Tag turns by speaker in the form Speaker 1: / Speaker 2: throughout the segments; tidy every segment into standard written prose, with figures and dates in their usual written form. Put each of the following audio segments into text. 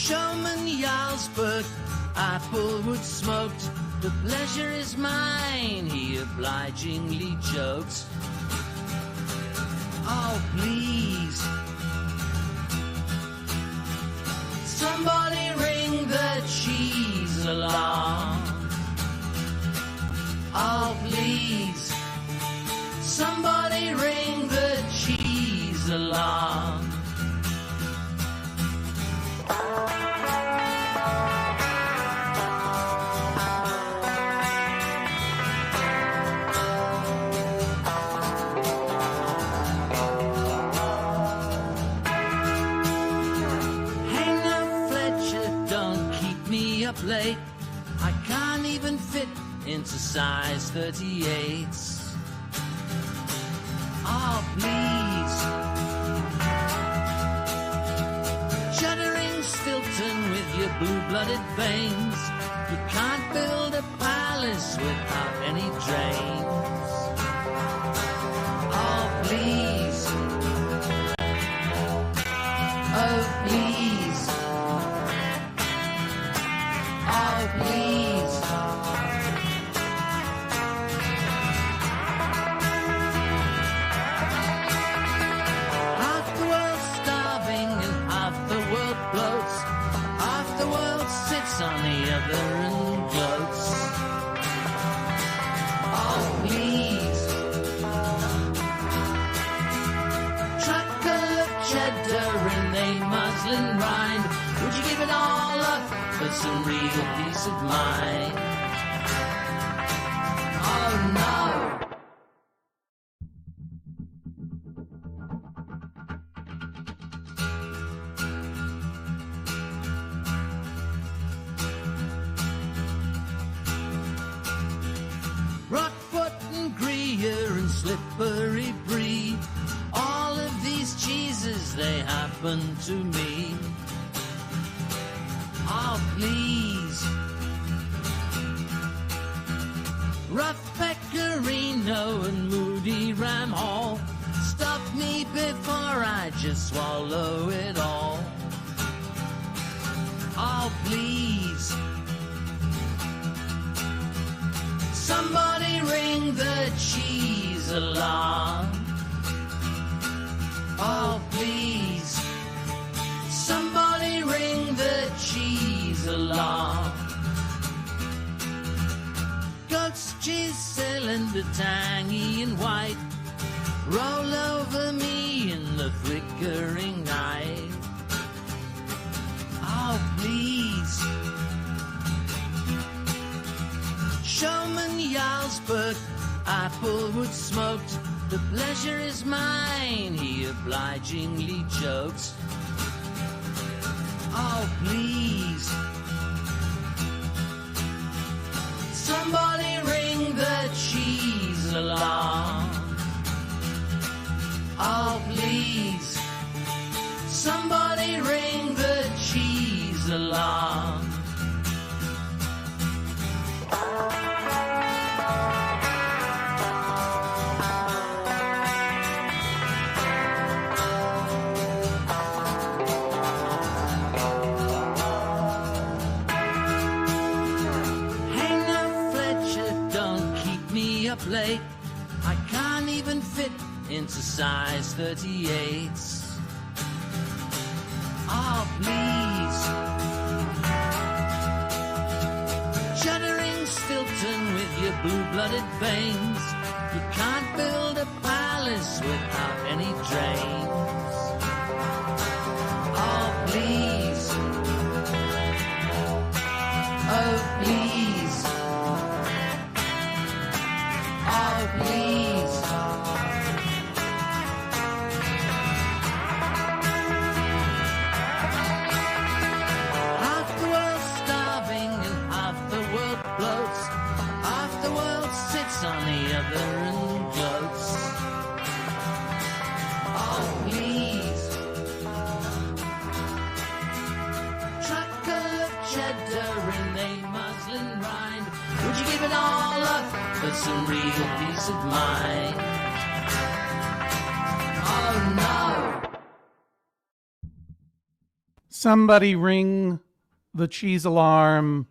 Speaker 1: Showman Jarlsberg, applewood smoked. The pleasure is mine, he obligingly jokes. Oh, please, somebody ring the cheese alarm. Oh, please, somebody ring the cheese alarm. Late, I can't even fit into size 38s. Oh, please, shuddering Stilton with your blue-blooded veins. You can't build a palace without any drains. Oh, please, oh, please, oh, please. Half the world's starving and half the world bloats. Half the world sits on the other and gloats. Oh, please. Truckle of cheddar in a muslin rind. Would you give it all up for some real peace of mind? Oh no. Roquefort and Gruyere and slippery brie, all of these cheeses, they happen to me. Oh, please. Rough pecorino and moody ram hall, stop me before I just swallow it all. Oh, please. Somebody ring the cheese alarm. Oh, please. Somebody ring the cheese alarm. Goat's cheese cylinder, tangy and white, roll over me in the flickering night. Oh, please. Showman Jarlsberg, applewood smoked. The pleasure is mine, he obligingly jokes. Oh, please. Somebody ring the cheese alarm. Oh, please. Somebody ring the cheese alarm. Late, I can't even fit into size 38s. Oh, please. Shuddering Stilton with your blue-blooded veins. You can't build a palace without any drains. Oh, please. Oh, please. Oh, please. Half the world's starving and half the world bloats. Half the world sits on the other and gloats. Oh, please. Truckle of cheddar in a muslin rind. Would you give it all up for some real peace of mind? Oh no.
Speaker 2: Somebody ring the cheese alarm.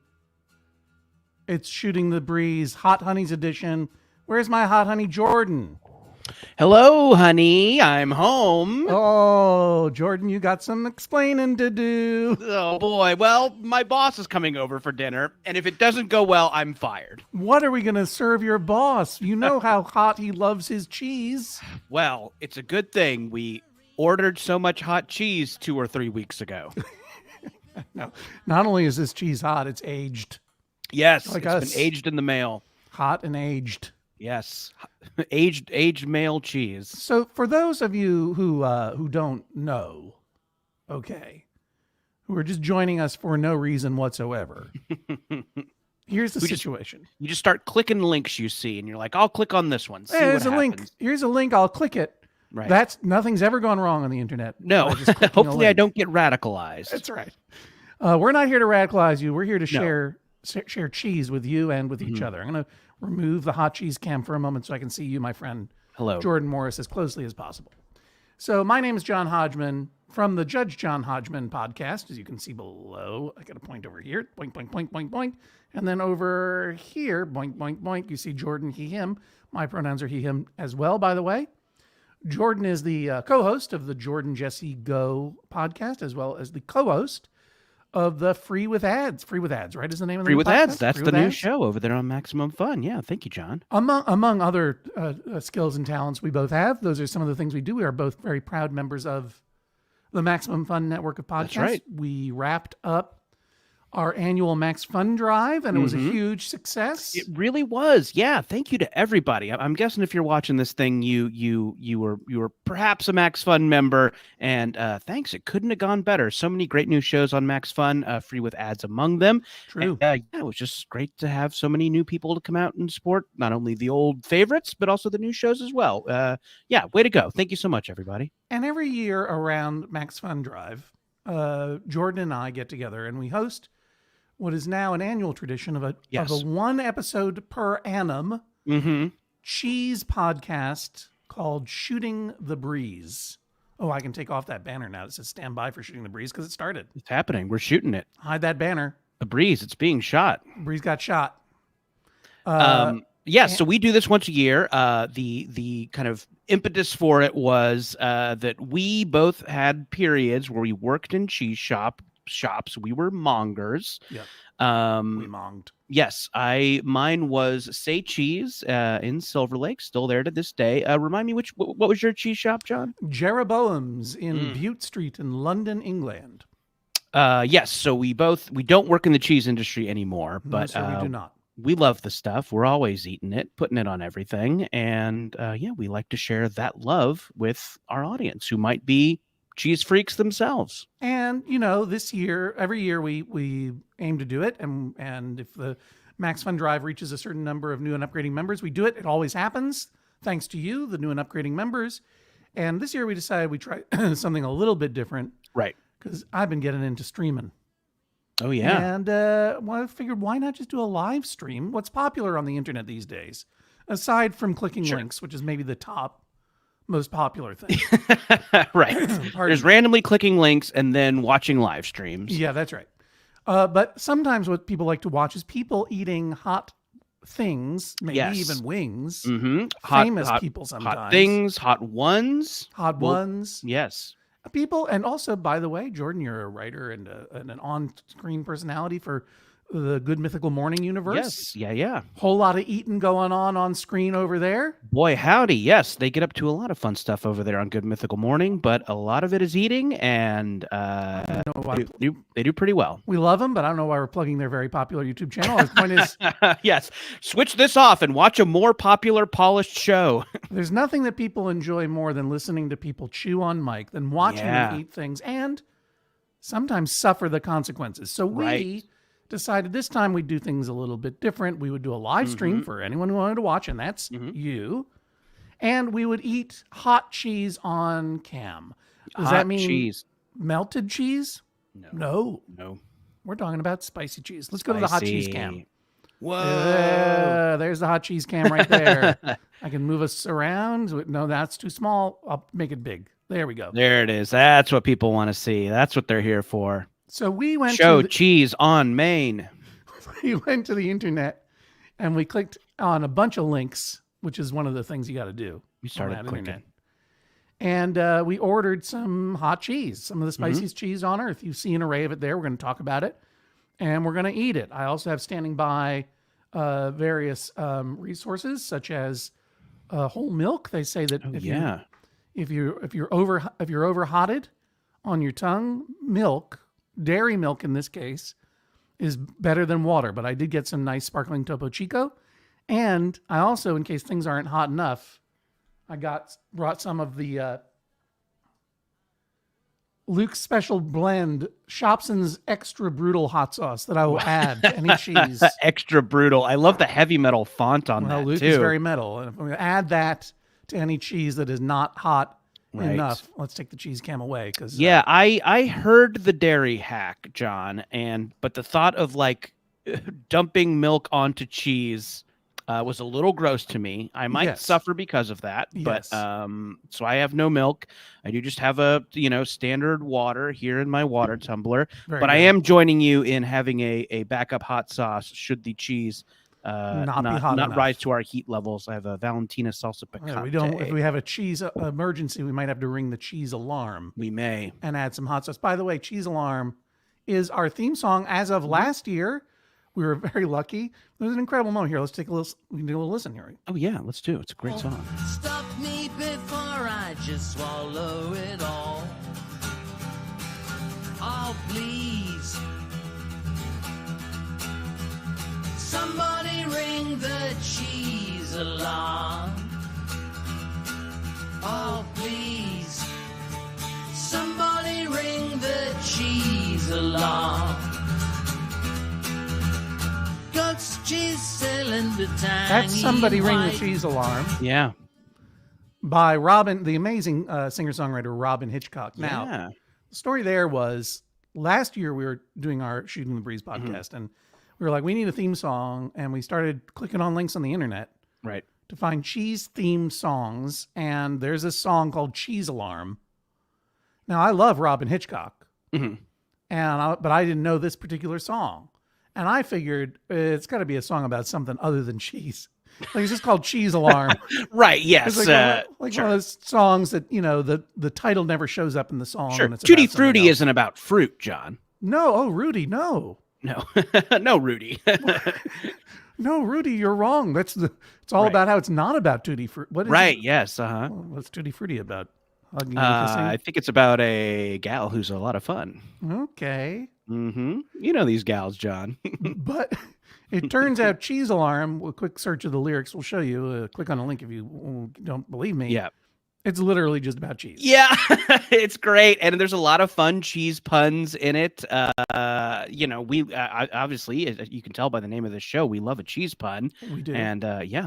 Speaker 2: It's Shooting the Breeze, Hot Honeys edition. Where's my hot honey, Jordan?
Speaker 3: Hello, honey. I'm home.
Speaker 2: Oh, Jordan, you got some explaining to do.
Speaker 3: Oh, boy. Well, my boss is coming over for dinner, and if it doesn't go well, I'm fired.
Speaker 2: What are we going to serve your boss? You know how hot he loves his cheese.
Speaker 3: Well, it's a good thing we ordered so much hot cheese 2 or 3 weeks ago.
Speaker 2: No, not only is this cheese hot, it's aged.
Speaker 3: Yes,
Speaker 2: Like
Speaker 3: it's
Speaker 2: us.
Speaker 3: been aged in the mail.
Speaker 2: Hot and aged.
Speaker 3: Yes, aged male cheese.
Speaker 2: So for those of you who don't know, okay, who are just joining us for no reason whatsoever, here's the situation.
Speaker 3: You just start clicking links you see, and you're like, I'll click on this one. See
Speaker 2: There's
Speaker 3: what
Speaker 2: a link.
Speaker 3: happens.
Speaker 2: Here's a link. I'll click it.
Speaker 3: Right.
Speaker 2: Nothing's ever gone wrong on the internet.
Speaker 3: No,
Speaker 2: by just clicking a
Speaker 3: hopefully I
Speaker 2: link.
Speaker 3: don't get radicalized.
Speaker 2: That's right. We're not here to radicalize you. We're here to share cheese with you and with each other. I'm going to remove the hot cheese cam for a moment so I can see you, my friend,
Speaker 3: Hello.
Speaker 2: Jordan Morris, as closely as possible. So my name is John Hodgman from the Judge John Hodgman podcast. As you can see below, I got a point over here, boink, boink, boink, boink, boink. And then over here, boink, boink, boink, you see Jordan, he, him. My pronouns are he, him as well, by the way. Jordan is the co-host of the Jordan Jesse Go podcast, as well as the co-host of the Free with Ads. Free with Ads, right? Is the name of the
Speaker 3: Free
Speaker 2: new
Speaker 3: with
Speaker 2: podcast?
Speaker 3: Ads. That's
Speaker 2: Free
Speaker 3: the
Speaker 2: with
Speaker 3: new
Speaker 2: Ads?
Speaker 3: show over there on Maximum Fun. Yeah, thank you, John.
Speaker 2: Among other skills and talents we both have, those are some of the things we do. We are both very proud members of the Maximum Fun network of podcasts.
Speaker 3: That's right.
Speaker 2: We wrapped up our annual Max Fun Drive, and it was a huge success.
Speaker 3: It really was. Yeah, thank you to everybody. I'm guessing if you're watching this thing, you were perhaps a Max Fun member, and thanks. It couldn't have gone better. So many great new shows on Max Fun, Free with Ads among them.
Speaker 2: True.
Speaker 3: And, yeah, it was just great to have so many new people to come out and support not only the old favorites but also the new shows as well. Yeah, way to go. Thank you so much, everybody.
Speaker 2: And every year around Max Fun Drive, Jordan and I get together and we host what is now an annual tradition of a one episode per annum cheese podcast called Shooting the Breeze. Oh, I can take off that banner now that says stand by for Shooting the Breeze because it started.
Speaker 3: It's happening. We're shooting it.
Speaker 2: Hide that banner.
Speaker 3: The Breeze. It's being shot.
Speaker 2: Breeze got shot.
Speaker 3: Yes, so we do this once a year. The kind of impetus for it was that we both had periods where we worked in cheese shops. We were mongers.
Speaker 2: Yep.
Speaker 3: We
Speaker 2: monged.
Speaker 3: Yes, mine was Say Cheese in Silver Lake, still there to this day. Remind me what was your cheese shop, John?
Speaker 2: Jeroboam's in Bute Street in London, England.
Speaker 3: Yes, so we don't work in the cheese industry anymore, but
Speaker 2: no, we do not.
Speaker 3: We love the stuff. We're always eating it, putting it on everything, and we like to share that love with our audience who might be cheese freaks themselves.
Speaker 2: And this year, every year we aim to do it, and if the Max Fun Drive reaches a certain number of new and upgrading members, we do it. It always happens thanks to you, the new and upgrading members. And this year we decided we try something a little bit different,
Speaker 3: right?
Speaker 2: Because I've been getting into streaming.
Speaker 3: Oh yeah.
Speaker 2: And I figured, why not just do a live stream? What's popular on the internet these days, aside from clicking links, which is maybe the top most popular thing.
Speaker 3: Right. There's randomly clicking links and then watching live streams.
Speaker 2: Yeah, that's right. But sometimes what people like to watch is people eating hot things, maybe even wings. Famous people sometimes.
Speaker 3: Hot things, hot ones.
Speaker 2: Ones.
Speaker 3: Yes.
Speaker 2: People, and also, by the way, Jordan, you're a writer and an on-screen personality for the Good Mythical Morning universe.
Speaker 3: Yes, yeah.
Speaker 2: Whole lot of eating going on screen over there.
Speaker 3: Boy, howdy, yes. They get up to a lot of fun stuff over there on Good Mythical Morning, but a lot of it is eating, and they do pretty well.
Speaker 2: We love them, but I don't know why we're plugging their very popular YouTube channel. The point is...
Speaker 3: yes, switch this off and watch a more popular, polished show.
Speaker 2: There's nothing that people enjoy more than listening to people chew on mic, than watching them eat things, and sometimes suffer the consequences. So we decided this time we'd do things a little bit different. We would do a live stream for anyone who wanted to watch, and that's you. And we would eat hot cheese on cam. Does that mean melted cheese? No. We're talking about spicy cheese. Let's go to the hot cheese cam.
Speaker 3: Whoa.
Speaker 2: There's the hot cheese cam right there. I can move us around. No, that's too small. I'll make it big. There we go.
Speaker 3: There it is. That's what people want to see. That's what they're here for.
Speaker 2: So we went
Speaker 3: Show cheese on Maine.
Speaker 2: We went to the internet and we clicked on a bunch of links, which is one of the things you got to do.
Speaker 3: We started clicking.
Speaker 2: Internet. And we ordered some hot cheese, some of the spiciest cheese on earth. You see an array of it there. We're going to talk about it, and we're going to eat it. I also have standing by various resources, such as whole milk. They say that if you're overhotted on your tongue, milk, dairy milk in this case, is better than water. But I did get some nice sparkling Topo Chico, and I also, in case things aren't hot enough, I brought some of the Luke's Special Blend Shopson's Extra Brutal Hot Sauce that I will add to any cheese.
Speaker 3: Extra brutal. I love the heavy metal font on that,
Speaker 2: Luke
Speaker 3: too.
Speaker 2: is very metal. And if I'm going to add that to any cheese that is not hot enough, let's take the cheese cam away.
Speaker 3: I heard the dairy hack, John, but the thought of like dumping milk onto cheese was a little gross to me. I might suffer because of that, but so I have no milk. I do just have a standard water here in my water tumbler. I am joining you in having a backup hot sauce should the cheese not rise to our heat levels. I have a Valentina salsa picante.
Speaker 2: If we have a cheese emergency, we might have to ring the cheese alarm.
Speaker 3: We may,
Speaker 2: and add some hot sauce. By the way, Cheese Alarm is our theme song as of last year. We were very lucky. There's an incredible moment here. Let's take a little. We can do a little listen here.
Speaker 3: Oh yeah, let's do it. It's a great song.
Speaker 1: Stop me before I just swallow it all. Oh please, somebody ring the cheese alarm. Oh please, somebody ring the cheese alarm. Goat's cheese cylinder tangy.
Speaker 2: That's Somebody Ring the Cheese Alarm.
Speaker 3: Yeah.
Speaker 2: By Robin, the amazing singer-songwriter Robin Hitchcock. Now, the story there was last year we were doing our Shooting the Breeze podcast, and we were like, we need a theme song, and we started clicking on links on the internet to find cheese-themed songs, and there's this song called Cheese Alarm. Now, I love Robin Hitchcock, but I didn't know this particular song. And I figured it's got to be a song about something other than cheese. Like, it's just called Cheese Alarm.
Speaker 3: Right, yes.
Speaker 2: One of those songs that, the title never shows up in the song.
Speaker 3: Sure.
Speaker 2: And it's
Speaker 3: Tutti Frutti isn't about fruit, John.
Speaker 2: No. Oh, Rudy, no.
Speaker 3: No. No, Rudy.
Speaker 2: No, Rudy, you're wrong. It's all about how it's not about Tutti Frutti. What is it?
Speaker 3: Yes.
Speaker 2: What's Tutti Frutti about? Hugging and kissing?
Speaker 3: I think it's about a gal who's a lot of fun.
Speaker 2: Okay.
Speaker 3: You know these gals, John.
Speaker 2: But it turns out Cheese Alarm, a quick search of the lyrics will show you. Click on a link if you don't believe me.
Speaker 3: Yeah.
Speaker 2: It's literally just about cheese.
Speaker 3: Yeah, it's great. And there's a lot of fun cheese puns in it. We obviously, you can tell by the name of the show, we love a cheese pun.
Speaker 2: We do.
Speaker 3: And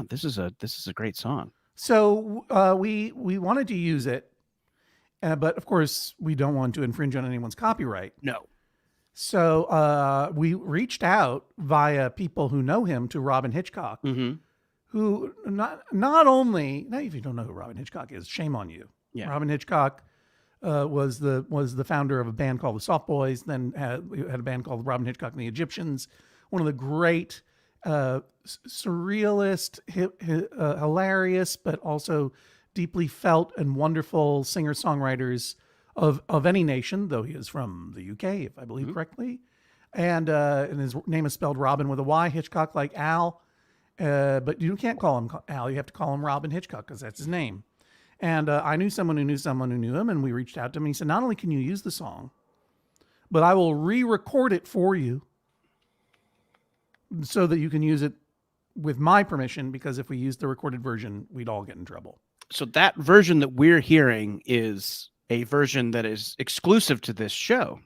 Speaker 3: this is a great song.
Speaker 2: So we wanted to use it, but of course we don't want to infringe on anyone's copyright.
Speaker 3: No.
Speaker 2: So we reached out via people who know him to Robin Hitchcock, who not only, now if you don't know who Robin Hitchcock is, shame on you.
Speaker 3: Yeah.
Speaker 2: Robin Hitchcock was the founder of a band called the Soft Boys, then had a band called Robin Hitchcock and the Egyptians, one of the great surrealist, hilarious, but also deeply felt and wonderful singer-songwriters of any nation, though he is from the UK, if I believe correctly. And his name is spelled Robin with a Y, Hitchcock like Al. But you can't call him Al. You have to call him Robin Hitchcock because that's his name. And I knew someone who knew someone who knew him, and we reached out to him. He said, not only can you use the song, but I will re-record it for you so that you can use it with my permission, because if we used the recorded version, we'd all get in trouble.
Speaker 3: So that version that we're hearing is a version that is exclusive to this show.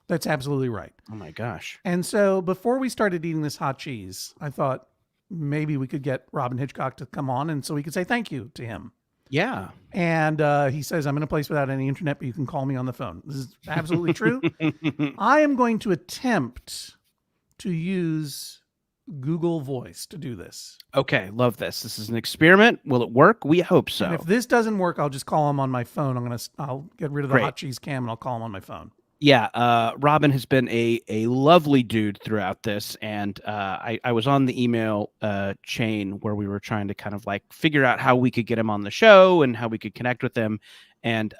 Speaker 2: That's absolutely right.
Speaker 3: Oh my gosh.
Speaker 2: And so before we started eating this hot cheese, I thought maybe we could get Robin Hitchcock to come on, and so we could say thank you to him.
Speaker 3: Yeah.
Speaker 2: And he says, I'm in a place without any internet, but you can call me on the phone. This is absolutely true. I am going to attempt to use Google Voice to do this.
Speaker 3: Okay, love this. This is an experiment. Will it work? We hope so.
Speaker 2: And if this doesn't work, I'll just call him on my phone. I'll get rid of the hot cheese cam and I'll call him on my phone.
Speaker 3: Yeah, Robin has been a lovely dude throughout this, and I was on the email chain where we were trying to kind of like figure out how we could get him on the show and how we could connect with him. And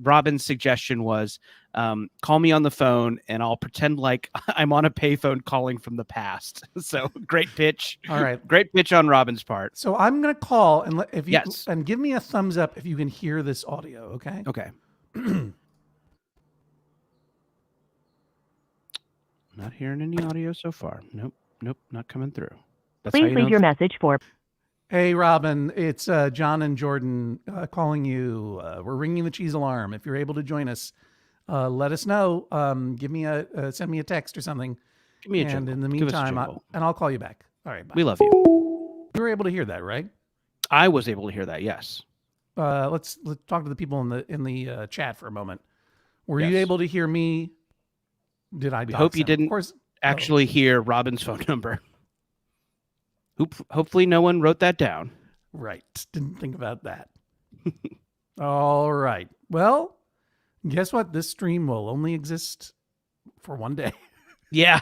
Speaker 3: Robin's suggestion was, call me on the phone and I'll pretend like I'm on a payphone calling from the past. So great pitch.
Speaker 2: All right,
Speaker 3: great pitch on Robin's part.
Speaker 2: So I'm gonna call and and give me a thumbs up if you can hear this audio. Okay.
Speaker 3: Okay. Not hearing any audio so far. Nope, not coming through.
Speaker 4: Please leave your message for.
Speaker 2: Hey, Robin, it's John and Jordan calling you. We're ringing the cheese alarm. If you're able to join us, let us know. Send me a text or something.
Speaker 3: Give me a
Speaker 2: and
Speaker 3: jingle.
Speaker 2: in the meantime, I'll call you back. All right, bye.
Speaker 3: We love you.
Speaker 2: You were able to hear that, right?
Speaker 3: I was able to hear that. Yes.
Speaker 2: Let's talk to the people in the chat for a moment. Were you able to hear me? Did I?
Speaker 3: We hope you didn't actually hear Robin's phone number. Hopefully no one wrote that down.
Speaker 2: Right. Didn't think about that. All right. Well, guess what? This stream will only exist for one day.
Speaker 3: Yeah.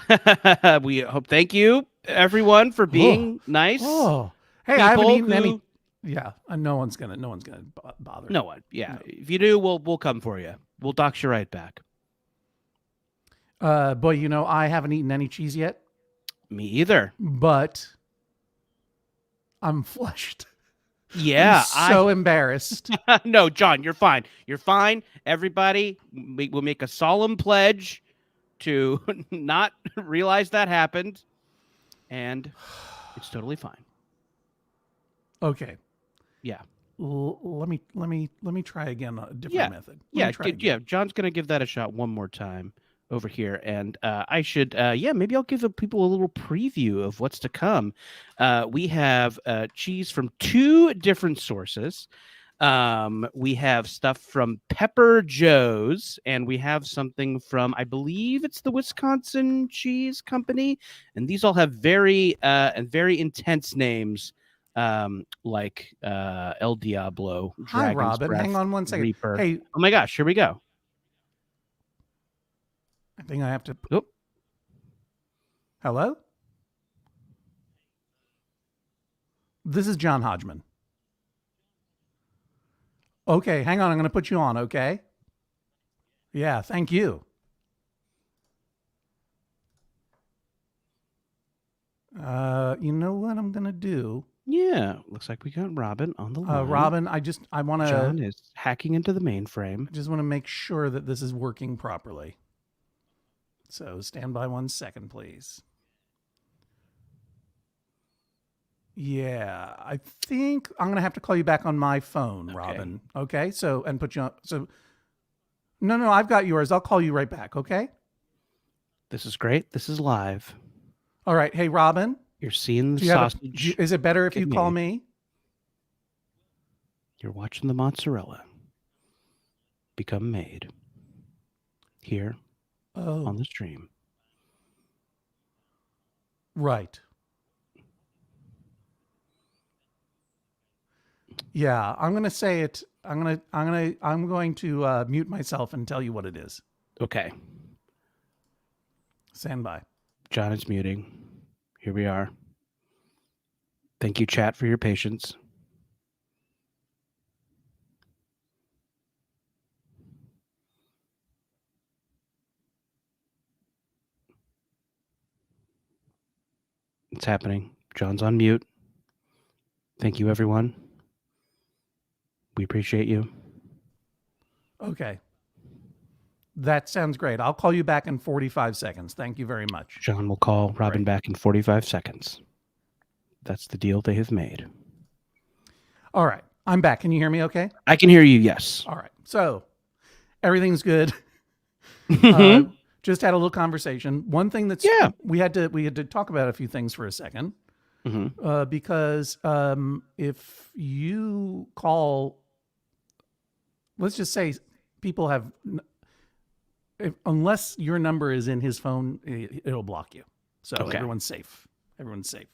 Speaker 3: We hope. Thank you, everyone, for being nice.
Speaker 2: Oh. Hey, I haven't eaten any. Yeah. No one's gonna bother.
Speaker 3: No one. Yeah. No. If you do, we'll come for you. We'll dox you right back.
Speaker 2: Boy, I haven't eaten any cheese yet.
Speaker 3: Me either.
Speaker 2: But I'm flushed.
Speaker 3: Yeah.
Speaker 2: I'm so embarrassed.
Speaker 3: No, John, you're fine. You're fine. Everybody, we'll make a solemn pledge to not realize that happened. And it's totally fine.
Speaker 2: Okay.
Speaker 3: Yeah.
Speaker 2: Let me try again a different method.
Speaker 3: Yeah. John's going to give that a shot one more time over here, and I should maybe I'll give people a little preview of what's to come. We have cheese from 2 different sources. We have stuff from Pepper Joe's, and we have something from, I believe it's the Wisconsin Cheese Company, and these all have very intense names, like El Diablo.
Speaker 2: Hi, Robin.
Speaker 3: Breath,
Speaker 2: hang on one second.
Speaker 3: Reaper.
Speaker 2: Hey.
Speaker 3: Oh my gosh, here we go.
Speaker 2: I think I have to.
Speaker 3: Oh.
Speaker 2: Hello? This is John Hodgman. Okay, hang on. I'm going to put you on, okay? Yeah, thank you. You know what I'm going to do?
Speaker 3: Yeah, looks like we got Robin on the line.
Speaker 2: Robin, I want to...
Speaker 3: John is hacking into the mainframe.
Speaker 2: I just want to make sure that this is working properly. So stand by 1 second, please. Yeah, I think I'm going to have to call you back on my phone, Robin. Okay? So, and put you on. So, no, I've got yours. I'll call you right back, okay?
Speaker 3: This is great. This is live.
Speaker 2: All right. Hey, Robin.
Speaker 3: You're seeing the sausage.
Speaker 2: Is it better if you call me?
Speaker 3: You're watching the mozzarella become made here on the stream.
Speaker 2: Right. Yeah, I'm going to say it. I'm going to mute myself and tell you what it is.
Speaker 3: Okay.
Speaker 2: Stand by.
Speaker 3: John is muting. Here we are. Thank you, chat, for your patience. It's happening. John's on mute. Thank you, everyone. We appreciate you.
Speaker 2: Okay. That sounds great. I'll call you back in 45 seconds. Thank you very much.
Speaker 3: John will call Robin back in 45 seconds. That's the deal they have made.
Speaker 2: All right. I'm back. Can you hear me okay?
Speaker 3: I can hear you, yes.
Speaker 2: All right. So everything's good. Just had a little conversation. One thing that's we had to talk about a few things for a second. Because if you call, let's just say people have, unless your number is in his phone, it'll block you. So everyone's safe. Everyone's safe.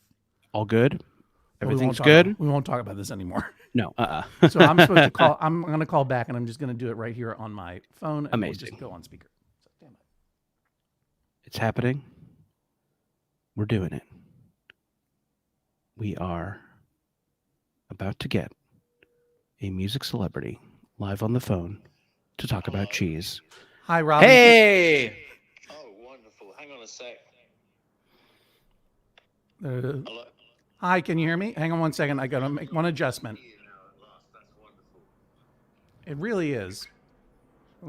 Speaker 3: All good?
Speaker 2: But
Speaker 3: Everything's good?
Speaker 2: We won't talk about this anymore.
Speaker 3: No.
Speaker 2: So I'm supposed to call. I'm going to call back, and I'm just going to do it right here on my phone. And
Speaker 3: Amazing.
Speaker 2: We'll just go on speaker. So, stand by.
Speaker 3: It's happening. We're doing it. We are about to get a music celebrity live on the phone to talk about cheese.
Speaker 2: Hi, Robin.
Speaker 3: Hey!
Speaker 5: Oh, wonderful. Hang on a sec.
Speaker 2: Hello.
Speaker 5: Hello?
Speaker 2: Hi, can you hear me? Hang on one second. I got to make one adjustment.
Speaker 5: That's wonderful.
Speaker 2: It really is.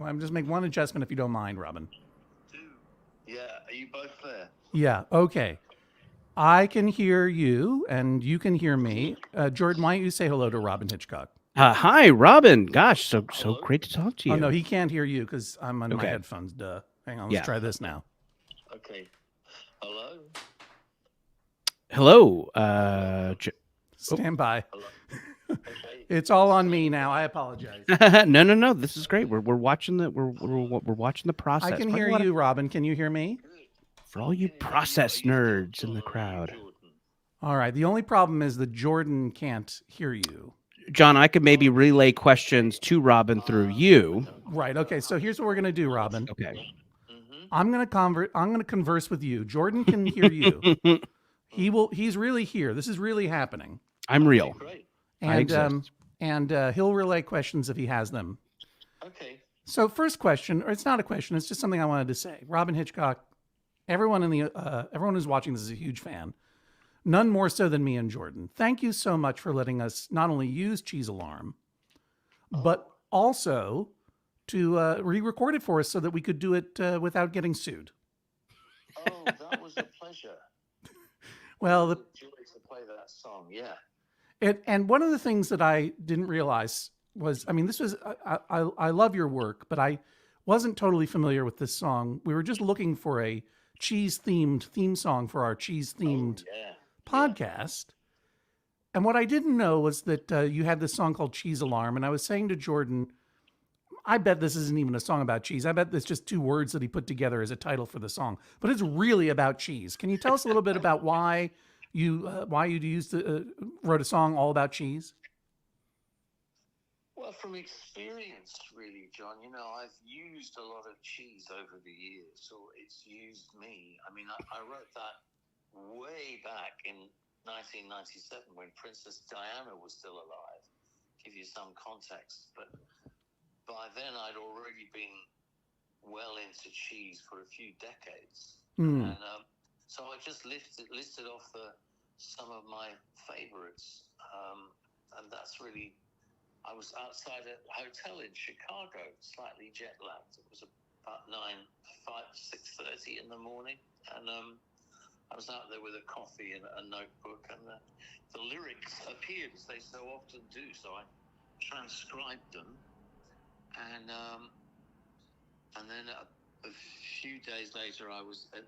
Speaker 2: I'm just make one adjustment if you don't mind, Robin.
Speaker 5: Yeah, are you both there?
Speaker 2: Yeah. Okay. I can hear you, and you can hear me. Jordan, why don't you say hello to Robin Hitchcock?
Speaker 3: Hi, Robin. Gosh, so great to talk to you.
Speaker 2: Oh no, he can't hear you because I'm on my
Speaker 3: Okay.
Speaker 2: headphones. Duh. Hang on. Let's try this now.
Speaker 5: Okay. Hello?
Speaker 3: Hello.
Speaker 2: Stand by.
Speaker 5: Hello? Okay.
Speaker 2: It's all on me now. I apologize.
Speaker 3: No. This is great. We're watching the we're watching the process.
Speaker 2: I can hear you, Robin. Can you hear me?
Speaker 3: For all you process nerds in the crowd.
Speaker 2: All right. The only problem is that Jordan can't hear you.
Speaker 3: John, I could maybe relay questions to Robin through you.
Speaker 2: Right. Okay. So here's what we're gonna do, Robin.
Speaker 3: Okay.
Speaker 2: I'm gonna converse with you. Jordan can hear you. He's really here. This is really happening.
Speaker 3: I'm real.
Speaker 5: Great.
Speaker 3: I
Speaker 2: And
Speaker 3: exist.
Speaker 2: He'll relay questions if he has them.
Speaker 5: Okay.
Speaker 2: So first question, or it's not a question, it's just something I wanted to say. Robin Hitchcock, everyone who's watching this is a huge fan. None more so than me and Jordan. Thank you so much for letting us not only use Cheese Alarm, but also to re-record it for us so that we could do it without getting sued.
Speaker 5: Oh, that was a pleasure.
Speaker 2: Well,
Speaker 5: It was a joy to play that song, yeah.
Speaker 2: And one of the things that I didn't realize was, I mean, this was, I love your work, but I wasn't totally familiar with this song. We were just looking for a cheese-themed theme song for our cheese-themed
Speaker 5: Yeah.
Speaker 2: podcast. And what I didn't know was that you had this song called Cheese Alarm. And I was saying to Jordan, I bet this isn't even a song about cheese. I bet it's just two words that he put together as a title for the song. But it's really about cheese. Can you tell us a little bit about why you wrote a song all about cheese?
Speaker 5: Well, from experience, really, John, you know, I've used a lot of cheese over the years, or it's used me. I mean, I wrote that way back in 1997 when Princess Diana was still alive. Give you some context. But by then, I'd already been well into cheese for a few decades. And so I just listed off some of my favorites. And that's really... I was outside a hotel in Chicago, slightly jet lagged. It was about 6:30 in the morning, and I was out there with a coffee and a notebook, and the lyrics appeared as they so often do. So I transcribed them, and then a few days later, I was at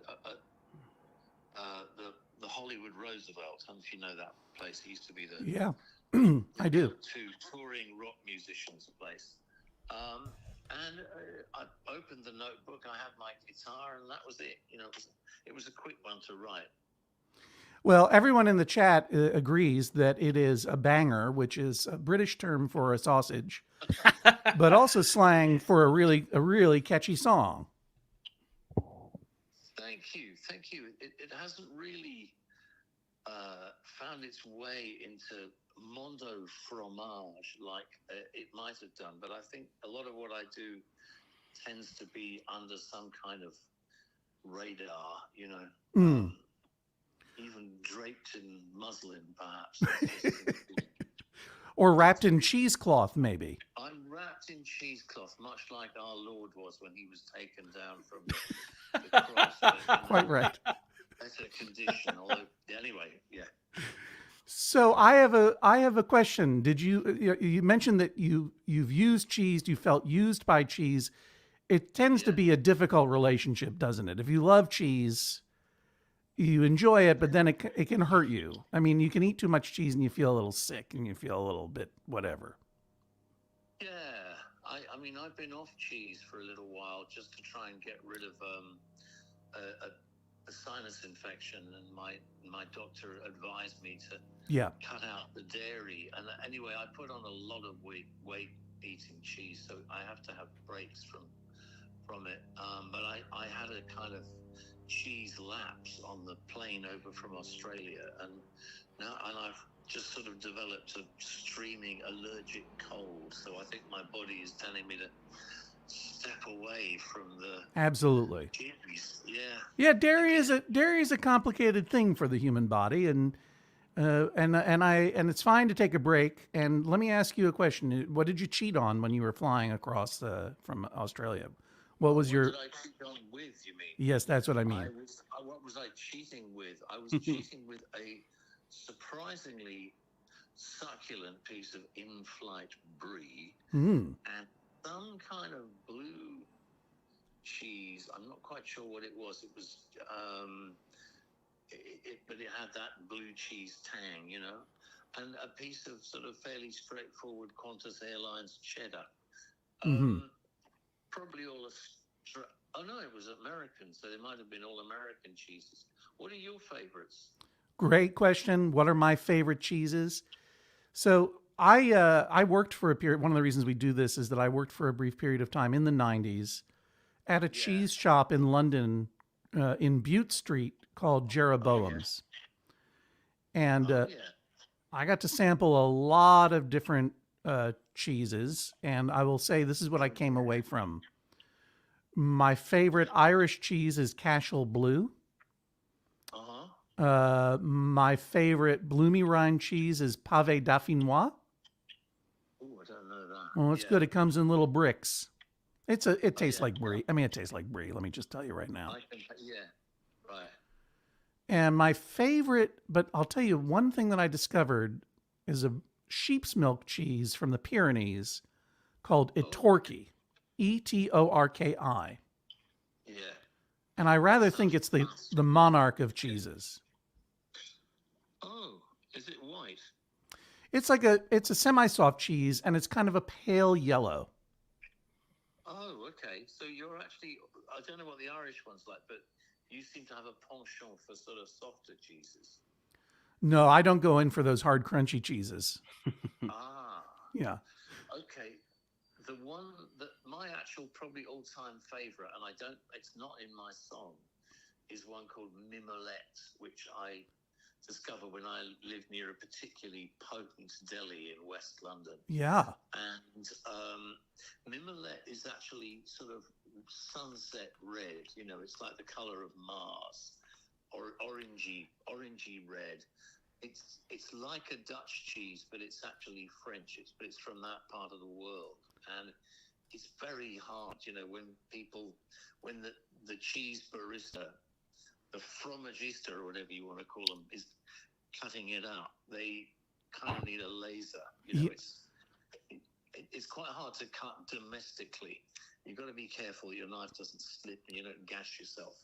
Speaker 5: the Hollywood Roosevelt. I don't know if you know that place. It used to be the
Speaker 2: I do.
Speaker 5: To touring rock musicians place. And I opened the notebook, I had my guitar, and that was it. You know, it was a quick one to write.
Speaker 2: Well, everyone in the chat agrees that it is a banger, which is a British term for a sausage, but also slang for a really catchy song.
Speaker 5: Thank you. It hasn't really found its way into Mondo fromage like it might have done, but I think a lot of what I do tends to be under some kind of radar, you know, even draped in muslin, perhaps.
Speaker 2: Or wrapped in cheesecloth, maybe.
Speaker 5: I'm wrapped in cheesecloth, much like our Lord was when he was taken down from the cross.
Speaker 2: Quite right.
Speaker 5: Better condition, although anyway, yeah.
Speaker 2: So I have a question. Did you mentioned that you've used cheese, you felt used by cheese. It tends to be a difficult relationship, doesn't it? If you love cheese, you enjoy it, but then it can hurt you. I mean, you can eat too much cheese and you feel a little sick and you feel a little bit whatever.
Speaker 5: Yeah, I mean, I've been off cheese for a little while just to try and get rid of a a sinus infection, and my doctor advised me to cut out the dairy. And anyway, I put on a lot of weight eating cheese, so I have to have breaks from it. But I had a kind of cheese lapse on the plane over from Australia, and I've just sort of developed a streaming allergic cold. So I think my body is telling me to step away from the
Speaker 2: absolutely
Speaker 5: cheese.
Speaker 2: Yeah, dairy is a complicated thing for the human body, and it's fine to take a break. And let me ask you a question: what did you cheat on when you were flying across from Australia? What was your?
Speaker 5: What did I cheat on with? You mean?
Speaker 2: Yes, that's what I mean.
Speaker 5: What was I cheating with? I was cheating with a surprisingly succulent piece of in-flight brie and some kind of blue cheese. I'm not quite sure what it was. It was, but it had that blue cheese tang, you know, and a piece of sort of fairly straightforward Qantas Airlines cheddar. Probably all oh no, it was American, so they might have been all American cheeses. What are your favorites?
Speaker 2: Great question. What are my favorite cheeses? So I worked for a period. One of the reasons we do this is that I worked for a brief period of time in the 90s at a cheese shop in London, in Bute Street, called Jeroboam's. And I got to sample a lot of different cheeses, and I will say this is what I came away from. My favorite Irish cheese is Cashel Blue. My favorite bloomy rind cheese is Pavé Dauphinois.
Speaker 5: Oh, I don't know that.
Speaker 2: Oh, it's good. It comes in little bricks. It tastes like brie. I mean, it tastes like brie. Let me just tell you right now.
Speaker 5: Right.
Speaker 2: And my favorite, but I'll tell you one thing that I discovered is a sheep's milk cheese from the Pyrenees called Etorki, Etorki.
Speaker 5: Yeah.
Speaker 2: And I rather think it's the monarch of cheeses.
Speaker 5: Oh, is it white?
Speaker 2: It's a semi-soft cheese, and it's kind of a pale yellow.
Speaker 5: Oh, okay. So you're actually, I don't know what the Irish one's like, but you seem to have a penchant for sort of softer cheeses.
Speaker 2: No, I don't go in for those hard, crunchy cheeses. Yeah.
Speaker 5: Okay. The one that my actual probably all-time favorite, and it's not in my song, is one called Mimolette, which I discovered when I lived near a particularly potent deli in West London.
Speaker 2: Yeah.
Speaker 5: And Mimolette is actually sort of sunset red. You know, it's like the color of Mars, or orangey red. It's like a Dutch cheese, but it's actually French. It's from that part of the world, and it's very hard. You know, when the cheese barista, the fromagista, or whatever you want to call them, is cutting it out, they kind of need a laser. You know, it's quite hard to cut domestically. You've got to be careful your knife doesn't slip and you don't gash yourself.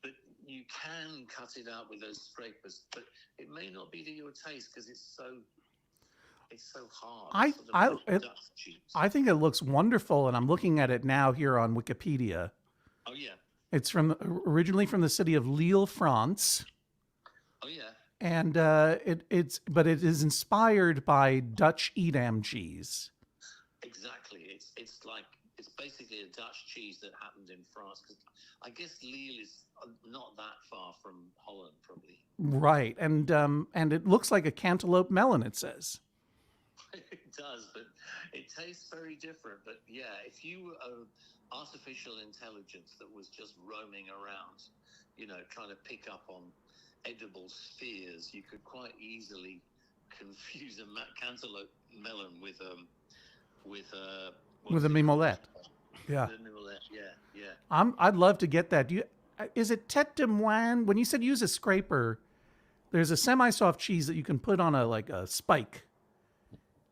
Speaker 5: But you can cut it out with those scrapers, but it may not be to your taste because it's so hard.
Speaker 2: I think it looks wonderful, and I'm looking at it now here on Wikipedia.
Speaker 5: Oh yeah.
Speaker 2: It's originally from the city of Lille, France.
Speaker 5: Oh yeah.
Speaker 2: And it is inspired by Dutch Edam cheese.
Speaker 5: Exactly. It's basically a Dutch cheese that happened in France. 'Cause I guess Lille is not that far from Holland, probably.
Speaker 2: Right, and it looks like a cantaloupe melon. It says.
Speaker 5: It does, but it tastes very different. But yeah, if you were an artificial intelligence that was just roaming around, you know, trying to pick up on edible spheres, you could quite easily confuse a cantaloupe melon with a
Speaker 2: mimolette. Yeah.
Speaker 5: With a mimolette, yeah.
Speaker 2: I'd love to get that. Is it tête de moine? When you said use a scraper, there's a semi-soft cheese that you can put on a spike.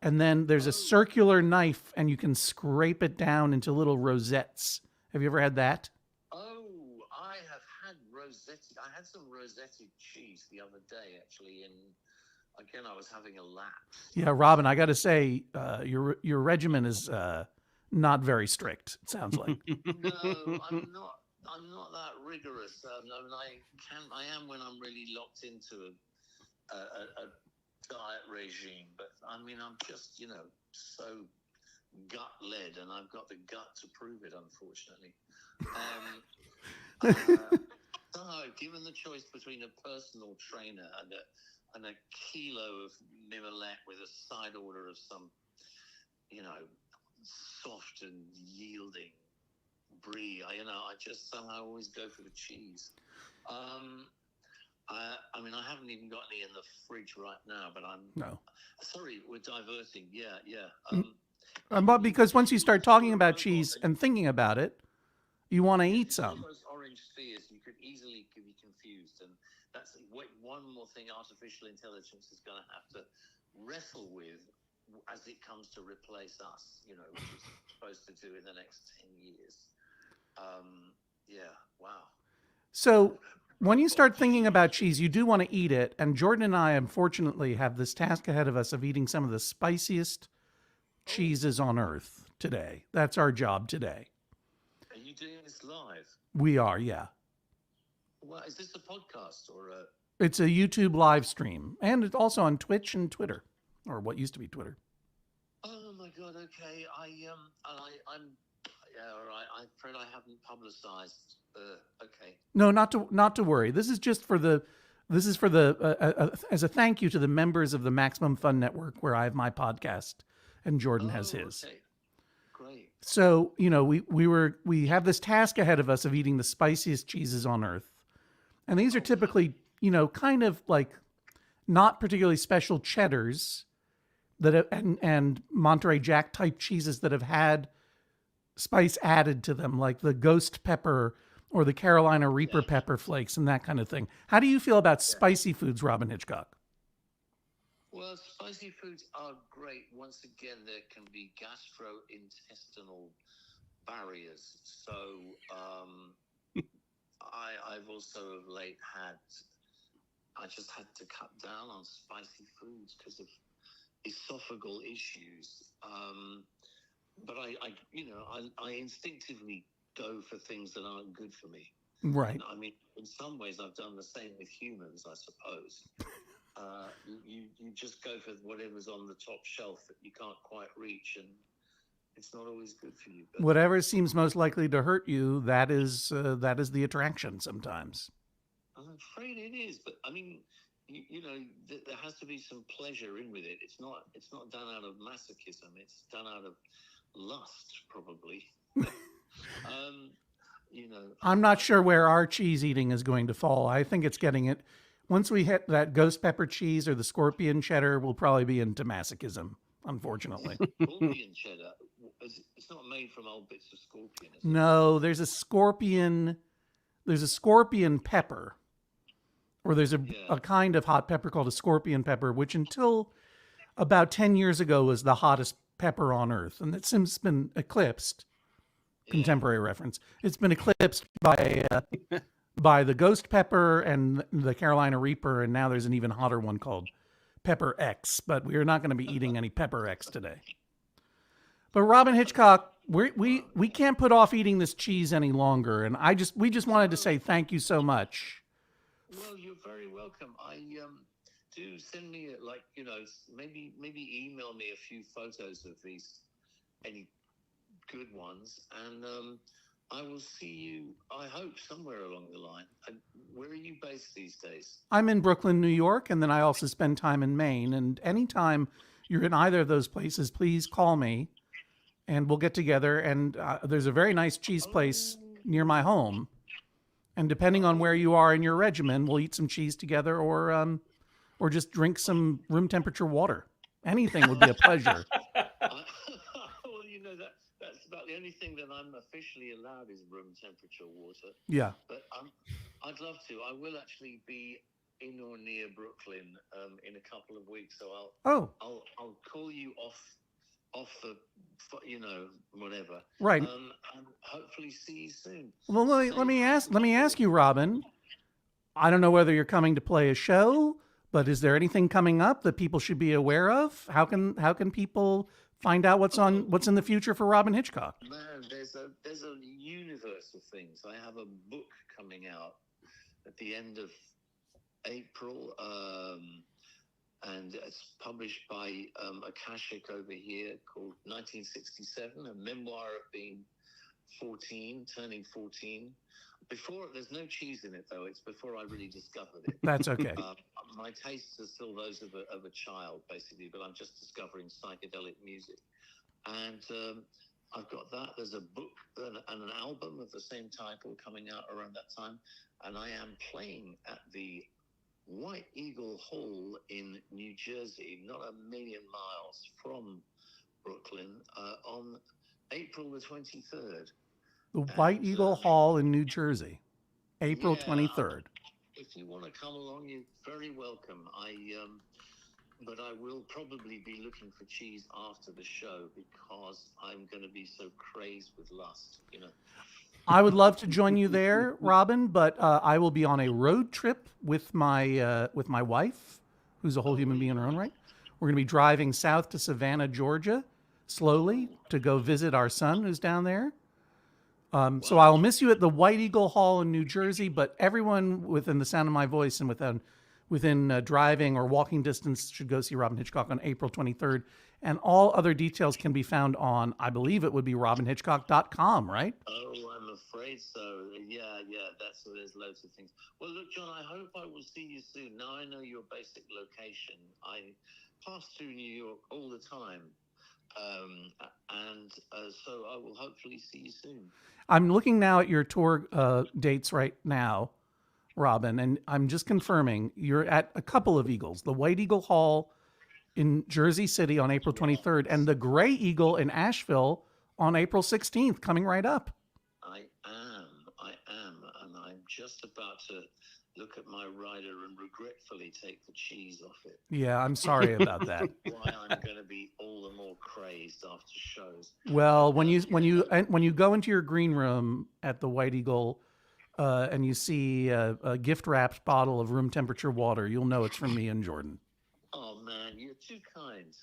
Speaker 2: And then there's a circular knife, and you can scrape it down into little rosettes. Have you ever had that?
Speaker 5: Oh, I have had Rossetti. I had some Rossetti cheese the other day, actually, and again, I was having a lapse.
Speaker 2: Yeah, Robin, I got to say, your regimen is not very strict, it sounds like.
Speaker 5: No, I'm not. I'm not that rigorous. I mean, I am when I'm really locked into a diet regime. But I mean, I'm just so gut led, and I've got the gut to prove it. Unfortunately. So, given the choice between a personal trainer and a kilo of Mimolette with a side order of some, soft and yielding brie, I just somehow always go for the cheese. I mean, I haven't even got any in the fridge right now, but
Speaker 2: No.
Speaker 5: Sorry, we're diverting. Yeah.
Speaker 2: But because once you start talking about cheese and thinking about it, you want to eat some.
Speaker 5: Those orange spheres, you could easily be confused, and that's one more thing artificial intelligence is going to have to wrestle with as it comes to replace us, which it's supposed to do in the next 10 years. Wow.
Speaker 2: So when you start thinking about cheese, you do want to eat it. And Jordan and I, unfortunately, have this task ahead of us of eating some of the spiciest cheeses on earth today. That's our job today.
Speaker 5: Are you doing this live?
Speaker 2: We are, yeah.
Speaker 5: Well, is this a podcast or a...
Speaker 2: It's a YouTube live stream. And it's also on Twitch and Twitter, or what used to be Twitter.
Speaker 5: Oh, my God, okay. I'm... Yeah, all right. I'm afraid I haven't publicized. Okay.
Speaker 2: No, not to worry. This is just for the. This is for the as a thank you to the members of the Maximum Fun Network, where I have my podcast and Jordan has his.
Speaker 5: Okay. Great.
Speaker 2: So we have this task ahead of us of eating the spiciest cheeses on earth, and these are typically kind of like not particularly special cheddars that and Monterey Jack type cheeses that have had spice added to them, like the ghost pepper or the Carolina Reaper pepper flakes and that kind of thing. How do you feel about spicy foods, Robin Hitchcock?
Speaker 5: Well, spicy foods are great. Once again, there can be gastrointestinal barriers. So I've also of late I just had to cut down on spicy foods because of esophageal issues. But I instinctively go for things that aren't good for me.
Speaker 2: Right.
Speaker 5: I mean, in some ways, I've done the same with humans, I suppose. You just go for whatever's on the top shelf that you can't quite reach, and it's not always good for you. But
Speaker 2: whatever seems most likely to hurt you, that is the attraction sometimes.
Speaker 5: I'm afraid it is, but I mean, there has to be some pleasure in with it. It's not done out of masochism. It's done out of lust, probably.
Speaker 2: I'm not sure where our cheese eating is going to fall. I think it's getting it. Once we hit that ghost pepper cheese or the scorpion cheddar, we'll probably be into masochism, unfortunately.
Speaker 5: Scorpion cheddar. It's not made from old bits of scorpion, is it?
Speaker 2: No, there's a scorpion pepper, or there's a kind of hot pepper called a scorpion pepper, which until about 10 years ago was the hottest pepper on earth, and it's since been eclipsed. Contemporary reference. It's been eclipsed by the ghost pepper and the Carolina Reaper, and now there's an even hotter one called Pepper X. But we are not going to be eating any Pepper X today. But Robin Hitchcock, we can't put off eating this cheese any longer, and we just wanted to say thank you so much.
Speaker 5: Well, you're very welcome. Do send me maybe email me a few photos of any good ones, and I will see you, I hope, somewhere along the line. Where are you based these days?
Speaker 2: I'm in Brooklyn, New York, and then I also spend time in Maine. And anytime you're in either of those places, please call me, and we'll get together. And there's a very nice cheese place near my home. And depending on where you are in your regimen, we'll eat some cheese together, or just drink some room temperature water. Anything would be a pleasure.
Speaker 5: Well, that's about the only thing that I'm officially allowed is room temperature water.
Speaker 2: Yeah.
Speaker 5: But I'd love to. I will actually be in or near Brooklyn in a couple of weeks, so I'll call you off the whatever.
Speaker 2: Right.
Speaker 5: And hopefully see you soon.
Speaker 2: Well, let me ask you, Robin. I don't know whether you're coming to play a show, but is there anything coming up that people should be aware of? How can people find out what's in the future for Robin Hitchcock.
Speaker 5: Man, there's a universe of things. I have a book coming out at the end of April, and it's published by Akashic over here, called 1967, a memoir of being 14, turning 14. There's no cheese in it, though. It's before I really discovered it.
Speaker 2: That's okay.
Speaker 5: My tastes are still those of a child, basically, but I'm just discovering psychedelic music. And I've got that. There's a book and an album of the same title coming out around that time. And I am playing at the White Eagle Hall in New Jersey, not a million miles from Brooklyn, on April the 23rd.
Speaker 2: The White Eagle Hall in New Jersey, April 23rd.
Speaker 5: If you want to come along, you're very welcome. But I will probably be looking for cheese after the show because I'm going to be so crazed with lust, you know.
Speaker 2: I would love to join you there, Robin, but I will be on a road trip with my wife, who's a whole human being in her own right. We're going to be driving south to Savannah, Georgia, slowly to go visit our son who's down there. So I'll miss you at the White Eagle Hall in New Jersey, but everyone within the sound of my voice and within driving or walking distance should go see Robin Hitchcock on April 23rd. And all other details can be found on, I believe it would be robinhitchcock.com, right?
Speaker 5: Oh, I'm afraid so. Yeah, there's loads of things. Well, look, John, I hope I will see you soon. Now I know your basic location. I pass through New York all the time. So I will hopefully see you soon.
Speaker 2: I'm looking now at your tour dates right now, Robin, and I'm just confirming you're at a couple of Eagles, the White Eagle Hall in Jersey City on April 23rd and the Gray Eagle in Asheville on April 16th, coming right up.
Speaker 5: I am, and I'm just about to look at my rider and regretfully take the cheese off it.
Speaker 2: Yeah, I'm sorry about that.
Speaker 5: Why I'm going to be all the more crazed after shows.
Speaker 2: Well, when you go into your green room at the White Eagle and you see a gift wrapped bottle of room temperature water, you'll know it's from me and Jordan.
Speaker 5: Oh man, you're too kind.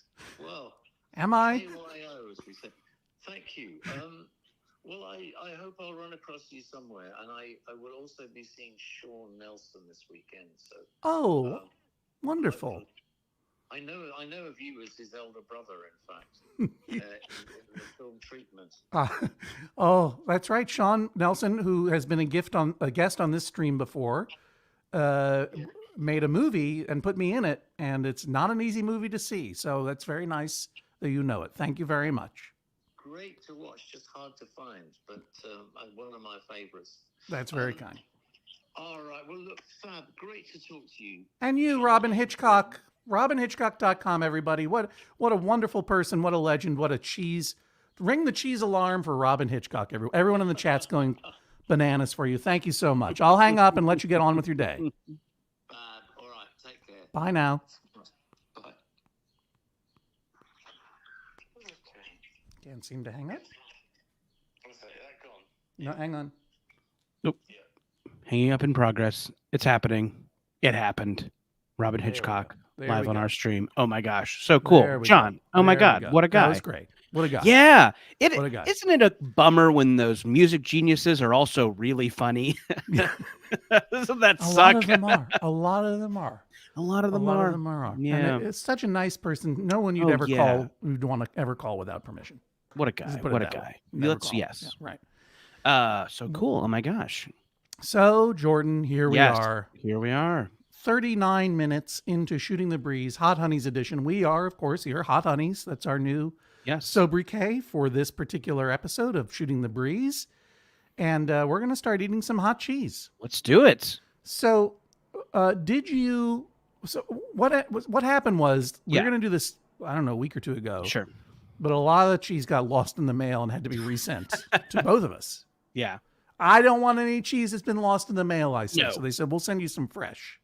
Speaker 5: Well,
Speaker 2: am I?
Speaker 5: KYO, as we say. Thank you. Well, I hope I'll run across you somewhere, and I will also be seeing Sean Nelson this weekend. So.
Speaker 2: Wonderful.
Speaker 5: I know of you as his elder brother, in fact, in the film Treatment.
Speaker 2: That's right. Sean Nelson, who has been a guest on this stream before, made a movie and put me in it, and it's not an easy movie to see. So that's very nice that you know it. Thank you very much.
Speaker 5: Great to watch, just hard to find, but one of my favorites.
Speaker 2: That's very kind.
Speaker 5: All right. Well, look, Fab, great to talk to you.
Speaker 2: And you, Robin Hitchcock, robinhitchcock.com, everybody. What a wonderful person. What a legend. What a cheese. Ring the cheese alarm for Robin Hitchcock. Everyone in the chat's going bananas for you. Thank you so much. I'll hang up and let you get on with your day.
Speaker 5: Fab. All right. Take care.
Speaker 2: Bye now.
Speaker 5: Bye.
Speaker 2: Can't seem to hang up.
Speaker 5: What's that gone?
Speaker 2: No, hang on.
Speaker 3: Nope. Yeah. Hanging up in progress. It's happening. It happened. Robin Hitchcock live on our stream. Oh my gosh. So cool. John. Oh my God. What a guy.
Speaker 2: That was great. What a guy.
Speaker 3: Yeah. Isn't it a bummer when those music geniuses are also really funny? Doesn't that suck?
Speaker 2: A lot of them are.
Speaker 3: Yeah.
Speaker 2: And it's such a nice person. No one you'd you'd want to ever call without permission.
Speaker 3: What a guy. What a guy. Yes.
Speaker 2: Yeah, right.
Speaker 3: So cool. Oh my gosh.
Speaker 2: So Jordan, here we are.
Speaker 3: Here we are.
Speaker 2: 39 minutes into Shooting the Breeze, Hot Honeys edition. We are, of course, here, Hot Honeys. That's our new sobriquet for this particular episode of Shooting the Breeze. And we're going to start eating some hot cheese.
Speaker 3: Let's do it.
Speaker 2: So what happened was we were going to do this, I don't know, a week or two ago.
Speaker 3: Sure.
Speaker 2: But a lot of the cheese got lost in the mail and had to be resent to both of us.
Speaker 3: Yeah.
Speaker 2: I don't want any cheese that's been lost in the mail, I said.
Speaker 3: No.
Speaker 2: So they said, we'll send you some fresh.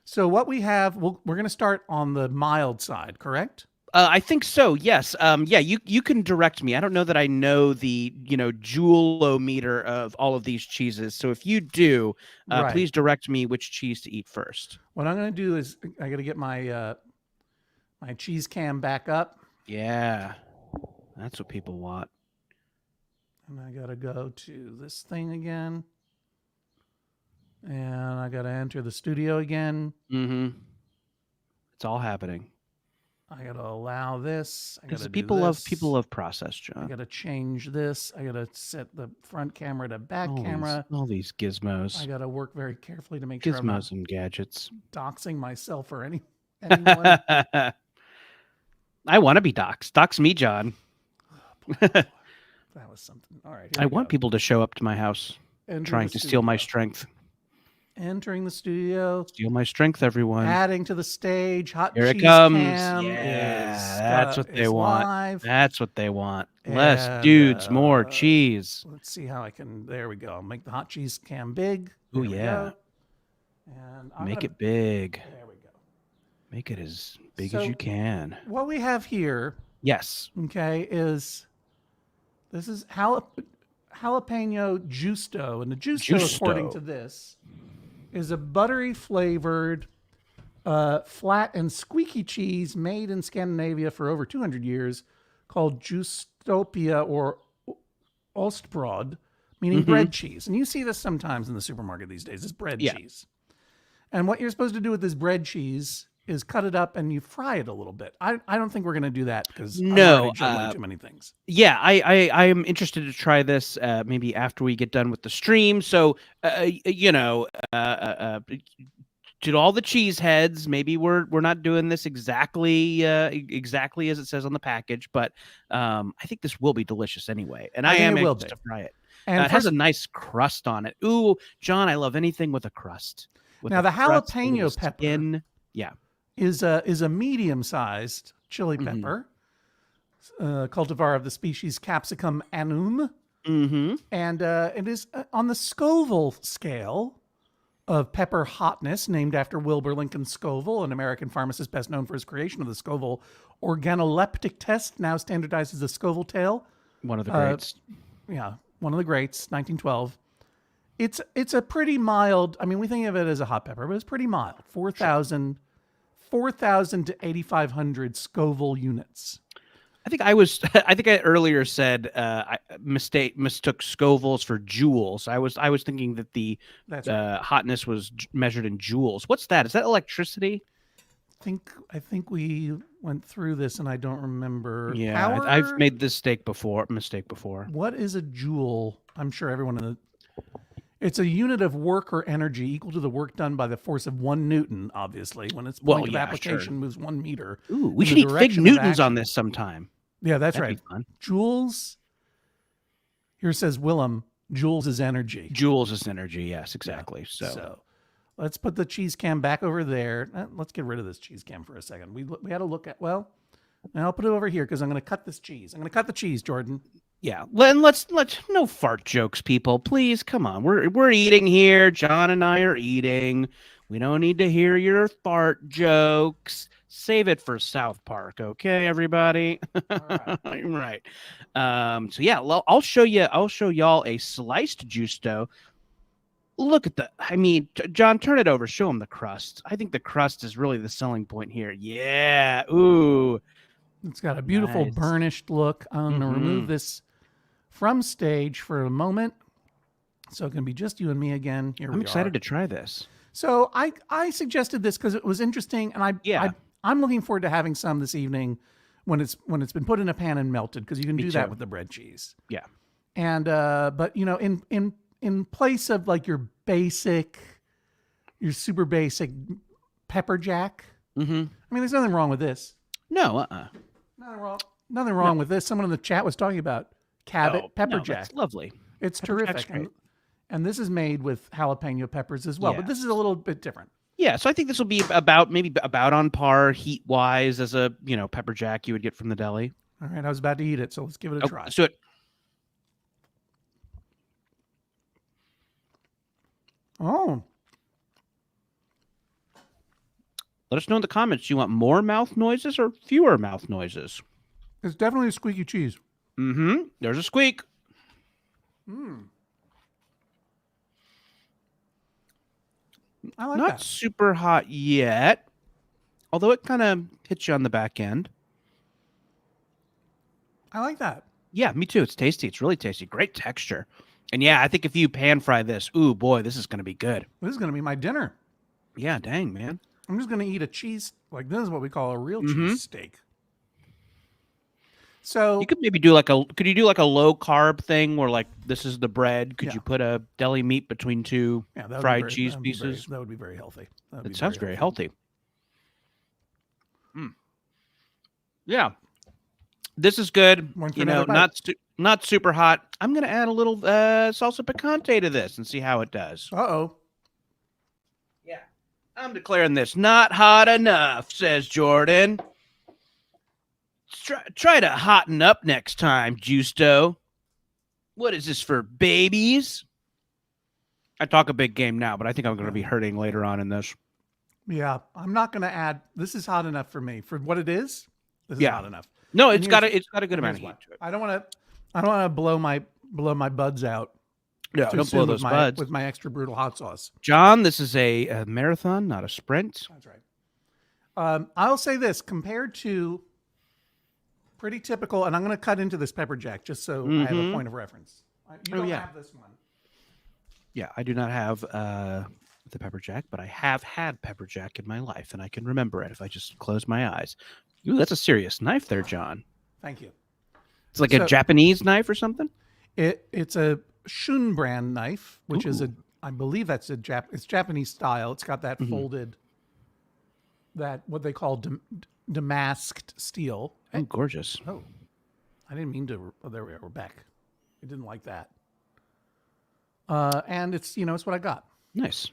Speaker 2: So what we have, we're going to start on the mild side, correct?
Speaker 3: I think so. Yes. You can direct me. I don't know that I know the, joulometer of all of these cheeses. So if you do, please direct me which cheese to eat first.
Speaker 2: What I'm going to do is I got to get my my cheese cam back up.
Speaker 3: Yeah. That's what people want.
Speaker 2: And I got to go to this thing again. And I got to enter the studio again.
Speaker 3: Mm-hmm. It's all happening.
Speaker 2: I got to allow this. I got to do
Speaker 3: people
Speaker 2: this.
Speaker 3: love process, John.
Speaker 2: I got to change this. I got to set the front camera to back camera.
Speaker 3: All these gizmos.
Speaker 2: I got to work very carefully to make sure I'm not
Speaker 3: and gadgets.
Speaker 2: doxing myself or anyone.
Speaker 3: I want to be doxed. Dox me, John.
Speaker 2: That was something. All right.
Speaker 3: I want people to show up to my house trying to steal my strength.
Speaker 2: Entering the studio.
Speaker 3: Steal my strength, everyone.
Speaker 2: Adding to the stage. Hot
Speaker 3: Here
Speaker 2: cheese
Speaker 3: it comes.
Speaker 2: cam
Speaker 3: That's what they want.
Speaker 2: Live.
Speaker 3: That's what they want. Less dudes, more cheese.
Speaker 2: Let's see how I can. There we go. I'll make the hot cheese cam big.
Speaker 3: Oh, yeah.
Speaker 2: And
Speaker 3: make it big.
Speaker 2: There we go.
Speaker 3: Make it as big as you can.
Speaker 2: What we have here.
Speaker 3: Yes.
Speaker 2: Okay, this is jalapeno justo, and the justo, according to this, is a buttery flavored, flat and squeaky cheese made in Scandinavia for over 200 years, called Justopia or Ostbrod, meaning bread cheese. And you see this sometimes in the supermarket these days. It's bread cheese. And what you're supposed to do with this bread cheese is cut it up and you fry it a little bit. I don't think we're going to do that because I'm already juggling too many things.
Speaker 3: Yeah, I am interested to try this maybe after we get done with the stream. So, to all the cheese heads, maybe we're not doing this exactly as it says on the package, but I think this will be delicious anyway. And I am anxious to fry it. And it has a nice crust on it. Ooh, John, I love anything with a crust.
Speaker 2: Now the jalapeno pepper, is a medium-sized chili pepper, cultivar of the species Capsicum annum, and it is on the Scoville scale of pepper hotness, named after Wilbur Lincoln Scoville, an American pharmacist best known for his creation of the Scoville organoleptic test, now standardized as the Scoville tail.
Speaker 3: One of the greats.
Speaker 2: One of the greats, 1912. It's a pretty mild. I mean, we think of it as a hot pepper, but it's pretty mild. 4,000 to 8,500 Scoville units.
Speaker 3: I think I earlier said I mistook Scovilles for joules. I was thinking that the hotness was measured in joules. What's that? Is that electricity?
Speaker 2: I think we went through this and I don't remember.
Speaker 3: Yeah,
Speaker 2: Power?
Speaker 3: I've made this mistake before.
Speaker 2: What is a joule? I'm sure everyone it's a unit of work or energy equal to the work done by the force of 1 Newton, obviously. When its point of application moves 1 meter.
Speaker 3: Ooh, we should eat fig Newtons on this sometime.
Speaker 2: Yeah, that's
Speaker 3: That'd
Speaker 2: right.
Speaker 3: be fun.
Speaker 2: Joules. Here says Willem, joules is energy.
Speaker 3: Joules is energy, yes, exactly.
Speaker 2: Yeah. So let's put the cheese cam back over there. Let's get rid of this cheese cam for a second. We had to look at, now I'll put it over here because I'm going to cut this cheese. I'm going to cut the cheese, Jordan.
Speaker 3: Yeah, let's no fart jokes, people. Please, come on. We're eating here. John and I are eating. We don't need to hear your fart jokes. Save it for South Park, okay, everybody? All right. So yeah, I'll show y'all a sliced justo. Look at John, turn it over. Show him the crust. I think the crust is really the selling point here. Yeah. Ooh.
Speaker 2: It's got a beautiful burnished look. I'm going to remove this from stage for a moment, so it can be just you and me again.
Speaker 3: I'm excited to try this.
Speaker 2: So I suggested this because it was interesting, and I'm looking forward to having some this evening when it's been put in a pan and melted, because you can do that with the bread cheese. Yeah, and but in place of like your super basic pepper jack. I mean, there's nothing wrong with this.
Speaker 3: No,
Speaker 2: Nothing wrong with this. Someone in the chat was talking about Cabot pepper jack.
Speaker 3: That's lovely.
Speaker 2: It's terrific. And this is made with jalapeno peppers as well, but this is a little bit different. Yeah,
Speaker 3: so I think this will be about on par heat wise as a pepper jack you would get from the deli.
Speaker 2: All right, I was about to eat it, so let's give it a try.
Speaker 3: Let's do it.
Speaker 2: Oh.
Speaker 3: Let us know in the comments. Do you want more mouth noises or fewer mouth noises?
Speaker 2: It's definitely a squeaky cheese.
Speaker 3: There's a squeak.
Speaker 2: I like
Speaker 3: Not
Speaker 2: that.
Speaker 3: super hot yet, although it kind of hits you on the back end.
Speaker 2: I like that.
Speaker 3: Yeah, me too. It's tasty. It's really tasty. Great texture. And yeah, I think if you pan fry this, ooh, boy, this is going to be good.
Speaker 2: This is going to be my dinner.
Speaker 3: Yeah, dang, man.
Speaker 2: I'm just going to eat a cheese. Like, this is what we call a real cheese steak. So
Speaker 3: you could maybe do like could you do like a low carb thing where like this is the bread? Could you put a deli meat between two fried cheese pieces?
Speaker 2: That would be very healthy.
Speaker 3: It sounds very healthy. Yeah. This is good. You know, not super hot. I'm going to add a little salsa picante to this and see how it does.
Speaker 2: Uh-oh.
Speaker 3: Yeah. I'm declaring this not hot enough, says Jordan. Try to hotten up next time, Justo. What is this for babies? I talk a big game now, but I think I'm going to be hurting later on in this.
Speaker 2: Yeah, I'm not going to add. This is hot enough for me. For what it is, this is hot enough.
Speaker 3: No, it's got a good amount of heat to it.
Speaker 2: I don't want to blow my buds out.
Speaker 3: No, don't blow those buds
Speaker 2: with my extra brutal hot sauce.
Speaker 3: John, this is a marathon, not a sprint.
Speaker 2: That's right. I'll say this compared to pretty typical, and I'm going to cut into this pepper jack just so I have a point of reference. You don't have this one.
Speaker 3: Yeah, I do not have the pepper jack, but I have had pepper jack in my life, and I can remember it if I just close my eyes. Ooh, that's a serious knife there, John.
Speaker 2: Thank you.
Speaker 3: It's like a Japanese knife or something?
Speaker 2: It's a Shun brand knife, which is I believe that's it's Japanese style. It's got that folded, what they call damasked steel.
Speaker 3: Oh, gorgeous.
Speaker 2: Oh, I didn't mean to. Oh, there we are. We're back. I didn't like that. And it's what I got.
Speaker 3: Nice.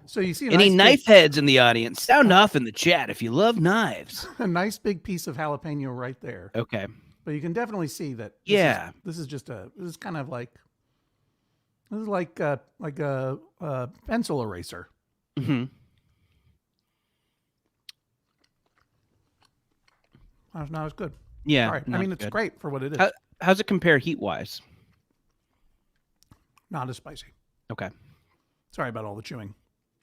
Speaker 2: So you see
Speaker 3: any knife heads in the audience? Sound off in the chat if you love knives.
Speaker 2: A nice big piece of jalapeno right there.
Speaker 3: Okay.
Speaker 2: But you can definitely see that. This is kind of like a pencil eraser.
Speaker 3: Mm-hmm.
Speaker 2: That's not as good.
Speaker 3: Yeah.
Speaker 2: All right. I mean, it's great for what it is.
Speaker 3: How's it compare heat-wise?
Speaker 2: Not as spicy.
Speaker 3: Okay.
Speaker 2: Sorry about all the chewing.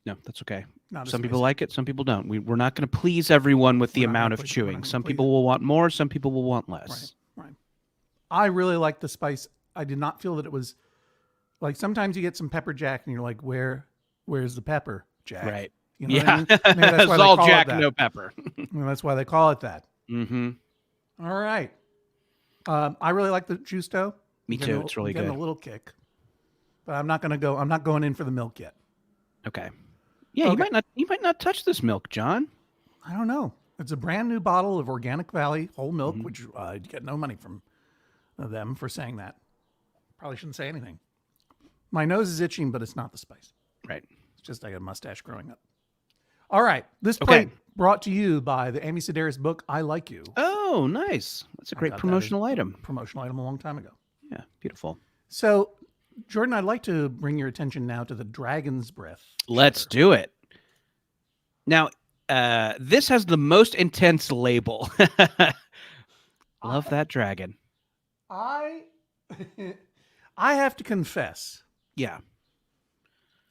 Speaker 3: No, that's okay.
Speaker 2: Some
Speaker 3: people like it. Some people don't. We're not going to please everyone with the amount of chewing. Some people will want more. Some people will want less.
Speaker 2: Right. I really like the spice. I did not feel that it was like sometimes you get some pepper jack and you're like, where's the pepper jack?
Speaker 3: Right.
Speaker 2: You know what I mean? Maybe that's why
Speaker 3: it's all jack, no pepper.
Speaker 2: Well, that's why they call it that.
Speaker 3: Mm-hmm.
Speaker 2: All right. I really like the Justo.
Speaker 3: Me too. It's really good.
Speaker 2: Getting a little kick. But I'm not going in for the milk yet.
Speaker 3: Okay. Yeah, okay. You might not touch this milk, John.
Speaker 2: I don't know. It's a brand new bottle of Organic Valley whole milk, which I get no money from them for saying that. Probably shouldn't say anything. My nose is itching, but it's not the spice.
Speaker 3: Right.
Speaker 2: It's just I got a mustache growing up. All right. This plate brought to you by the Amy Sedaris book, I Like You.
Speaker 3: Oh, nice. That's a great promotional item.
Speaker 2: Promotional item a long time ago.
Speaker 3: Yeah, beautiful.
Speaker 2: So, Jordan, I'd like to bring your attention now to the Dragon's Breath.
Speaker 3: Let's do it. Now, this has the most intense label. Love that dragon.
Speaker 2: I have to confess.
Speaker 3: Yeah.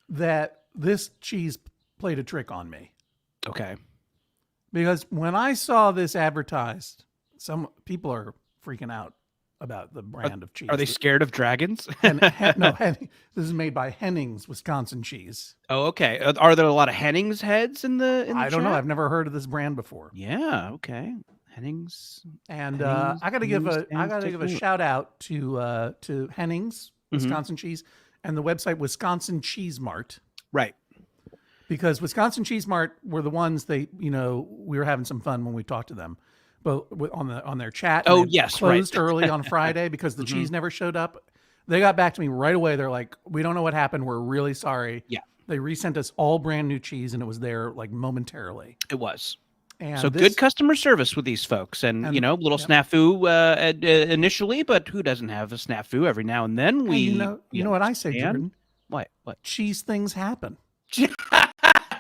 Speaker 2: That this cheese played a trick on me.
Speaker 3: Okay.
Speaker 2: Because when I saw this advertised, some people are freaking out about the brand of cheese.
Speaker 3: Are they scared of dragons?
Speaker 2: No, this is made by Hennings, Wisconsin cheese.
Speaker 3: Oh, okay. Are there a lot of Hennings heads in the
Speaker 2: I don't know. I've never heard of this brand before.
Speaker 3: Yeah. Okay. Hennings.
Speaker 2: And I got to give a shout out to Hennings, Wisconsin cheese, and the website Wisconsin Cheese Mart.
Speaker 3: Right.
Speaker 2: Because Wisconsin Cheese Mart were the ones we were having some fun when we talked to them. But on their chat,
Speaker 3: oh yes,
Speaker 2: closed early on Friday because the cheese never showed up. They got back to me right away. They're like, "We don't know what happened. We're really sorry."
Speaker 3: Yeah,
Speaker 2: they resent us all brand new cheese, and it was there like momentarily.
Speaker 3: It was.
Speaker 2: And
Speaker 3: so good customer service with these folks, and little snafu initially, but who doesn't have a snafu every now and then?
Speaker 2: You know what I say, Jordan?
Speaker 3: What
Speaker 2: cheese things happen.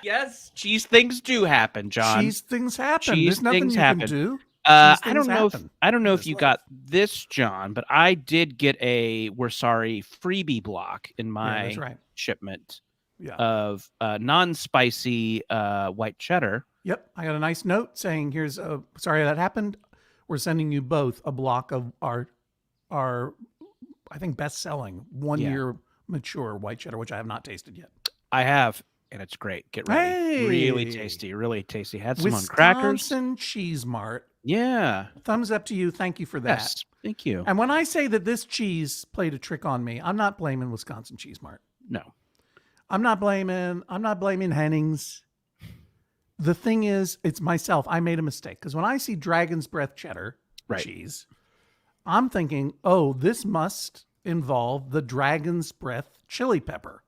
Speaker 3: Yes, cheese things do happen, John.
Speaker 2: Cheese things happen. There's nothing you can do.
Speaker 3: I don't know if you got this, John, but I did get a "we're sorry" freebie block in my shipment of non-spicy white cheddar.
Speaker 2: Yep, I got a nice note saying, "Here's sorry that happened. we're sending you both a block of our I think best-selling 1 year mature white cheddar, which I have not tasted yet.
Speaker 3: I have, and it's great. Get ready.
Speaker 2: Hey!
Speaker 3: Really tasty. Really tasty. Had some
Speaker 2: Wisconsin
Speaker 3: on crackers.
Speaker 2: Wisconsin Cheese Mart.
Speaker 3: Yeah.
Speaker 2: Thumbs up to you. Thank you for that.
Speaker 3: Yes. Thank you.
Speaker 2: And when I say that this cheese played a trick on me, I'm not blaming Wisconsin Cheese Mart.
Speaker 3: No.
Speaker 2: I'm not blaming HONEYS. The thing is, it's myself. I made a mistake because when I see Dragon's Breath cheddar cheese, I'm thinking, oh, this must involve the Dragon's Breath chili pepper.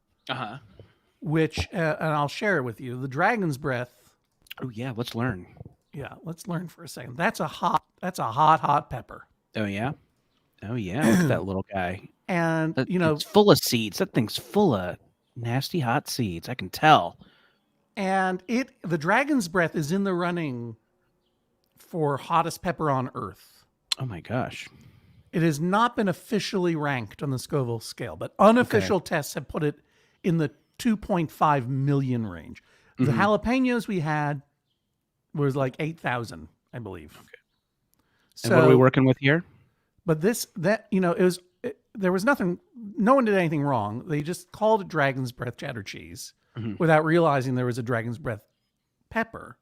Speaker 2: Which, and I'll share it with you. The Dragon's Breath.
Speaker 3: Oh yeah, let's learn.
Speaker 2: Yeah, let's learn for a second. That's a hot pepper.
Speaker 3: Oh yeah. Oh yeah. Look at that little guy.
Speaker 2: And
Speaker 3: it's full of seeds. That thing's full of nasty hot seeds. I can tell. And
Speaker 2: the Dragon's Breath is in the running for hottest pepper on earth.
Speaker 3: Oh my gosh.
Speaker 2: It has not been officially ranked on the Scoville scale, but unofficial tests have put it in the 2.5 million range. The jalapenos we had was like 8,000, I believe. Okay.
Speaker 3: So, and what are we working with here?
Speaker 2: But there was nothing, no one did anything wrong. They just called it Dragon's Breath cheddar cheese without realizing there was a Dragon's Breath pepper.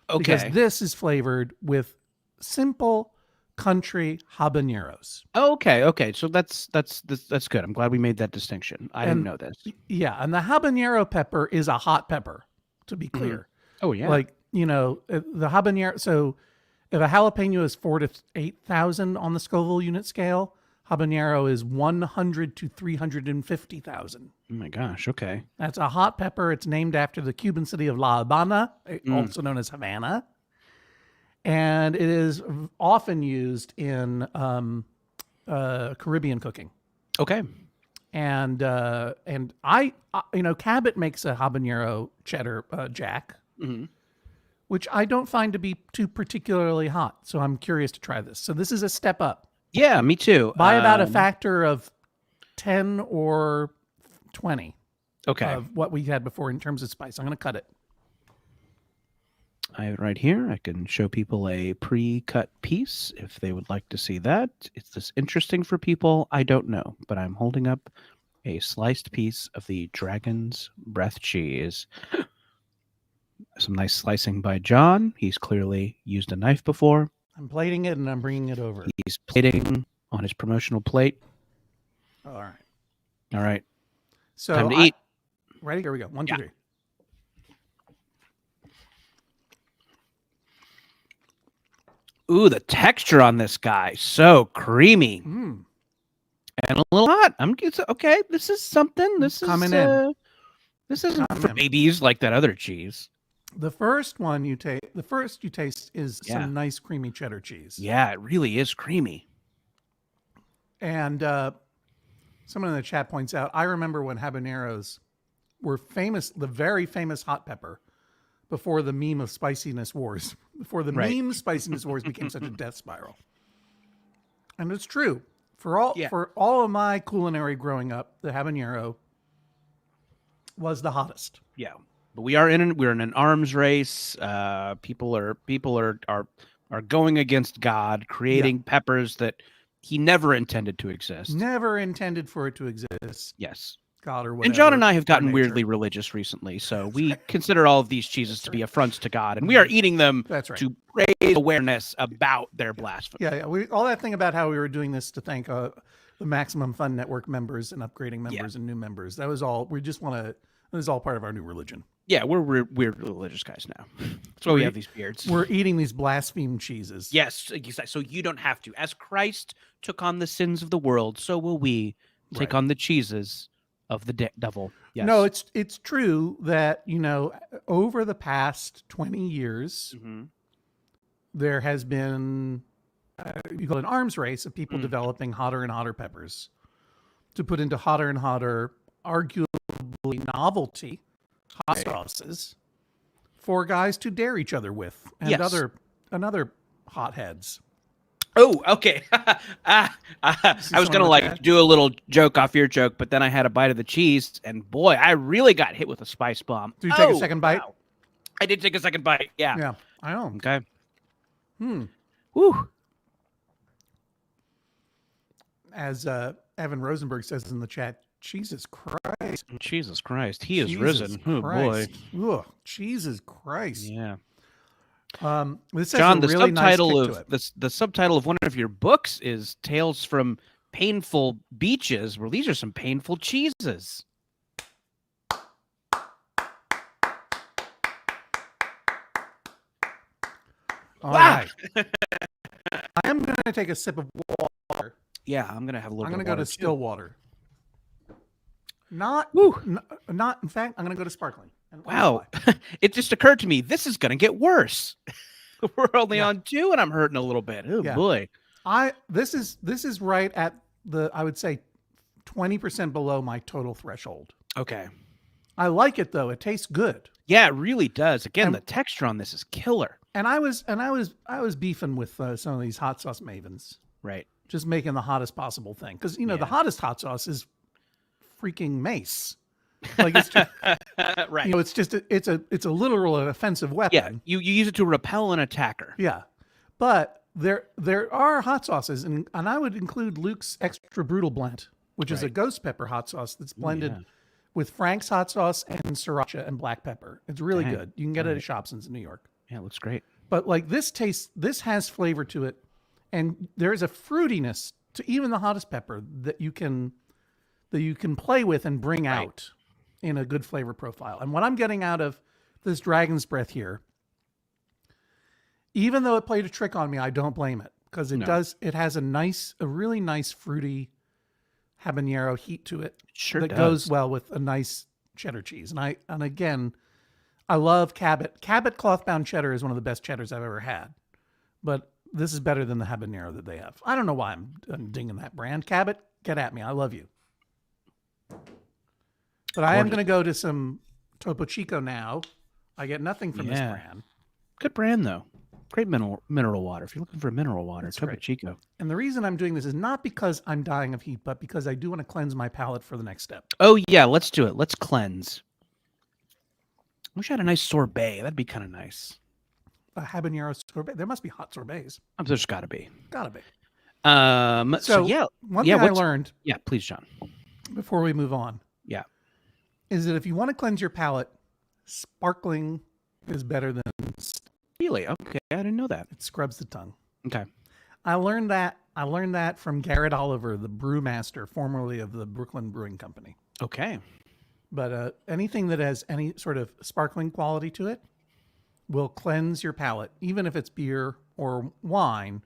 Speaker 2: Okay. Because this is flavored with simple country habaneros.
Speaker 3: Okay. So that's good. I'm glad we made that distinction. I didn't know this.
Speaker 2: Yeah, and the habanero pepper is a hot pepper, to be clear.
Speaker 3: Oh yeah.
Speaker 2: Like, the habanero, so if a jalapeno is 4,000 to 8,000 on the Scoville unit scale, habanero is 100 to 350,000.
Speaker 3: Oh my gosh, okay.
Speaker 2: That's a hot pepper. It's named after the Cuban city of La Habana, also known as Havana. And it is often used in Caribbean cooking.
Speaker 3: Okay.
Speaker 2: And Cabot makes a habanero cheddar jack, which I don't find to be too particularly hot. So I'm curious to try this. So this is a step up.
Speaker 3: Yeah, me too.
Speaker 2: By about a factor of 10 or 20 of what we had before in terms of spice. I'm going to cut it.
Speaker 3: I have it right here. I can show people a pre-cut piece if they would like to see that. Is this interesting for people? I don't know, but I'm holding up a sliced piece of the Dragon's Breath cheese. Some nice slicing by John. He's clearly used a knife before.
Speaker 2: I'm plating it and I'm bringing it over.
Speaker 3: He's plating on his promotional plate.
Speaker 2: All right.
Speaker 3: All right.
Speaker 2: So
Speaker 3: time to eat.
Speaker 2: Ready? Here we go. 1, 2, 3.
Speaker 3: Ooh, the texture on this guy, so creamy and a little hot. Okay. This is something. This is coming in. This isn't for babies like that other cheese.
Speaker 2: The first you taste is some nice creamy cheddar cheese.
Speaker 3: Yeah, it really is creamy.
Speaker 2: And someone in the chat points out, I remember when habaneros were famous, the very famous hot pepper, before the meme of spiciness wars, meme spiciness wars became such a death spiral. And it's true. For all of my culinary growing up, the habanero was the hottest.
Speaker 3: Yeah. But we're in an arms race. People are going against God, creating peppers that he never intended to exist.
Speaker 2: Never intended for it to exist.
Speaker 3: Yes.
Speaker 2: God or whatever.
Speaker 3: And John and I have gotten weirdly religious recently, so we consider all of these cheeses to be affronts to God, and we are eating them to raise awareness about their blasphemy.
Speaker 2: Yeah. All that thing about how we were doing this to thank the Maximum Fun Network members and upgrading members and new members. That was all. We just want to. It was all part of our new religion.
Speaker 3: Yeah, we're weird religious guys now. That's why we have these beards.
Speaker 2: We're eating these blaspheme cheeses.
Speaker 3: Yes, so you don't have to. As Christ took on the sins of the world, so will we take on the cheeses of the devil. Yes.
Speaker 2: No, it's true that, over the past 20 years, there has been you call it an arms race of people developing hotter and hotter peppers to put into hotter and hotter, arguably novelty hot sauces for guys to dare each other with and other hotheads.
Speaker 3: Oh, okay. I was gonna do a little joke off your joke, but then I had a bite of the cheese, and boy, I really got hit with a spice bomb.
Speaker 2: Did you take a second bite?
Speaker 3: Wow. I did take a second bite. Yeah.
Speaker 2: Yeah, I know.
Speaker 3: Okay.
Speaker 2: Woo. as Evan Rosenberg says in the chat, Jesus Christ.
Speaker 3: Jesus Christ. He is risen. Oh, boy.
Speaker 2: Ugh, Jesus Christ.
Speaker 3: Yeah.
Speaker 2: This
Speaker 3: John,
Speaker 2: has a really nice kick to it.
Speaker 3: the subtitle of one of your books is Tales from Painful Beaches. Well, these are some painful cheeses.
Speaker 2: All right. I am going to take a sip of water.
Speaker 3: Yeah, I'm going to have a little bit of water.
Speaker 2: I'm going to go to still water. Not, in fact, I'm going to go to sparkling.
Speaker 3: Wow. It just occurred to me, this is going to get worse. We're only on 2 and I'm hurting a little bit. Oh, boy.
Speaker 2: This is right at I would say 20% below my total threshold.
Speaker 3: Okay.
Speaker 2: I like it though. It tastes good.
Speaker 3: Yeah, it really does. Again, the texture on this is killer.
Speaker 2: And I was beefing with some of these hot sauce mavens.
Speaker 3: Right.
Speaker 2: Just making the hottest possible thing. Because, the hottest hot sauce is freaking mace. Like it's just,
Speaker 3: right.
Speaker 2: It's a literal and offensive weapon.
Speaker 3: Yeah. You use it to repel an attacker.
Speaker 2: Yeah. But there are hot sauces, and I would include Luke's Extra Brutal Blend, which is a ghost pepper hot sauce that's blended with Frank's hot sauce and sriracha and black pepper. It's really good. You can get it at Shopson's in New York.
Speaker 3: Yeah, it looks great.
Speaker 2: But like this has flavor to it, and there is a fruitiness to even the hottest pepper that you can play with and bring out in a good flavor profile. And what I'm getting out of this Dragon's Breath here, even though it played a trick on me, I don't blame it, because it has a really nice fruity habanero heat to it.
Speaker 3: Sure
Speaker 2: that
Speaker 3: does.
Speaker 2: Goes well with a nice cheddar cheese. And again, I love Cabot. Cabot cloth-bound cheddar is one of the best cheddars I've ever had. But this is better than the habanero that they have. I don't know why I'm dinging that brand. Cabot, get at me. I love you. But I am going to go to some Topo Chico now. I get nothing from this brand.
Speaker 3: Good brand, though. Great mineral water. If you're looking for mineral water, Topo Chico.
Speaker 2: And the reason I'm doing this is not because I'm dying of heat, but because I do want to cleanse my palate for the next step.
Speaker 3: Oh, yeah. Let's do it. Let's cleanse. I wish I had a nice sorbet. That'd be kind of nice.
Speaker 2: A habanero sorbet. There must be hot sorbets.
Speaker 3: There's got to be.
Speaker 2: Gotta be.
Speaker 3: So yeah.
Speaker 2: One thing I learned.
Speaker 3: Yeah, please, John.
Speaker 2: Before we move on.
Speaker 3: Yeah.
Speaker 2: Is that if you want to cleanse your palate, sparkling is better than...
Speaker 3: Really? Okay. I didn't know that.
Speaker 2: It scrubs the tongue.
Speaker 3: Okay.
Speaker 2: I learned that from Garrett Oliver, the brewmaster, formerly of the Brooklyn Brewing Company.
Speaker 3: Okay.
Speaker 2: But anything that has any sort of sparkling quality to it will cleanse your palate, even if it's beer or wine,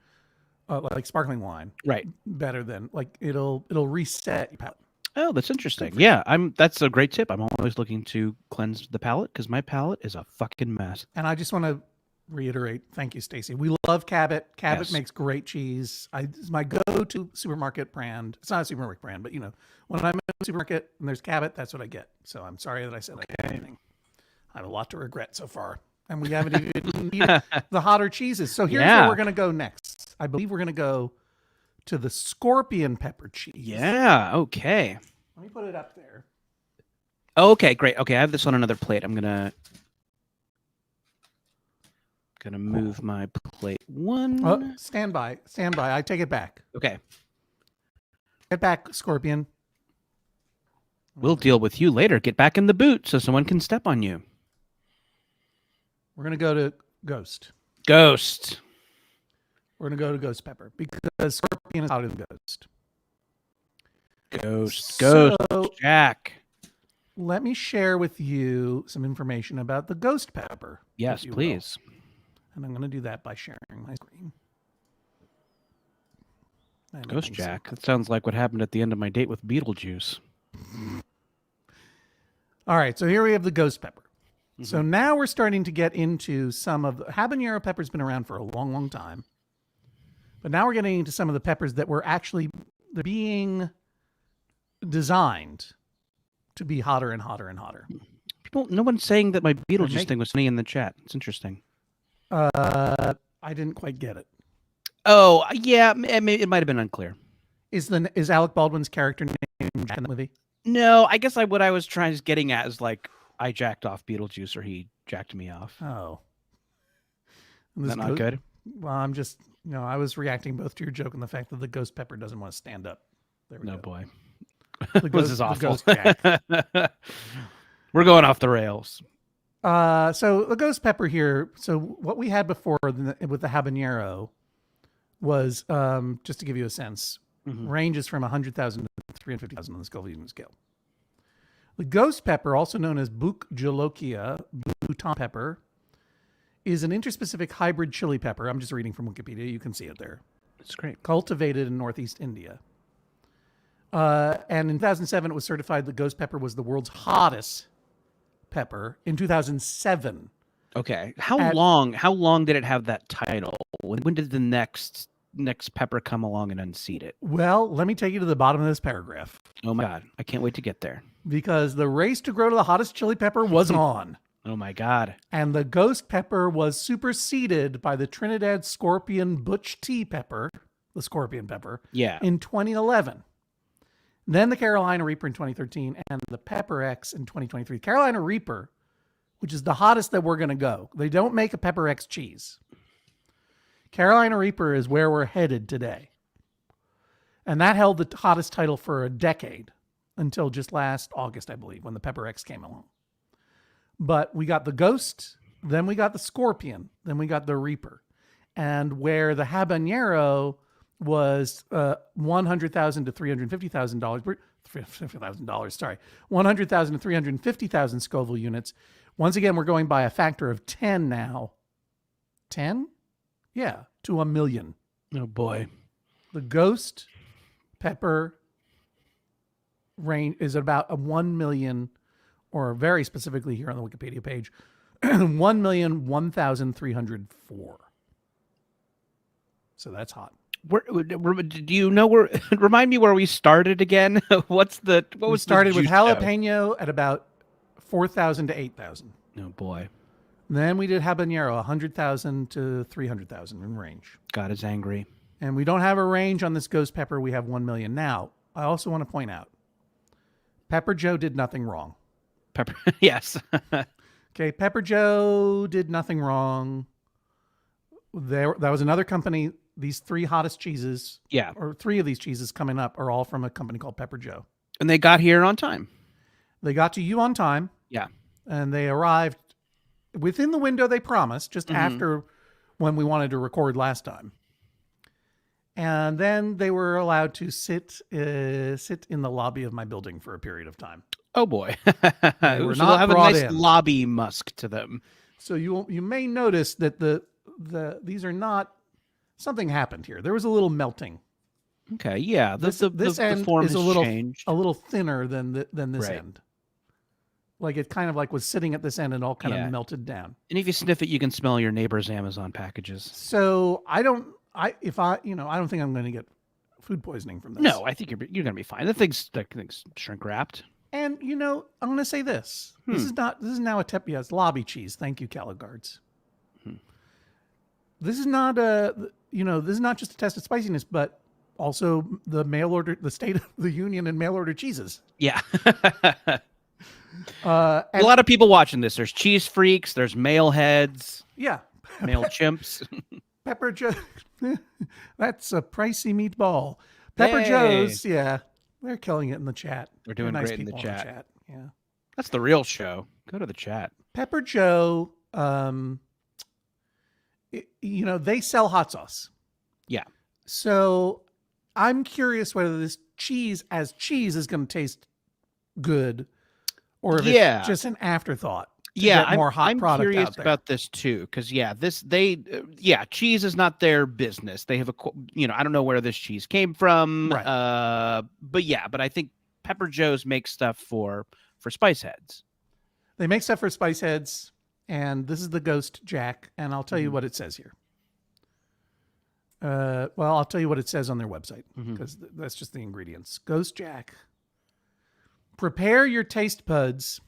Speaker 2: like sparkling wine.
Speaker 3: Right.
Speaker 2: Better than it'll reset your palate.
Speaker 3: Oh, that's interesting. Yeah, that's a great tip. I'm always looking to cleanse the palate because my palate is a fucking mess.
Speaker 2: And I just want to reiterate, thank you, Stacy. We love Cabot. Cabot makes great cheese. It's my go-to supermarket brand. It's not a supermarket brand, but when I'm in a supermarket and there's Cabot, that's what I get. So I'm sorry that I said anything. I have a lot to regret so far. And we haven't even eaten the hotter cheeses. So here's where we're going to go next. I believe we're going to go to the scorpion pepper cheese.
Speaker 3: Yeah, okay.
Speaker 2: Let me put it up there.
Speaker 3: Okay, great. Okay, I have this on another plate. I'm gonna move my plate one.
Speaker 2: Oh, stand by. I take it back.
Speaker 3: Okay.
Speaker 2: Get back, scorpion.
Speaker 3: We'll deal with you later. Get back in the boot so someone can step on you.
Speaker 2: We're going to go to Ghost. We're going to go to Ghost Pepper because Scorpion is hotter than Ghost.
Speaker 3: Ghost, Jack.
Speaker 2: Let me share with you some information about the Ghost Pepper.
Speaker 3: Yes, please.
Speaker 2: And I'm going to do that by sharing my screen.
Speaker 3: Ghost Jack. That sounds like what happened at the end of my date with Beetlejuice.
Speaker 2: All right, so here we have the Ghost Pepper. Mm-hmm. So now we're starting to get into some of the habanero pepper's been around for a long, long time. But now we're getting into some of the peppers that were actually being designed to be hotter and hotter and hotter.
Speaker 3: No one's saying that my Beetlejuice thing was funny in the chat. It's interesting.
Speaker 2: I didn't quite get it.
Speaker 3: Oh, yeah, it might have been unclear.
Speaker 2: Is Alec Baldwin's character name Jack in the movie?
Speaker 3: No, I guess what I was getting at is like I jacked off Beetlejuice or he jacked me off.
Speaker 2: Oh.
Speaker 3: Is that not good?
Speaker 2: Well, I'm just, I was reacting both to your joke and the fact that the ghost pepper doesn't want to stand up. There we
Speaker 3: No
Speaker 2: go.
Speaker 3: boy.
Speaker 2: The
Speaker 3: This is
Speaker 2: the
Speaker 3: awful.
Speaker 2: ghost jack.
Speaker 3: We're going off the rails.
Speaker 2: So the ghost pepper here. So what we had before with the habanero was, just to give you a sense, ranges from 100,000 to 350,000 on the Scoville unit scale. The ghost pepper, also known as Buk jolokia, Bhutan pepper, is an interspecific hybrid chili pepper. I'm just reading from Wikipedia. You can see it there.
Speaker 3: It's great.
Speaker 2: Cultivated in Northeast India. And in 2007, it was certified the ghost pepper was the world's hottest pepper. In 2007.
Speaker 3: Okay. How long did it have that title? When did the next pepper come along and unseat it?
Speaker 2: Well, let me take you to the bottom of this paragraph.
Speaker 3: Oh my God. I can't wait to get there.
Speaker 2: Because the race to grow to the hottest chili pepper was on.
Speaker 3: Oh my God.
Speaker 2: And the ghost pepper was superseded by the Trinidad Scorpion Butch Tea pepper, the scorpion pepper, in 2011. Then the Carolina Reaper in 2013 and the Pepper X in 2023. Carolina Reaper, which is the hottest that we're going to go. They don't make a Pepper X cheese. Carolina Reaper is where we're headed today. And that held the hottest title for a decade until just last August, I believe, when the Pepper X came along. But we got the Ghost, then we got the Scorpion, then we got the Reaper. And where the Habanero was $100,000 to $350,000, $350,000, sorry, 100,000 to 350,000 Scoville units. Once again, we're going by a factor of 10 now. 10? Yeah, to 1 million.
Speaker 3: Oh boy.
Speaker 2: The ghost pepper range is about a 1 million, or very specifically here on the Wikipedia page, 1,001,304. So that's hot.
Speaker 3: Do you know where? Remind me where we started again. We started
Speaker 2: with jalapeno at about 4,000 to 8,000.
Speaker 3: Oh boy.
Speaker 2: Then we did habanero, 100,000 to 300,000 in range.
Speaker 3: God is angry.
Speaker 2: And we don't have a range on this ghost pepper. We have 1 million. Now, I also want to point out, Pepper Joe did nothing wrong.
Speaker 3: Yes.
Speaker 2: Okay, Pepper Joe did nothing wrong. That was another company. These three hottest cheeses, or three of these cheeses coming up, are all from a company called Pepper Joe.
Speaker 3: And they got here on time.
Speaker 2: They got to you on time.
Speaker 3: Yeah.
Speaker 2: And they arrived within the window they promised, just after when we wanted to record last time. And then they were allowed to sit in the lobby of my building for a period of time.
Speaker 3: Oh boy.
Speaker 2: They were
Speaker 3: so
Speaker 2: not
Speaker 3: they'll have a
Speaker 2: brought
Speaker 3: nice
Speaker 2: in.
Speaker 3: lobby musk to them.
Speaker 2: So you may notice that these are not, something happened here. There was a little melting.
Speaker 3: Okay, yeah.
Speaker 2: This
Speaker 3: the
Speaker 2: end
Speaker 3: form
Speaker 2: is
Speaker 3: has changed.
Speaker 2: a little thinner than this
Speaker 3: Right.
Speaker 2: end. Like it kind of like was sitting at this end and all kind of melted down.
Speaker 3: And if you sniff it, you can smell your neighbor's Amazon packages.
Speaker 2: So I don't think I'm going to get food poisoning from this.
Speaker 3: No, I think you're going to be fine. The thing's shrink wrapped.
Speaker 2: And I'm going to say this. This is now a it's lobby cheese. Thank you, Caligards. This is not this is not just a test of spiciness, but also the State of the Union and mail order cheeses.
Speaker 3: Yeah.
Speaker 2: A
Speaker 3: lot of people watching this. There's cheese freaks. There's mail heads.
Speaker 2: Yeah.
Speaker 3: Mail chimps.
Speaker 2: Pepper Joe. That's a pricey meatball. Pepper
Speaker 3: Hey.
Speaker 2: Joe's. Yeah. They're killing it in the chat.
Speaker 3: They're doing
Speaker 2: nice
Speaker 3: great in the
Speaker 2: people
Speaker 3: chat.
Speaker 2: Yeah.
Speaker 3: That's the real show. Go to the chat.
Speaker 2: Pepper Joe, they sell hot sauce.
Speaker 3: Yeah.
Speaker 2: So I'm curious whether this cheese as cheese is going to taste good or if it's just an afterthought.
Speaker 3: I'm curious about this too, because cheese is not their business. They have I don't know where this cheese came from,
Speaker 2: right.
Speaker 3: But I think Pepper Joe's makes stuff for spice heads.
Speaker 2: They make stuff for spice heads, and this is the Ghost Jack, and I'll tell you what it says here. I'll tell you what it says on their website, because that's just the ingredients. Ghost Jack. Prepare your taste buds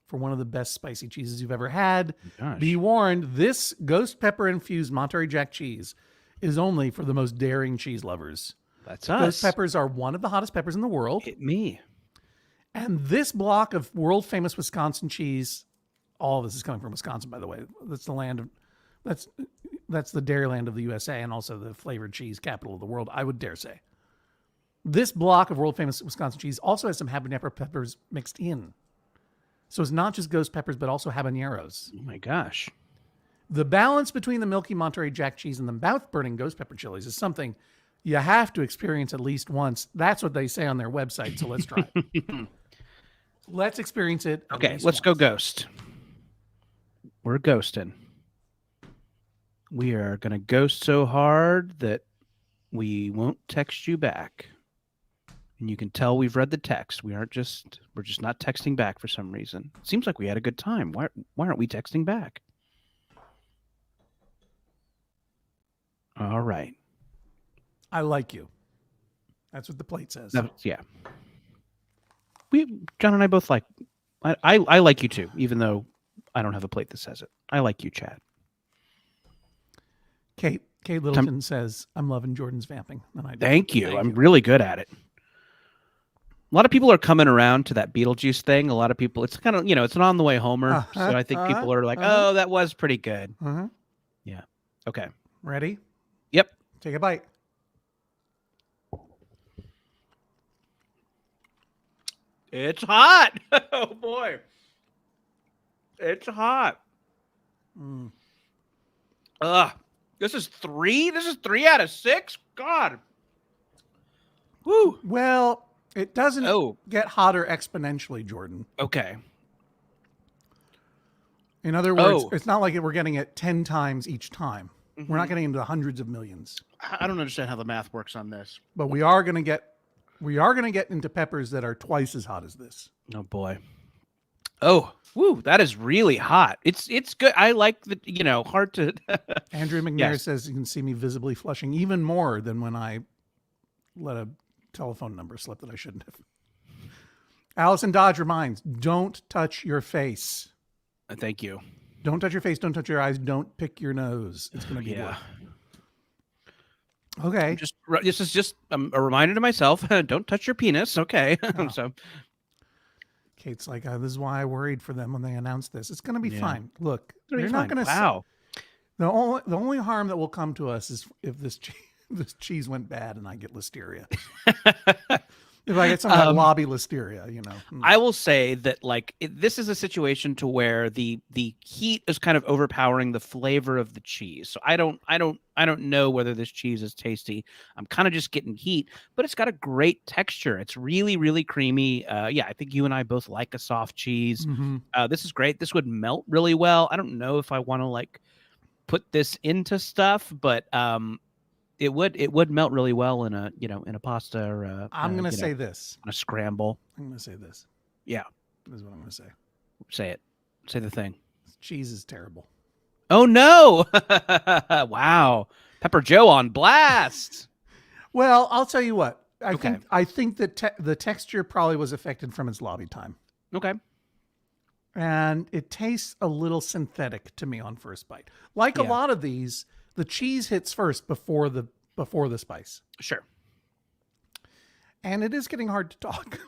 Speaker 2: for one of the best spicy cheeses you've ever had.
Speaker 3: Gosh.
Speaker 2: Be warned, this ghost pepper infused Monterey Jack cheese is only for the most daring cheese lovers.
Speaker 3: That's us.
Speaker 2: Ghost peppers are one of the hottest peppers in the world.
Speaker 3: Hit me.
Speaker 2: And this block of world famous Wisconsin cheese, all of this is coming from Wisconsin, by the way. That's the land of, that's the dairy land of the USA and also the flavored cheese capital of the world, I would dare say. This block of world famous Wisconsin cheese also has some habanero peppers mixed in. So it's not just ghost peppers, but also habaneros.
Speaker 3: Oh my gosh.
Speaker 2: The balance between the milky Monterey Jack cheese and the mouth-burning ghost pepper chilies is something you have to experience at least once. That's what they say on their website. So let's try it. Let's experience it.
Speaker 3: Okay, let's go ghost. We're ghosting. We are going to ghost so hard that we won't text you back. And you can tell we've read the text. We're just not texting back for some reason. Seems like we had a good time. Why aren't we texting back? All right.
Speaker 2: I like you. That's what the plate says.
Speaker 3: Yeah. John and I both like. I like you too, even though I don't have a plate that says it. I like you, Chad.
Speaker 2: Kate Littleton says, "I'm loving Jordan's vamping." And I
Speaker 3: Thank you. I'm really good at it. A lot of people are coming around to that Beetlejuice thing. A lot of people, it's kind of, it's an on the way homer. So I think people are like, oh, that was pretty good. Yeah. Okay.
Speaker 2: Ready?
Speaker 3: Yep.
Speaker 2: Take a bite.
Speaker 3: It's hot. Oh boy. It's hot. This is 3. This is 3 out of 6. God. Woo.
Speaker 2: Well, it doesn't get hotter exponentially, Jordan.
Speaker 3: Okay.
Speaker 2: In other words, it's not like we're getting it 10 times each time. We're not getting into hundreds of millions.
Speaker 3: I don't understand how the math works on this.
Speaker 2: But we are going to get into peppers that are twice as hot as this.
Speaker 3: Oh boy. Oh, woo, that is really hot. It's good. I like the, hard to
Speaker 2: Andrew McNair says you can see me visibly flushing even more than when I let a telephone number slip that I shouldn't have. Allison Dodge reminds, don't touch your face.
Speaker 3: Thank you.
Speaker 2: Don't touch your face. Don't touch your eyes. Don't pick your nose. It's going to be work. Okay.
Speaker 3: This is just a reminder to myself. Don't touch your penis. Okay. So
Speaker 2: Kate's like, this is why I worried for them when they announced this. It's going to be fine. Look,
Speaker 3: you're
Speaker 2: not going to.
Speaker 3: Wow.
Speaker 2: The only harm that will come to us is if this cheese went bad and I get listeria. If I get some kind of lobby listeria,
Speaker 3: I will say that this is a situation to where the heat is kind of overpowering the flavor of the cheese. So I don't know whether this cheese is tasty. I'm kind of just getting heat, but it's got a great texture. It's really, really creamy. I think you and I both like a soft cheese. This is great. This would melt really well. I don't know if I want to put this into stuff, but it would melt really well in a pasta or
Speaker 2: I'm going to say this.
Speaker 3: On a scramble.
Speaker 2: I'm going to say this.
Speaker 3: Yeah.
Speaker 2: This is what I'm going to say.
Speaker 3: Say it. Say the thing.
Speaker 2: This cheese is terrible.
Speaker 3: Oh no. Wow. Pepper Joe on blast.
Speaker 2: Well, I'll tell you what. I think that the texture probably was affected from its lobby time.
Speaker 3: Okay.
Speaker 2: And it tastes a little synthetic to me on first bite. Like a lot of these, the cheese hits first before the spice.
Speaker 3: Sure.
Speaker 2: And it is getting hard to talk.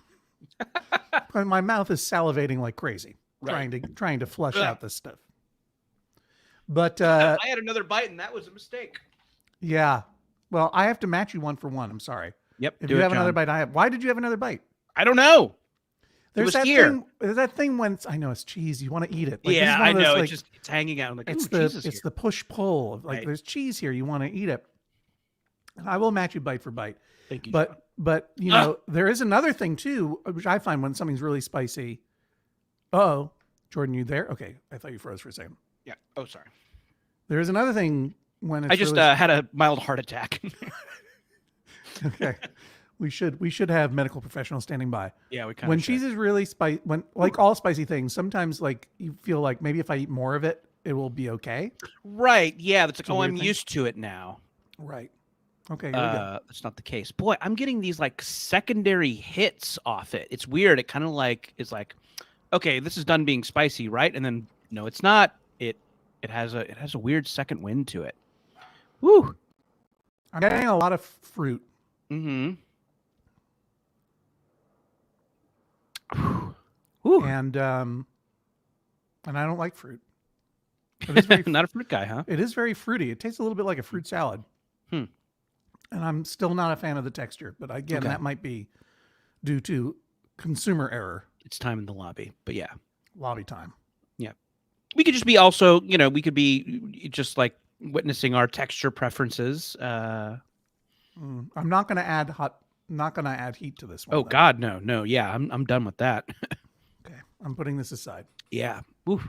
Speaker 2: My mouth is salivating like crazy, trying to flush out this stuff. But
Speaker 3: I had another bite and that was a mistake.
Speaker 2: Yeah. Well, I have to match you 1 for 1. I'm sorry.
Speaker 3: Yep.
Speaker 2: If you have another bite, I have. Why did you have another bite?
Speaker 3: I don't know.
Speaker 2: There's that thing when I know it's cheese, you want to eat it.
Speaker 3: I know. It's hanging out. It's
Speaker 2: the push pull. There's cheese here, you want to eat it. And I will match you bite for bite.
Speaker 3: Thank you.
Speaker 2: But there is another thing too, which I find when something's really spicy. Oh, Jordan, you there? Okay, I thought you froze for a second.
Speaker 3: Yeah. Oh, sorry.
Speaker 2: There is another thing when it's
Speaker 3: I just had a mild heart attack.
Speaker 2: Okay. We should have medical professionals standing by.
Speaker 3: Yeah,
Speaker 2: when cheese is really spicy, when all spicy things, sometimes you feel like maybe if I eat more of it, it will be okay.
Speaker 3: Right. Yeah. That's I'm used to it now.
Speaker 2: Right. Okay. Here we go.
Speaker 3: That's not the case. Boy, I'm getting these secondary hits off it. It's weird. It kind of is okay, this is done being spicy, right? And then no, it's not. It has a weird second wind to it. Woo.
Speaker 2: I'm getting a lot of fruit.
Speaker 3: Mm-hmm.
Speaker 2: And I don't like fruit. It is very
Speaker 3: not a fruit guy, huh?
Speaker 2: It is very fruity. It tastes a little bit like a fruit salad. And I'm still not a fan of the texture, but again, that might be due to consumer error.
Speaker 3: It's time in the lobby, but yeah.
Speaker 2: Lobby time.
Speaker 3: Yeah. We could just be also, we could be just like witnessing our texture preferences.
Speaker 2: I'm not going to add heat to this one.
Speaker 3: Oh
Speaker 2: though.
Speaker 3: God, no. Yeah, I'm done with that.
Speaker 2: Okay. I'm putting this aside.
Speaker 3: Yeah. Oof.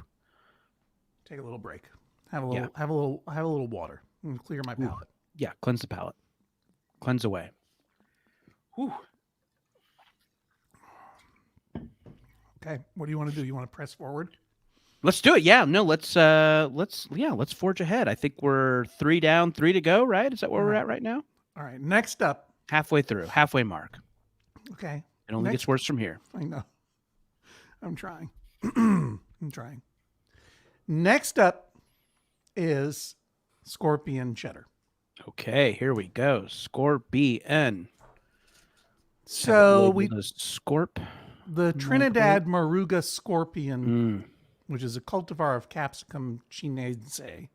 Speaker 2: Take a little break. Have a little water and clear my palate.
Speaker 3: Yeah, cleanse the palate. Cleanse away. Whew.
Speaker 2: Okay. What do you want to do? You want to press forward?
Speaker 3: Let's do it. Yeah. No, let's forge ahead. I think we're 3 down, 3 to go, right? Is that where we're at right now?
Speaker 2: All right. Next up.
Speaker 3: Halfway mark.
Speaker 2: Okay.
Speaker 3: It only gets worse from here.
Speaker 2: I know. I'm trying. I'm trying. Next up is scorpion cheddar.
Speaker 3: Okay, here we go. Scorpion.
Speaker 2: So the Trinidad Moruga scorpion, which is a cultivar of Capsicum chinense,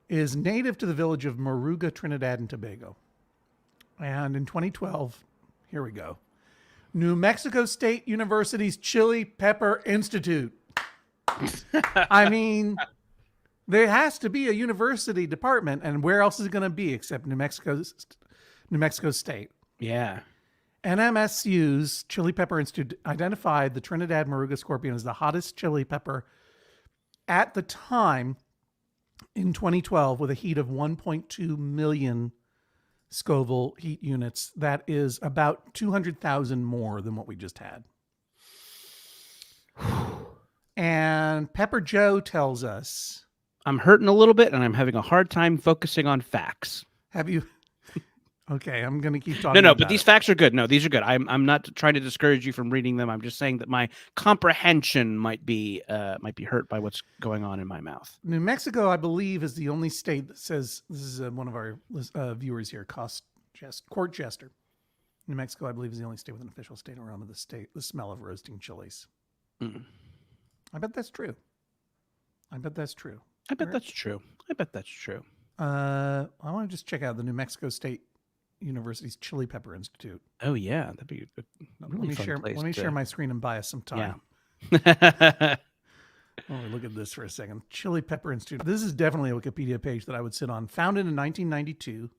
Speaker 2: is native to the village of Moruga, Trinidad and Tobago. And in 2012, here we go. New Mexico State University's Chili Pepper Institute. I mean, there has to be a university department, and where else is it going to be except New Mexico State?
Speaker 3: Yeah.
Speaker 2: NMSU's Chili Pepper Institute identified the Trinidad Moruga scorpion as the hottest chili pepper at the time in 2012 with a heat of 1.2 million Scoville heat units. That is about 200,000 more than what we just had. And Pepper Joe tells us,
Speaker 3: I'm hurting a little bit and I'm having a hard time focusing on facts.
Speaker 2: Have you? Okay, I'm going to keep talking.
Speaker 3: No, but these facts are good. No, these are good. I'm not trying to discourage you from reading them. I'm just saying that my comprehension might be hurt by what's going on in my mouth.
Speaker 2: New Mexico, I believe, is the only state that says, this is one of our viewers here, Court Jester. New Mexico, I believe, is the only state with an official state aroma of the smell of roasting chilies.
Speaker 3: Mm.
Speaker 2: I bet that's true. I bet that's true.
Speaker 3: I bet that's true.
Speaker 2: I want to just check out the New Mexico State University's Chili Pepper Institute.
Speaker 3: Oh yeah, that'd be a really fun place.
Speaker 2: Let me share my screen and buy us some time.
Speaker 3: Yeah.
Speaker 2: Look at this for a second. Chili Pepper Institute. This is definitely a Wikipedia page that I would sit on. Founded in 1992,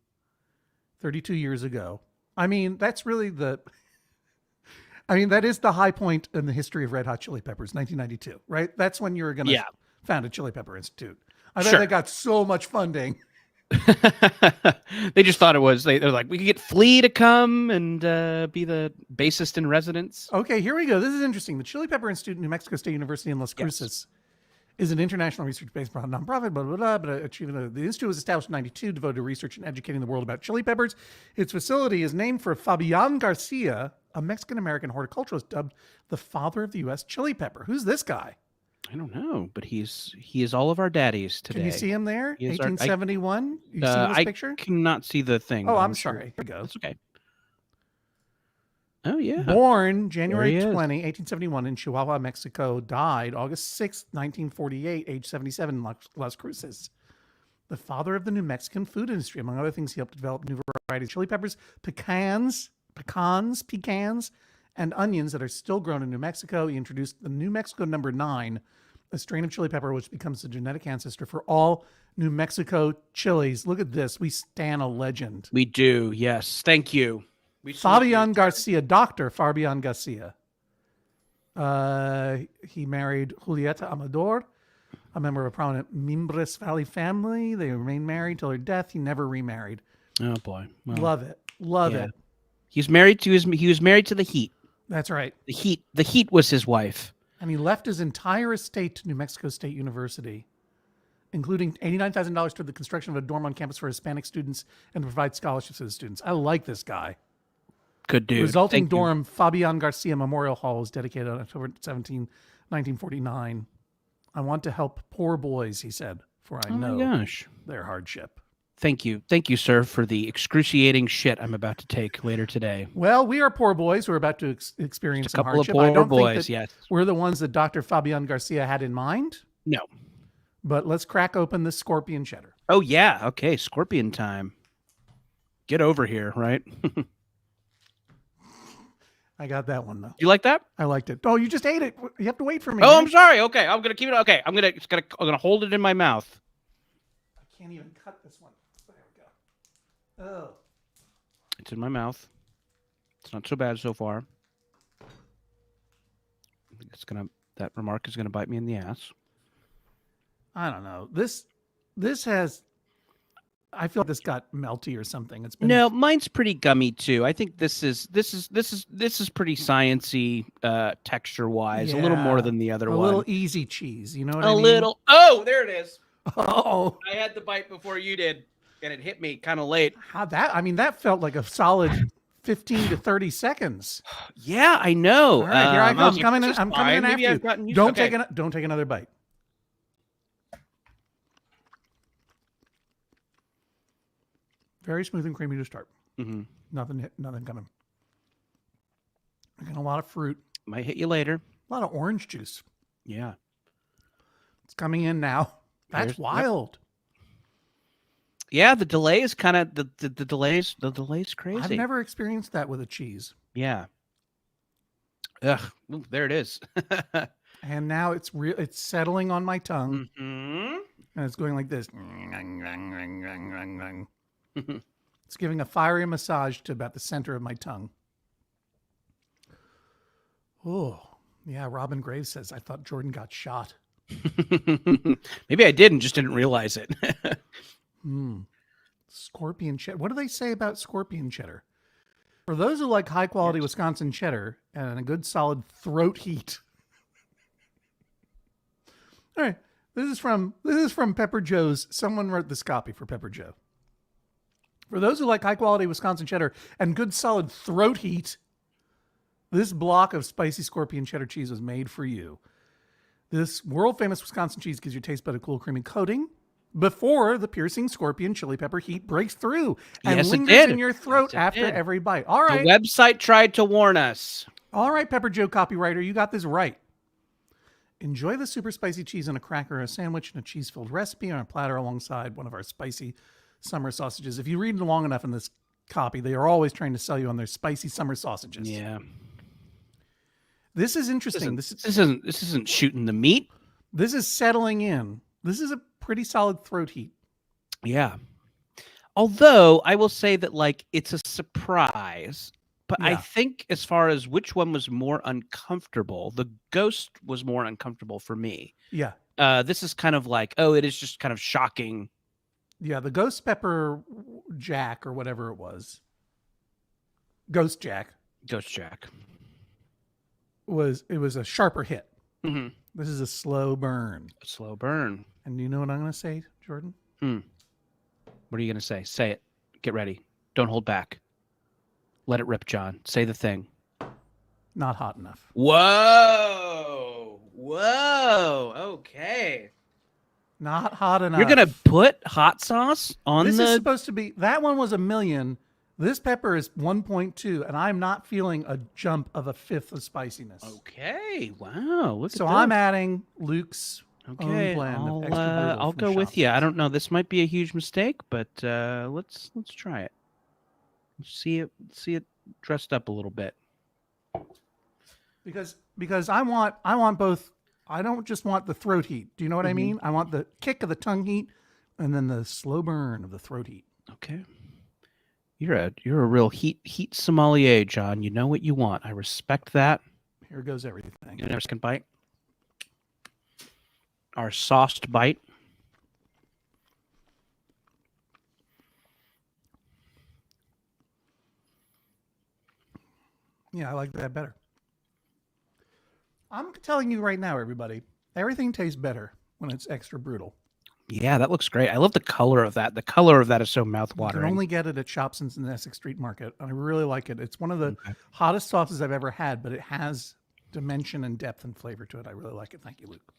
Speaker 2: 32 years ago. I mean, that's really that is the high point in the history of Red Hot Chili Peppers, 1992, right? That's when you were going to found a Chili Pepper Institute. I bet they got so much funding.
Speaker 3: They just thought it was, they're like, we could get Flea to come and be the bassist in residence.
Speaker 2: Okay, here we go. This is interesting. The Chili Pepper Institute, New Mexico State University in Las Cruces, is an international research-based nonprofit, but the institute was established in 1992, devoted to research and educating the world about chili peppers. Its facility is named for Fabian Garcia, a Mexican-American horticulturalist dubbed the father of the U.S. chili pepper. Who's this guy?
Speaker 3: I don't know, but he is all of our daddies today.
Speaker 2: Can you see him there? 1871? You see this picture?
Speaker 3: I cannot see the thing.
Speaker 2: Oh, I'm sorry. Here we go.
Speaker 3: That's okay. Oh, yeah.
Speaker 2: Born January 20, 1871 in Chihuahua, Mexico. Died August 6, 1948, age 77 in Las Cruces. The father of the New Mexican food industry. Among other things, he helped develop new varieties of chili peppers, pecans, and onions that are still grown in New Mexico. He introduced the New Mexico No. 9, a strain of chili pepper which becomes the genetic ancestor for all New Mexico chilies. Look at this. We stan a legend.
Speaker 3: We do, yes. Thank you.
Speaker 2: Fabian Garcia, Dr. Fabian Garcia. He married Julieta Amador, a member of a prominent Mimbres Valley family. They remained married till her death. He never remarried.
Speaker 3: Oh boy. Well,
Speaker 2: love it.
Speaker 3: He was married to the heat.
Speaker 2: That's right.
Speaker 3: The heat was his wife.
Speaker 2: And he left his entire estate to New Mexico State University, including $89,000 toward the construction of a dorm on campus for Hispanic students and to provide scholarships to the students. I like this guy.
Speaker 3: Good dude.
Speaker 2: The resulting dorm, Fabian Garcia Memorial Hall, was dedicated on October 17, 1949. I want to help poor boys, he said, for I know their hardship.
Speaker 3: Thank you, sir, for the excruciating shit I'm about to take later today.
Speaker 2: Well, we are poor boys who are about to experience some hardship.
Speaker 3: A couple of poor boys, yes.
Speaker 2: We're the ones that Dr. Fabian Garcia had in mind.
Speaker 3: No.
Speaker 2: But let's crack open the scorpion cheddar.
Speaker 3: Oh, yeah. Okay, scorpion time. Get over here, right?
Speaker 2: I got that one though.
Speaker 3: You like that?
Speaker 2: I liked it. Oh, you just ate it. You have to wait for me.
Speaker 3: Oh,
Speaker 2: man.
Speaker 3: I'm sorry. Okay, I'm gonna keep it. Okay, I'm gonna hold it in my mouth.
Speaker 2: I can't even cut this one. There we go. Oh.
Speaker 3: It's in my mouth. It's not so bad so far. I think that remark is gonna bite me in the ass.
Speaker 2: I don't know. This has. I feel like this got melty or something. It's been
Speaker 3: No, mine's pretty gummy too. I think this is pretty sciencey texture wise. A little more than the other one.
Speaker 2: A little easy cheese. You know what I mean?
Speaker 3: A little. Oh, there it is.
Speaker 2: Oh,
Speaker 3: I had the bite before you did, and it hit me kind of late.
Speaker 2: how that? I mean, that felt like a solid 15 to 30 seconds.
Speaker 3: Yeah, I know.
Speaker 2: All right, here I go. I'm coming in. I'm coming in
Speaker 3: Maybe
Speaker 2: after
Speaker 3: I've gotten
Speaker 2: you.
Speaker 3: used-
Speaker 2: Don't take another bite. Very smooth and creamy to start.
Speaker 3: Mm-hmm.
Speaker 2: Nothing coming. Again, a lot of fruit.
Speaker 3: Might hit you later.
Speaker 2: A lot of orange juice.
Speaker 3: Yeah.
Speaker 2: It's coming in now. That's
Speaker 3: Here's-
Speaker 2: wild.
Speaker 3: Yeah, the delay is kind of the delay's crazy.
Speaker 2: I've never experienced that with a cheese.
Speaker 3: Yeah. Ugh, ooh, there it is.
Speaker 2: And now it's settling on my tongue,
Speaker 3: Mm-hmm.
Speaker 2: and it's going like this. It's giving a fiery massage to about the center of my tongue. Oh, yeah. Robin Graves says, I thought Jordan got shot.
Speaker 3: Maybe I did and just didn't realize it.
Speaker 2: Scorpion cheddar. What do they say about scorpion cheddar? For those who like high quality Wisconsin cheddar and a good solid throat heat. All right. This is from Pepper Joe's. Someone wrote this copy for Pepper Joe. For those who like high quality Wisconsin cheddar and good solid throat heat, this block of spicy scorpion cheddar cheese was made for you. This world famous Wisconsin cheese gives your taste bud a cool, creamy coating before the piercing scorpion chili pepper heat breaks through and
Speaker 3: Yes, it
Speaker 2: lingers
Speaker 3: did.
Speaker 2: in your throat
Speaker 3: Yes, it
Speaker 2: after
Speaker 3: did.
Speaker 2: every bite. All right.
Speaker 3: The website tried to warn us.
Speaker 2: All right, Pepper Joe copywriter, you got this right. Enjoy the super spicy cheese on a cracker or a sandwich in a cheese-filled recipe on a platter alongside one of our spicy summer sausages. If you read long enough in this copy, they are always trying to sell you on their spicy summer sausages.
Speaker 3: Yeah.
Speaker 2: This is interesting.
Speaker 3: This isn't shooting the meat.
Speaker 2: This is settling in. This is a pretty solid throat heat.
Speaker 3: Yeah. Although I will say that like it's a surprise, but I
Speaker 2: Yeah.
Speaker 3: think as far as which one was more uncomfortable, the ghost was more uncomfortable for me.
Speaker 2: Yeah.
Speaker 3: This is kind of like, oh, it is just kind of shocking.
Speaker 2: Yeah, the ghost pepper jack or whatever it was. Ghost jack
Speaker 3: Ghost Jack.
Speaker 2: was a sharper hit.
Speaker 3: Mm-hmm.
Speaker 2: This is a slow burn.
Speaker 3: A slow burn.
Speaker 2: And do you know what I'm going to say, Jordan?
Speaker 3: What are you going to say? Say it. Get ready. Don't hold back. Let it rip, John. Say the thing.
Speaker 2: Not hot enough.
Speaker 3: Whoa. Okay.
Speaker 2: Not hot enough.
Speaker 3: You're going to put hot sauce on
Speaker 2: This
Speaker 3: the...
Speaker 2: is supposed to be, that one was 1 million. This pepper is 1.2, and I'm not feeling a jump of a fifth of spiciness.
Speaker 3: Okay. Wow. Look
Speaker 2: So
Speaker 3: at
Speaker 2: I'm
Speaker 3: this.
Speaker 2: adding Luke's
Speaker 3: Okay,
Speaker 2: own blend of extra brutal
Speaker 3: I'll
Speaker 2: from
Speaker 3: go
Speaker 2: the
Speaker 3: with
Speaker 2: shop.
Speaker 3: you. I don't know. This might be a huge mistake, but let's try it. See it dressed up a little bit.
Speaker 2: Because I want both. I don't just want the throat heat. Do you know what I mean? I want the kick of the tongue heat and then the slow burn of the throat heat.
Speaker 3: Okay. You're a real heat sommelier, John. You know what you want. I respect that.
Speaker 2: Here goes everything.
Speaker 3: You never second bite. Our sauced bite.
Speaker 2: Yeah, I like that better. I'm telling you right now, everybody, everything tastes better when it's extra brutal.
Speaker 3: Yeah, that looks great. I love the color of that. The color of that is so
Speaker 2: You
Speaker 3: mouthwatering.
Speaker 2: can only get it at Shopson's in the Essex Street Market. I really like it. It's one of the hottest sauces I've ever had, but it has dimension and depth and flavor to it. I really like it. Thank you, Luke.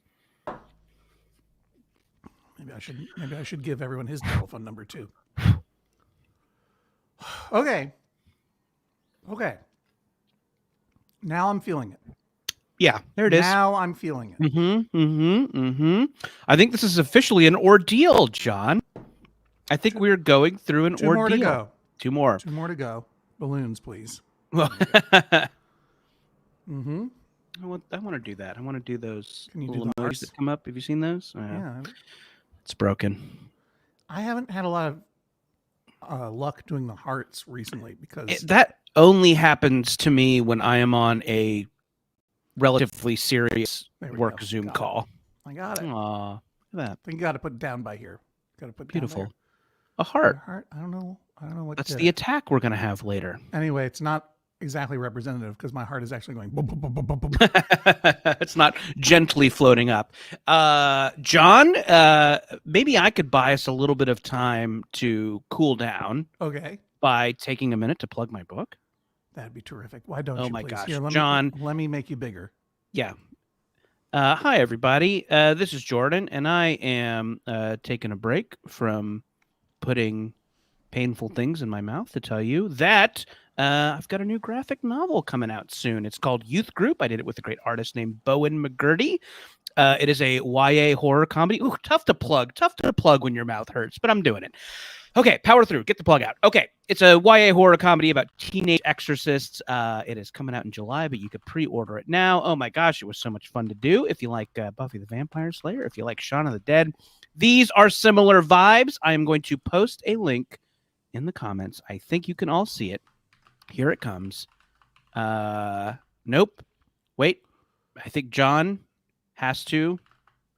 Speaker 2: Maybe I should give everyone his telephone number too. Okay. Now I'm feeling it.
Speaker 3: Yeah, there it is.
Speaker 2: Now I'm feeling it.
Speaker 3: I think this is officially an ordeal, John. I think we're going through an
Speaker 2: Two
Speaker 3: ordeal.
Speaker 2: more to go.
Speaker 3: 2 more.
Speaker 2: 2 more to go. Balloons, please. Mm-hmm.
Speaker 3: I want to do that. I want to do those
Speaker 2: Can you do
Speaker 3: little
Speaker 2: the
Speaker 3: emojis
Speaker 2: hearts?
Speaker 3: that come up. Have you seen those?
Speaker 2: Yeah.
Speaker 3: It's broken.
Speaker 2: I haven't had a lot of luck doing the hearts recently because
Speaker 3: That only happens to me when I am on a relatively serious work Zoom call.
Speaker 2: I got it.
Speaker 3: Aw, look at that.
Speaker 2: I think you got to put it down by here. Got to put it
Speaker 3: Beautiful.
Speaker 2: down there.
Speaker 3: A heart.
Speaker 2: Heart. I don't know what.
Speaker 3: That's the attack we're gonna have later.
Speaker 2: Anyway, it's not exactly representative because my heart is actually going boom, boom, boom, boom, boom, boom.
Speaker 3: It's not gently floating up. John, maybe I could buy us a little bit of time to cool down.
Speaker 2: Okay.
Speaker 3: By taking a minute to plug my book.
Speaker 2: That'd be terrific. Why don't you?
Speaker 3: Oh my
Speaker 2: please?
Speaker 3: gosh,
Speaker 2: Here,
Speaker 3: John.
Speaker 2: Let me make you bigger.
Speaker 3: Yeah. Hi everybody. This is Jordan, and I am taking a break from putting painful things in my mouth to tell you that I've got a new graphic novel coming out soon. It's called Youth Group. I did it with a great artist named Bowen McGurdy. It is a YA horror comedy. Ooh, tough to plug when your mouth hurts, but I'm doing it. Okay, power through. Get the plug out. Okay, it's a YA horror comedy about teenage exorcists. It is coming out in July, but you could pre-order it now. Oh my gosh, it was so much fun to do. If you like Buffy the Vampire Slayer, if you like Shaun of the Dead, these are similar vibes. I am going to post a link in the comments. I think you can all see it. Here it comes. Nope. Wait. I think John has to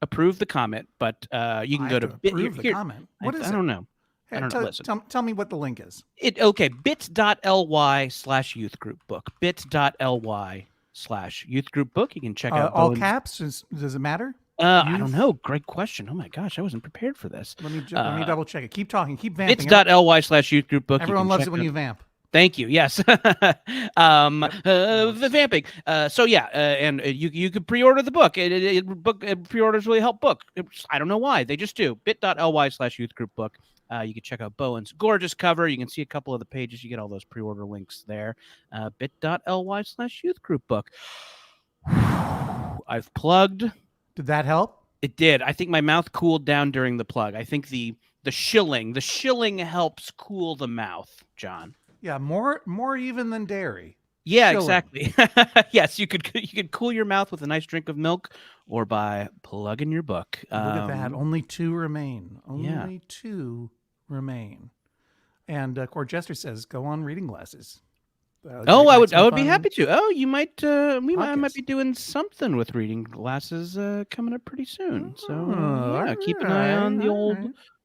Speaker 3: approve the comment, but you can go to
Speaker 2: approve the comment. What is it?
Speaker 3: I don't know.
Speaker 2: Hey,
Speaker 3: I don't know. Listen.
Speaker 2: Tell me what the link is.
Speaker 3: Okay, bit.ly/youthgroupbook. bit.ly/youthgroupbook. You can check out
Speaker 2: all caps. Does it matter?
Speaker 3: I don't know. Great question. Oh my gosh, I wasn't prepared for this.
Speaker 2: Let me double check it. Keep talking. Keep vamping.
Speaker 3: bit.ly/youthgroupbook.
Speaker 2: Everyone loves it when you vamp.
Speaker 3: Thank you. Yes. The vamping. So yeah, and you could pre-order the book. Pre-orders really help book. I don't know why. They just do. bit.ly/youthgroupbook. You can check out Bowen's gorgeous cover. You can see a couple of the pages. You get all those pre-order links there. bit.ly/youthgroupbook. I've plugged.
Speaker 2: Did that help?
Speaker 3: It did. I think my mouth cooled down during the plug. I think the shilling helps cool the mouth, John.
Speaker 2: Yeah, more even than dairy.
Speaker 3: Yeah,
Speaker 2: Chilling.
Speaker 3: exactly. Yes, you could cool your mouth with a nice drink of milk or by plugging your book.
Speaker 2: Look at that. Only 2 remain.
Speaker 3: Yeah.
Speaker 2: 2 remain. And Cord Jester says, "Go on reading glasses."
Speaker 3: I would be happy to. Oh, you might. I might be doing something with reading glasses coming up pretty soon. So keep an eye on the old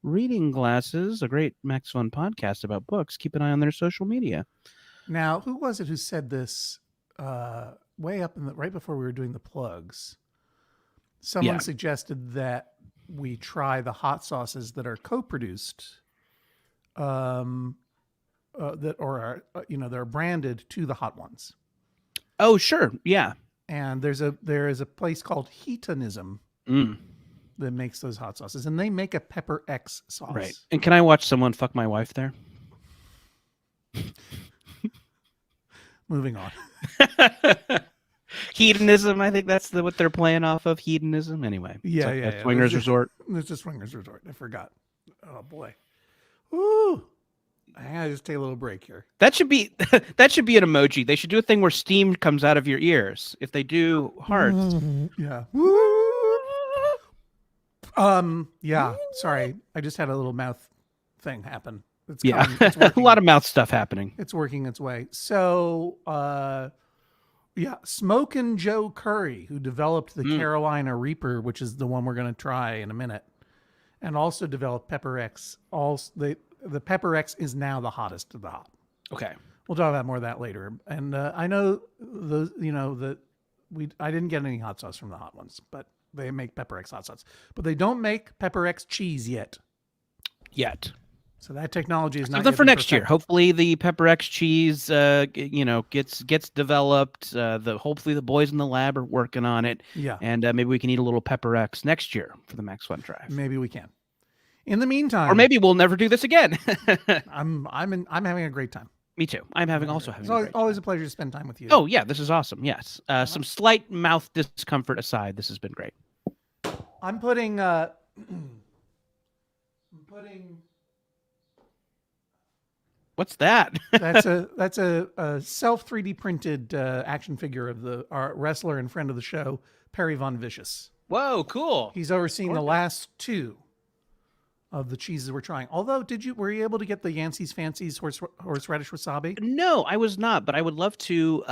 Speaker 3: reading glasses. A great Max Fun podcast about books. Keep an eye on their social media.
Speaker 2: Now, who was it who said this way up right before we were doing the plugs? Someone suggested that we try the hot sauces that are co-produced, they're branded to the hot ones.
Speaker 3: Oh, sure, yeah.
Speaker 2: And there is a place called Hedonism that makes those hot sauces, and they make a Pepper X sauce.
Speaker 3: Right. And can I watch someone fuck my wife there?
Speaker 2: Moving on.
Speaker 3: Hedonism, I think that's what they're playing off of. Hedonism, anyway.
Speaker 2: Yeah.
Speaker 3: Swingers Resort.
Speaker 2: It's a swingers resort. I forgot. Oh boy. Ooh. I gotta just take a little break here.
Speaker 3: That should be an emoji. They should do a thing where steam comes out of your ears if they do hearts.
Speaker 2: Yeah. Yeah. Sorry, I just had a little mouth thing happen. It's coming. It's
Speaker 3: a lot of mouth stuff happening.
Speaker 2: It's working its way. So, Smokin' Joe Curry, who developed the Carolina Reaper, which is the one we're going to try in a minute, and also developed Pepper X. The Pepper X is now the hottest of the hot.
Speaker 3: Okay,
Speaker 2: we'll talk about more of that later. And I know I didn't get any hot sauce from the hot ones, but they make Pepper X hot sauce. But they don't make Pepper X cheese yet. So that technology is not
Speaker 3: something for next year. Hopefully the Pepper X cheese, gets developed. Hopefully the boys in the lab are working on it.
Speaker 2: Yeah,
Speaker 3: and maybe we can eat a little Pepper X next year for the Max Fun Drive.
Speaker 2: Maybe we can. In the meantime,
Speaker 3: or maybe we'll never do this again.
Speaker 2: I'm having a great time.
Speaker 3: Me too. I'm having
Speaker 2: It's
Speaker 3: a great
Speaker 2: always
Speaker 3: time.
Speaker 2: a pleasure to spend time with you.
Speaker 3: Oh yeah, this is awesome. Yes, some slight mouth discomfort aside, this has been great.
Speaker 2: I'm putting.
Speaker 3: What's that?
Speaker 2: That's a self 3D printed action figure of our wrestler and friend of the show, Perry Von Vicious.
Speaker 3: Whoa, cool.
Speaker 2: He's overseeing the last 2 of the cheeses we're trying. Although, were you able to get the Yancey's Fancy's horseradish wasabi?
Speaker 3: No, I was not, but I would love to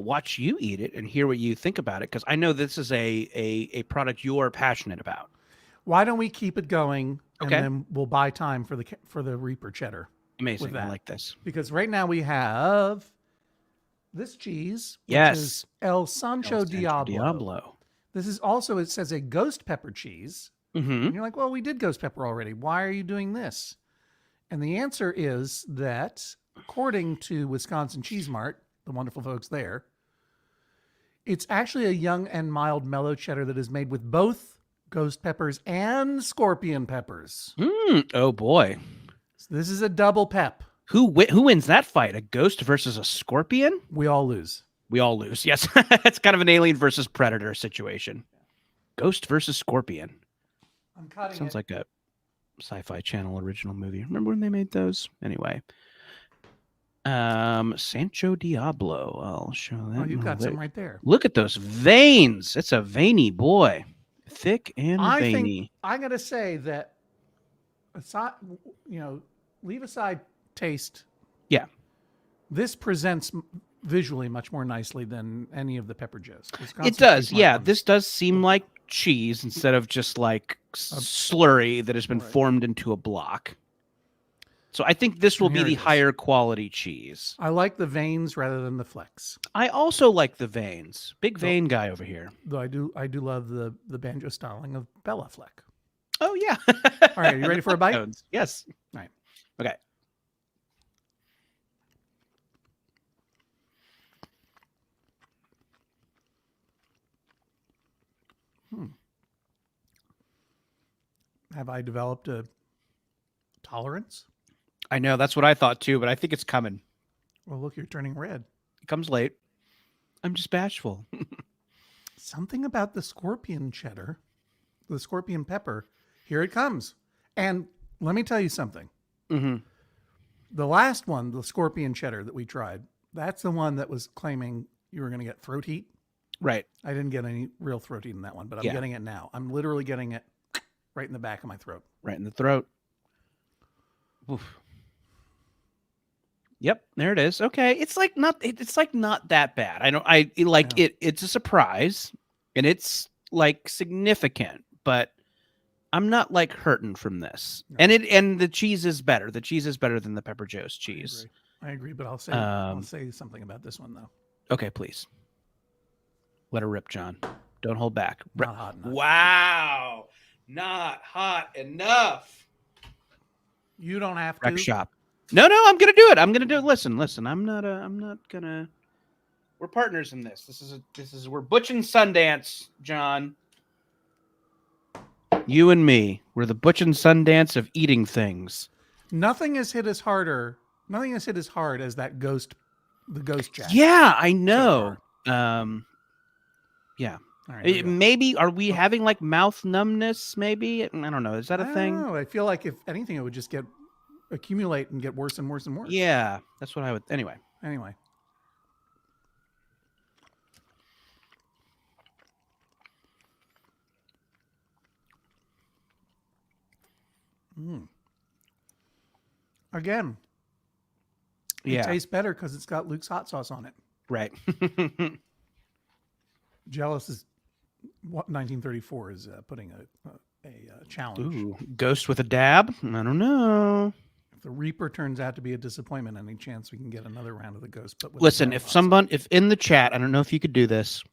Speaker 3: watch you eat it and hear what you think about it, because I know this is a product you're passionate about.
Speaker 2: Why don't we keep it going, and then we'll buy time for the Reaper cheddar.
Speaker 3: Amazing. I like this.
Speaker 2: Because right now we have this cheese, which is El Sancho Diablo. This is also, it says, a ghost pepper cheese. And you're like, well, we did ghost pepper already. Why are you doing this? And the answer is that, according to Wisconsin Cheese Mart, the wonderful folks there, it's actually a young and mild mellow cheddar that is made with both ghost peppers and scorpion peppers.
Speaker 3: Oh, boy.
Speaker 2: So this is a double pep.
Speaker 3: Who wins that fight? A ghost versus a scorpion?
Speaker 2: We all lose.
Speaker 3: We all lose. Yes. It's kind of an alien versus predator situation. Ghost versus scorpion.
Speaker 2: I'm cutting
Speaker 3: Sounds like a Sci-Fi Channel original movie. Remember when they made those? Anyway. Sancho Diablo. I'll show that.
Speaker 2: Oh, you've got some right there.
Speaker 3: Look at those veins. It's a veiny boy. Thick and veiny.
Speaker 2: I got to say that, aside, leave aside taste.
Speaker 3: Yeah.
Speaker 2: This presents visually much more nicely than any of the Pepper Joes.
Speaker 3: It does. Yeah. This does seem like cheese instead of just like slurry that has been formed into a block. So I think this will be the higher quality cheese.
Speaker 2: I like the veins rather than the flecks.
Speaker 3: I also like the veins. Big vein guy over here.
Speaker 2: Though I do love the banjo styling of Bella Fleck.
Speaker 3: Oh yeah.
Speaker 2: All right, are you ready for a bite?
Speaker 3: Yes.
Speaker 2: All right.
Speaker 3: Okay.
Speaker 2: Have I developed a tolerance?
Speaker 3: I know, that's what I thought too, but I think it's coming.
Speaker 2: Well, look, you're turning red.
Speaker 3: It comes late. I'm just bashful.
Speaker 2: Something about the scorpion cheddar, the scorpion pepper, here it comes. And let me tell you something.
Speaker 3: Mm-hmm.
Speaker 2: The last one, the scorpion cheddar that we tried, that's the one that was claiming you were going to get throat heat.
Speaker 3: Right.
Speaker 2: I didn't get any real throat heat in that one, but I'm getting it now. I'm literally getting it right in the back of my throat.
Speaker 3: Right in the throat. Oof. Yep, there it is. Okay, it's like not that bad. It's a surprise and it's like significant, but I'm not like hurting from this. No. And the cheese is better. The cheese is better than the Pepper Joe's cheese.
Speaker 2: I agree, but I'll say something about this one though.
Speaker 3: Okay, please. Let her rip, John. Don't hold back.
Speaker 2: Not hot enough.
Speaker 3: Wow. Not hot enough.
Speaker 2: You don't have to.
Speaker 3: Wreck shop. No, I'm gonna do it. I'm gonna do it. Listen. I'm not gonna. We're partners in this. We're Butch and Sundance, John. You and me. We're the Butch and Sundance of eating things.
Speaker 2: Nothing has hit as hard as that the ghost jack.
Speaker 3: Yeah, I know. Yeah.
Speaker 2: All right,
Speaker 3: maybe are we having like mouth numbness? Maybe, I don't know. Is that a thing?
Speaker 2: No, I feel like if anything, it would just accumulate and get worse and worse and worse.
Speaker 3: Yeah, that's what I would. Anyway.
Speaker 2: Again. It tastes better because it's got Luke's hot sauce on it.
Speaker 3: Right.
Speaker 2: Jealous is what 1934 is putting a challenge.
Speaker 3: Ooh, ghost with a dab? I don't know.
Speaker 2: If the Reaper turns out to be a disappointment, any chance we can get another round of the ghost? But
Speaker 3: listen, if in the chat, I don't know if you could do this.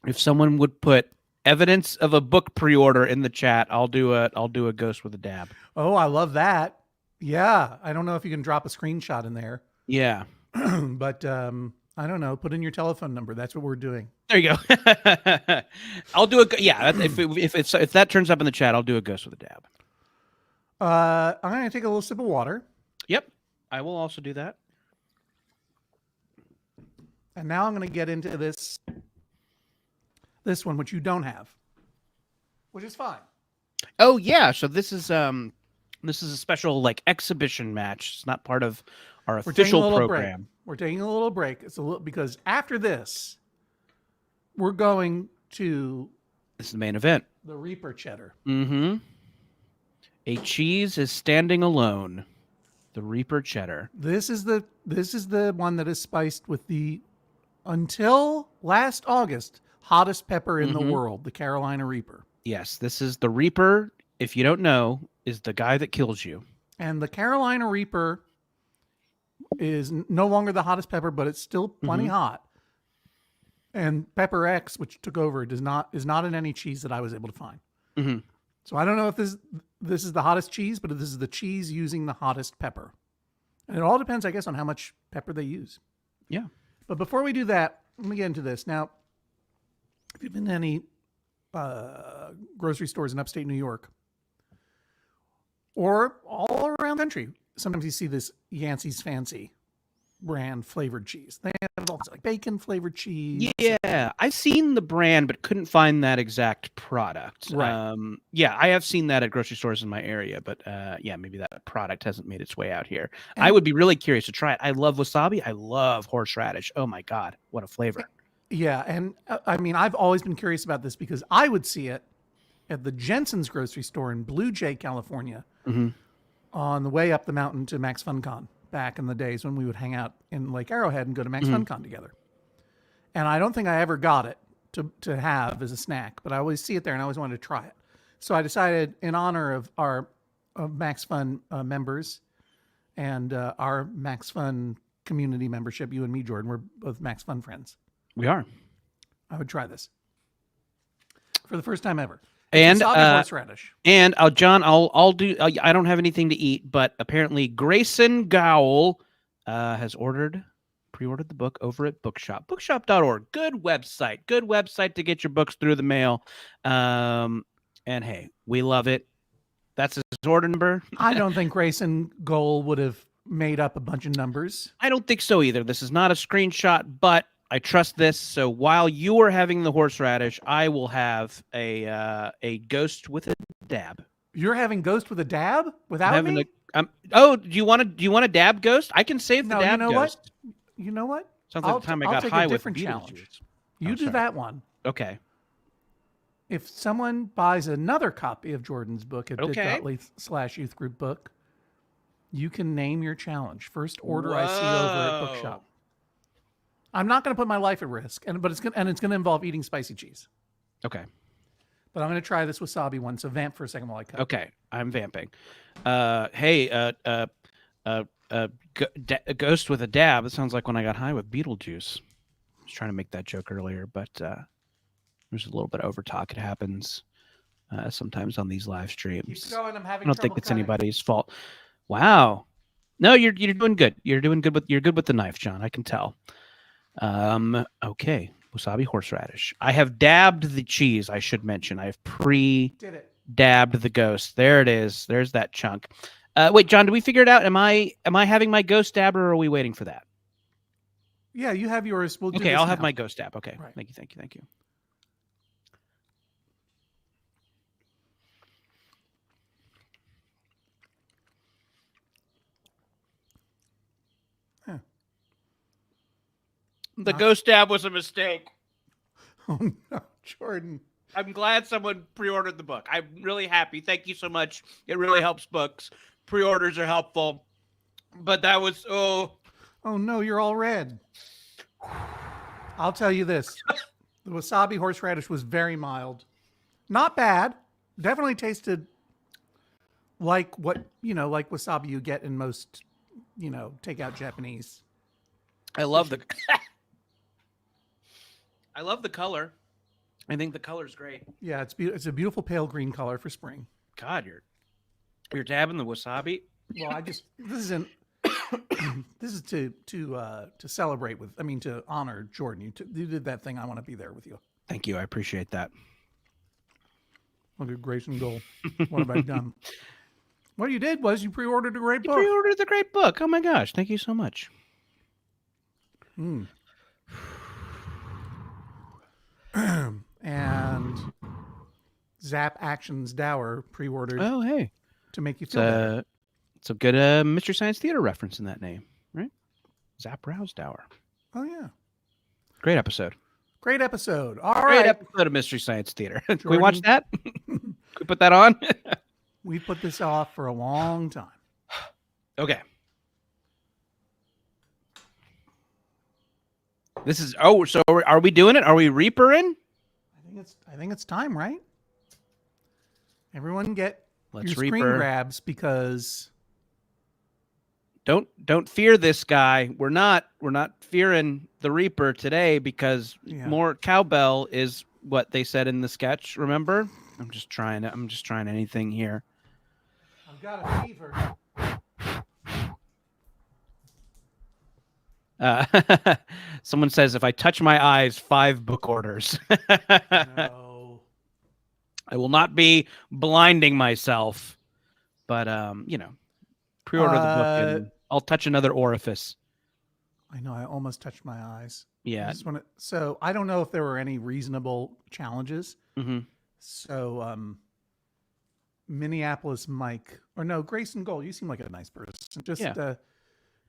Speaker 3: If someone would put evidence of a book pre-order in the chat, I'll do a ghost with a dab.
Speaker 2: Oh, I love that. Yeah, I don't know if you can drop a screenshot in there.
Speaker 3: Yeah,
Speaker 2: but I don't know. Put in your telephone number. That's what we're doing.
Speaker 3: There you go. I'll do a if that turns up in the chat, I'll do a ghost with a dab.
Speaker 2: I'm gonna take a little sip of water.
Speaker 3: Yep, I will also do that.
Speaker 2: And now I'm gonna get into this one, which you don't have, which is fine.
Speaker 3: Oh yeah, so this is This is a special like exhibition match. It's not part of our
Speaker 2: We're taking a
Speaker 3: official
Speaker 2: little
Speaker 3: program.
Speaker 2: break. We're taking a little break. It's a little because after this, we're going to
Speaker 3: This is the main event.
Speaker 2: the Reaper cheddar.
Speaker 3: Mm-hmm. A cheese is standing alone. The Reaper cheddar.
Speaker 2: This is the one that is spiced with the, until last August, hottest pepper in the world, the Carolina Reaper.
Speaker 3: Yes, this is the Reaper. If you don't know, is the guy that kills you.
Speaker 2: And the Carolina Reaper is no longer the hottest pepper, but it's still plenty hot. And Pepper X, which took over, is not in any cheese that I was able to find.
Speaker 3: Mm-hmm.
Speaker 2: So I don't know if this is the hottest cheese, but this is the cheese using the hottest pepper. And it all depends, I guess, on how much pepper they use.
Speaker 3: Yeah.
Speaker 2: But before we do that, let me get into this. Now, if you've been to any grocery stores in upstate New York or all around the country, sometimes you see this Yancey's Fancy brand flavored cheese. They have all like bacon flavored cheese.
Speaker 3: Yeah, I've seen the brand, but couldn't find that exact product.
Speaker 2: Right.
Speaker 3: Yeah, I have seen that at grocery stores in my area, but yeah, maybe that product hasn't made its way out here.
Speaker 2: And
Speaker 3: I would be really curious to try it. I love wasabi. I love horseradish. Oh my God, what a flavor.
Speaker 2: Yeah, and I mean, I've always been curious about this because I would see it at the Jensen's grocery store in Blue Jay, California, on the way up the mountain to Max FunCon back in the days when we would hang out in Lake Arrowhead and go to Max FunCon together. And I don't think I ever got it to have as a snack, but I always see it there and I always wanted to try it. So I decided, in honor of our Max Fun members and our Max Fun community membership, you and me, Jordan, we're both Max Fun friends.
Speaker 3: We are.
Speaker 2: I would try this for the first time ever.
Speaker 3: And
Speaker 2: wasabi horseradish.
Speaker 3: And John, I'll do. I don't have anything to eat, but apparently Grayson Gowell has pre-ordered the book over at Bookshop. Bookshop.org. Good website to get your books through the mail. And hey, we love it. That's his order number.
Speaker 2: I don't think Grayson Goal would have made up a bunch of numbers.
Speaker 3: I don't think so either. This is not a screenshot, but I trust this. So while you are having the horseradish, I will have a ghost with a dab.
Speaker 2: You're having ghost with a dab without me?
Speaker 3: Oh, do you want a dab ghost? I can save the dab ghost.
Speaker 2: You know what?
Speaker 3: Sounds like the time I got high with different challenge.
Speaker 2: You do that one.
Speaker 3: Okay.
Speaker 2: If someone buys another copy of Jordan's book at bit.ly/youth group book, you can name your challenge. First order I see over at Bookshop. I'm not going to put my life at risk, but it's going to involve eating spicy cheese. Okay. But I'm going to try this wasabi one. So vamp for a second while I cut.
Speaker 3: Okay, I'm vamping. Hey, ghost with a dab. It sounds like when I got high with Beetlejuice. I was trying to make that joke earlier, but there's a little bit of overtalk. It happens sometimes on these live streams.
Speaker 2: Keep going. I'm having
Speaker 3: I don't think it's anybody's fault. Wow. No, you're doing good. You're good with the knife, John. I can tell. Okay. Wasabi horseradish. I have dabbed the cheese, I should mention. I have dabbed the ghost. There it is. There's that chunk. Wait, John, did we figure it out? Am I having my ghost dab or are we waiting for that?
Speaker 2: Yeah, you have yours. We'll do
Speaker 3: okay,
Speaker 2: this
Speaker 3: I'll
Speaker 2: now.
Speaker 3: have my ghost dab. Okay.
Speaker 2: Right.
Speaker 3: Thank you. The ghost dab was a mistake.
Speaker 2: Oh no, Jordan.
Speaker 3: I'm glad someone pre-ordered the book. I'm really happy. Thank you so much. It really helps books. Pre-orders are helpful. But that was
Speaker 2: Oh no, you're all red. I'll tell you this. The wasabi horseradish was very mild. Not bad. Definitely tasted like like wasabi you get in most, takeout Japanese.
Speaker 3: I love the color. I think the color's great.
Speaker 2: Yeah, it's a beautiful pale green color for spring.
Speaker 3: God, you're dabbing the wasabi.
Speaker 2: Well, this is to celebrate with. I mean, to honor Jordan. You did that thing. I want to be there with you.
Speaker 3: Thank you. I appreciate that.
Speaker 2: Look at Grayson Goal. What have I done? What you did was you pre-ordered a great book.
Speaker 3: Pre-ordered the great book. Oh my gosh! Thank you so much.
Speaker 2: And Zap Actions Dower pre-ordered.
Speaker 3: Oh, hey.
Speaker 2: to make you feel better.
Speaker 3: It's a good Mystery Science Theater reference in that name, right? Zap Rousdower.
Speaker 2: Oh, yeah.
Speaker 3: Great episode.
Speaker 2: Great episode. All
Speaker 3: Great
Speaker 2: right.
Speaker 3: episode of Mystery Science Theater. Can we
Speaker 2: Jordan.
Speaker 3: watch that? Can we put that on?
Speaker 2: We put this off for a long time.
Speaker 3: Okay. This is so are we doing it? Are we reapering?
Speaker 2: I think it's time, right? Everyone get
Speaker 3: Let's
Speaker 2: your screen
Speaker 3: reaper.
Speaker 2: grabs because
Speaker 3: Don't fear this guy. We're not fearing the Reaper today because more cowbell is what they said in the sketch, remember? I'm just trying anything here.
Speaker 2: I've got a fever.
Speaker 3: Someone says, if I touch my eyes, 5 book orders.
Speaker 2: No.
Speaker 3: I will not be blinding myself, but pre-order the book and I'll touch another orifice.
Speaker 2: I know. I almost touched my eyes.
Speaker 3: Yeah.
Speaker 2: So I don't know if there were any reasonable challenges.
Speaker 3: Mm-hmm.
Speaker 2: So Minneapolis Mike, or no, Grayson Gold, you seem like a nice person. Just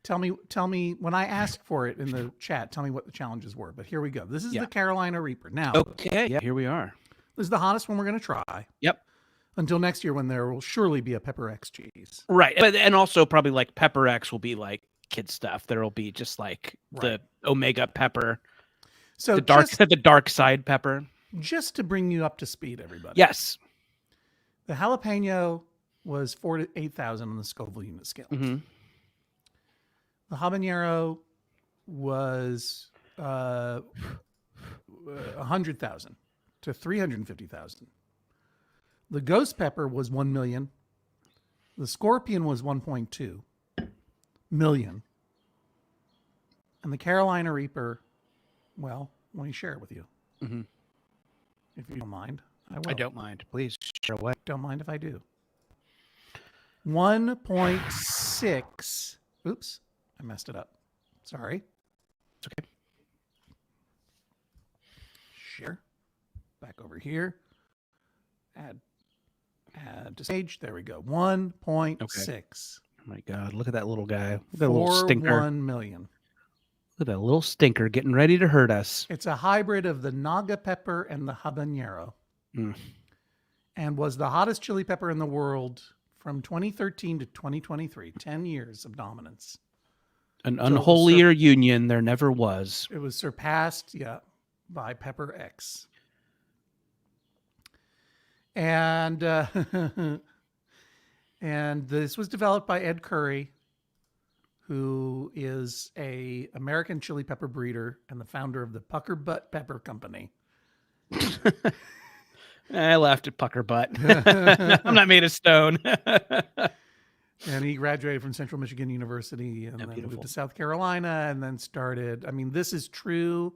Speaker 2: tell me when I asked for it in the chat, tell me what the challenges were. But here we go. This is the Carolina Reaper. Now,
Speaker 3: okay, yeah, here we are.
Speaker 2: This is the hottest one we're going to try.
Speaker 3: Yep.
Speaker 2: Until next year when there will surely be a Pepper X cheese.
Speaker 3: Right. But and also probably like Pepper X will be like kid stuff. There will be just like the Omega pepper. So the dark side pepper.
Speaker 2: Just to bring you up to speed, everybody.
Speaker 3: Yes.
Speaker 2: The jalapeno was 4,000 to 8,000 on the Scoville unit scale.
Speaker 3: Mm-hmm.
Speaker 2: The habanero was 100,000 to 350,000. The ghost pepper was 1 million. The scorpion was 1.2 million. And the Carolina Reaper, well, let me share it with you.
Speaker 3: Mm-hmm.
Speaker 2: If you don't mind, I will.
Speaker 3: I don't mind. Please share away.
Speaker 2: Don't mind if I do. 1.6. Oops, I messed it up. Sorry.
Speaker 3: It's okay.
Speaker 2: Share. Back over here. Add to stage. There we go. 1.6.
Speaker 3: Okay. Oh my God! Look at that little guy. Look at that little stinker.
Speaker 2: 1 million.
Speaker 3: Look at that little stinker getting ready to hurt us.
Speaker 2: It's a hybrid of the Naga pepper and the habanero, and was the hottest chili pepper in the world from 2013 to 2023. 10 years of dominance.
Speaker 3: An unholier union there never was.
Speaker 2: It was surpassed, by Pepper X. And and this was developed by Ed Curry, who is a American chili pepper breeder and the founder of the Pucker Butt Pepper Company.
Speaker 3: I laughed at Pucker Butt. I'm not made of stone.
Speaker 2: And he graduated from Central Michigan University and then moved to South Carolina and then started. I mean, this is true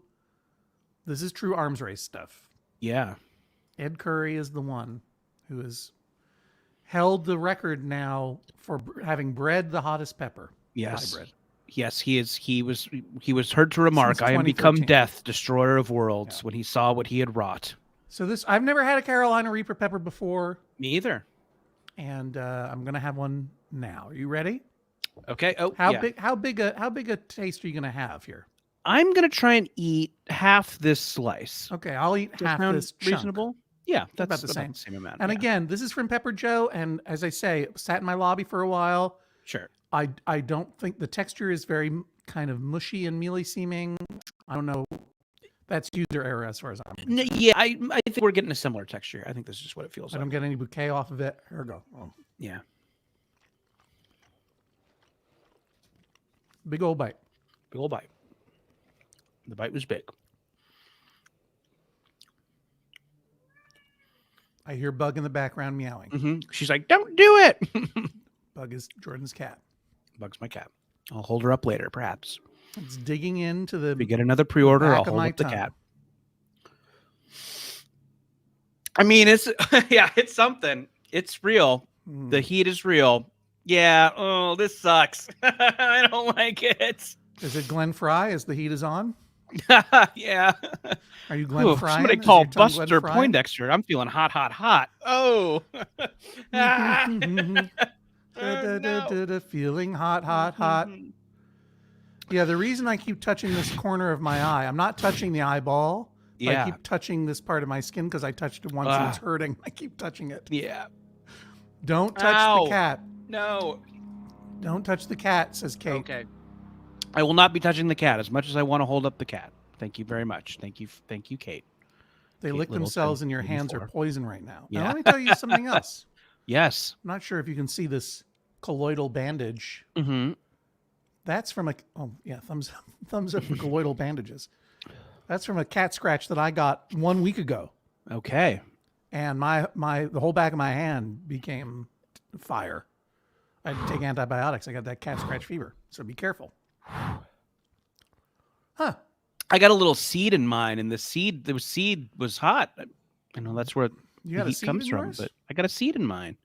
Speaker 2: arms race stuff.
Speaker 3: Yeah.
Speaker 2: Ed Curry is the one who has held the record now for having bred the hottest pepper.
Speaker 3: Yes.
Speaker 2: Hybrid.
Speaker 3: Yes, he is. He was heard to remark, "I am become death, destroyer of worlds," when he saw what he had wrought.
Speaker 2: So I've never had a Carolina Reaper pepper before.
Speaker 3: Me either.
Speaker 2: And I'm gonna have one now. Are you ready?
Speaker 3: Okay. Oh,
Speaker 2: how big a taste are you gonna have here?
Speaker 3: I'm gonna try and eat half this slice.
Speaker 2: Okay, I'll eat half this chunk.
Speaker 3: Reasonable. Yeah, that's
Speaker 2: about the same
Speaker 3: amount.
Speaker 2: And again, this is from Pepper Joe, and as I say, sat in my lobby for a while.
Speaker 3: Sure.
Speaker 2: I don't think the texture is very kind of mushy and mealy seeming. I don't know. That's user error as far as I'm concerned.
Speaker 3: Yeah, I think we're getting a similar texture. I think this is just what it feels like.
Speaker 2: I don't get any bouquet off of it. Here we go. Oh.
Speaker 3: Yeah.
Speaker 2: Big old bite.
Speaker 3: Big old bite. The bite was big.
Speaker 2: I hear Bug in the background meowing.
Speaker 3: Mm-hmm. She's like, "Don't do it."
Speaker 2: Bug is Jordan's cat.
Speaker 3: Bug's my cat. I'll hold her up later, perhaps.
Speaker 2: It's digging into the.
Speaker 3: If we get another pre-order, I'll hold up the cat. I mean, it's it's something. It's real. The heat is real. Yeah. Oh, this sucks. I don't like it.
Speaker 2: Is it Glenn Fry as the heat is on?
Speaker 3: Yeah.
Speaker 2: Are you Glenn Fryan?
Speaker 3: Somebody
Speaker 2: Is
Speaker 3: call
Speaker 2: your tongue Glenn
Speaker 3: Buster
Speaker 2: Fryan?
Speaker 3: Poindexter. I'm feeling hot, hot, hot. Oh.
Speaker 2: Feeling hot, hot, hot. Yeah, the reason I keep touching this corner of my eye, I'm not touching the eyeball.
Speaker 3: Yeah.
Speaker 2: I keep touching this part of my skin because I touched it once and it's hurting. I keep touching it.
Speaker 3: Yeah.
Speaker 2: Don't touch the cat.
Speaker 3: No.
Speaker 2: Don't touch the cat, says Kate.
Speaker 3: Okay. I will not be touching the cat as much as I want to hold up the cat. Thank you very much. Thank you, Kate.
Speaker 2: They lick themselves and your hands are poison right now.
Speaker 3: Yeah.
Speaker 2: Now, let me tell you something else.
Speaker 3: Yes.
Speaker 2: I'm not sure if you can see this colloidal bandage.
Speaker 3: Mm-hmm.
Speaker 2: That's from thumbs up for colloidal bandages. That's from a cat scratch that I got 1 week ago.
Speaker 3: Okay.
Speaker 2: And the whole back of my hand became fire. I had to take antibiotics. I got that cat scratch fever. So be careful. Huh.
Speaker 3: I got a little seed in mine, and the seed was hot. I know that's where
Speaker 2: you got
Speaker 3: the
Speaker 2: a
Speaker 3: heat
Speaker 2: seed
Speaker 3: comes
Speaker 2: in
Speaker 3: from,
Speaker 2: yours?
Speaker 3: but I got a seed in mine.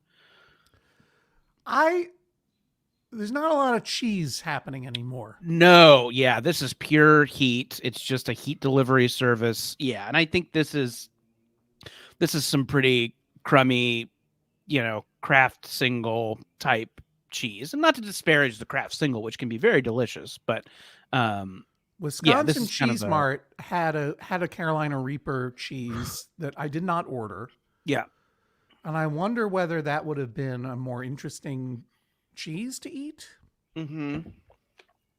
Speaker 2: There's not a lot of cheese happening anymore.
Speaker 3: No, yeah, this is pure heat. It's just a heat delivery service. Yeah, and I think this is some pretty crummy, Kraft single type cheese. And not to disparage the Kraft single, which can be very delicious, but
Speaker 2: Wisconsin Cheese Mart had a Carolina Reaper cheese that I did not order.
Speaker 3: Yeah.
Speaker 2: And I wonder whether that would have been a more interesting cheese to eat than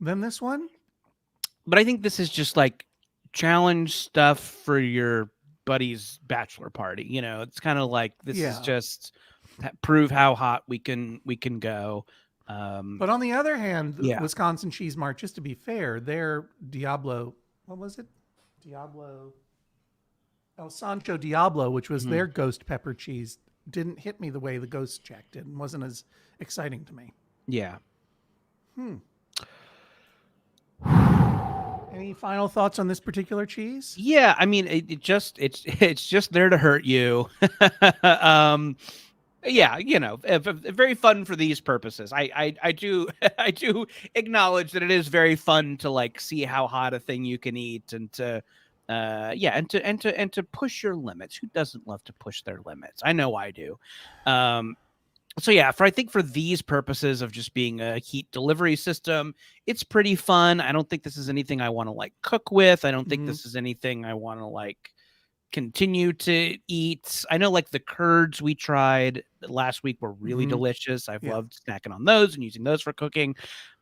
Speaker 2: this one.
Speaker 3: But I think this is just like challenge stuff for your buddy's bachelor party. It's kind of like this is just prove how hot we can go.
Speaker 2: But on the other hand, Wisconsin Cheese Mart, just to be fair, their Diablo, what was it? El Sancho Diablo, which was their ghost pepper cheese, didn't hit me the way the Ghost Jack did and wasn't as exciting to me.
Speaker 3: Yeah.
Speaker 2: Any final thoughts on this particular cheese?
Speaker 3: Yeah, I mean, it's just there to hurt you. Yeah, very fun for these purposes. I do acknowledge that it is very fun to like see how hot a thing you can eat and to and to push your limits. Who doesn't love to push their limits? I know I do. So yeah, I think for these purposes of just being a heat delivery system, it's pretty fun. I don't think this is anything I want to like cook with. I don't think this is anything I want to like continue to eat. I know like the curds we tried last week were really delicious. I've loved snacking on those and using those for cooking.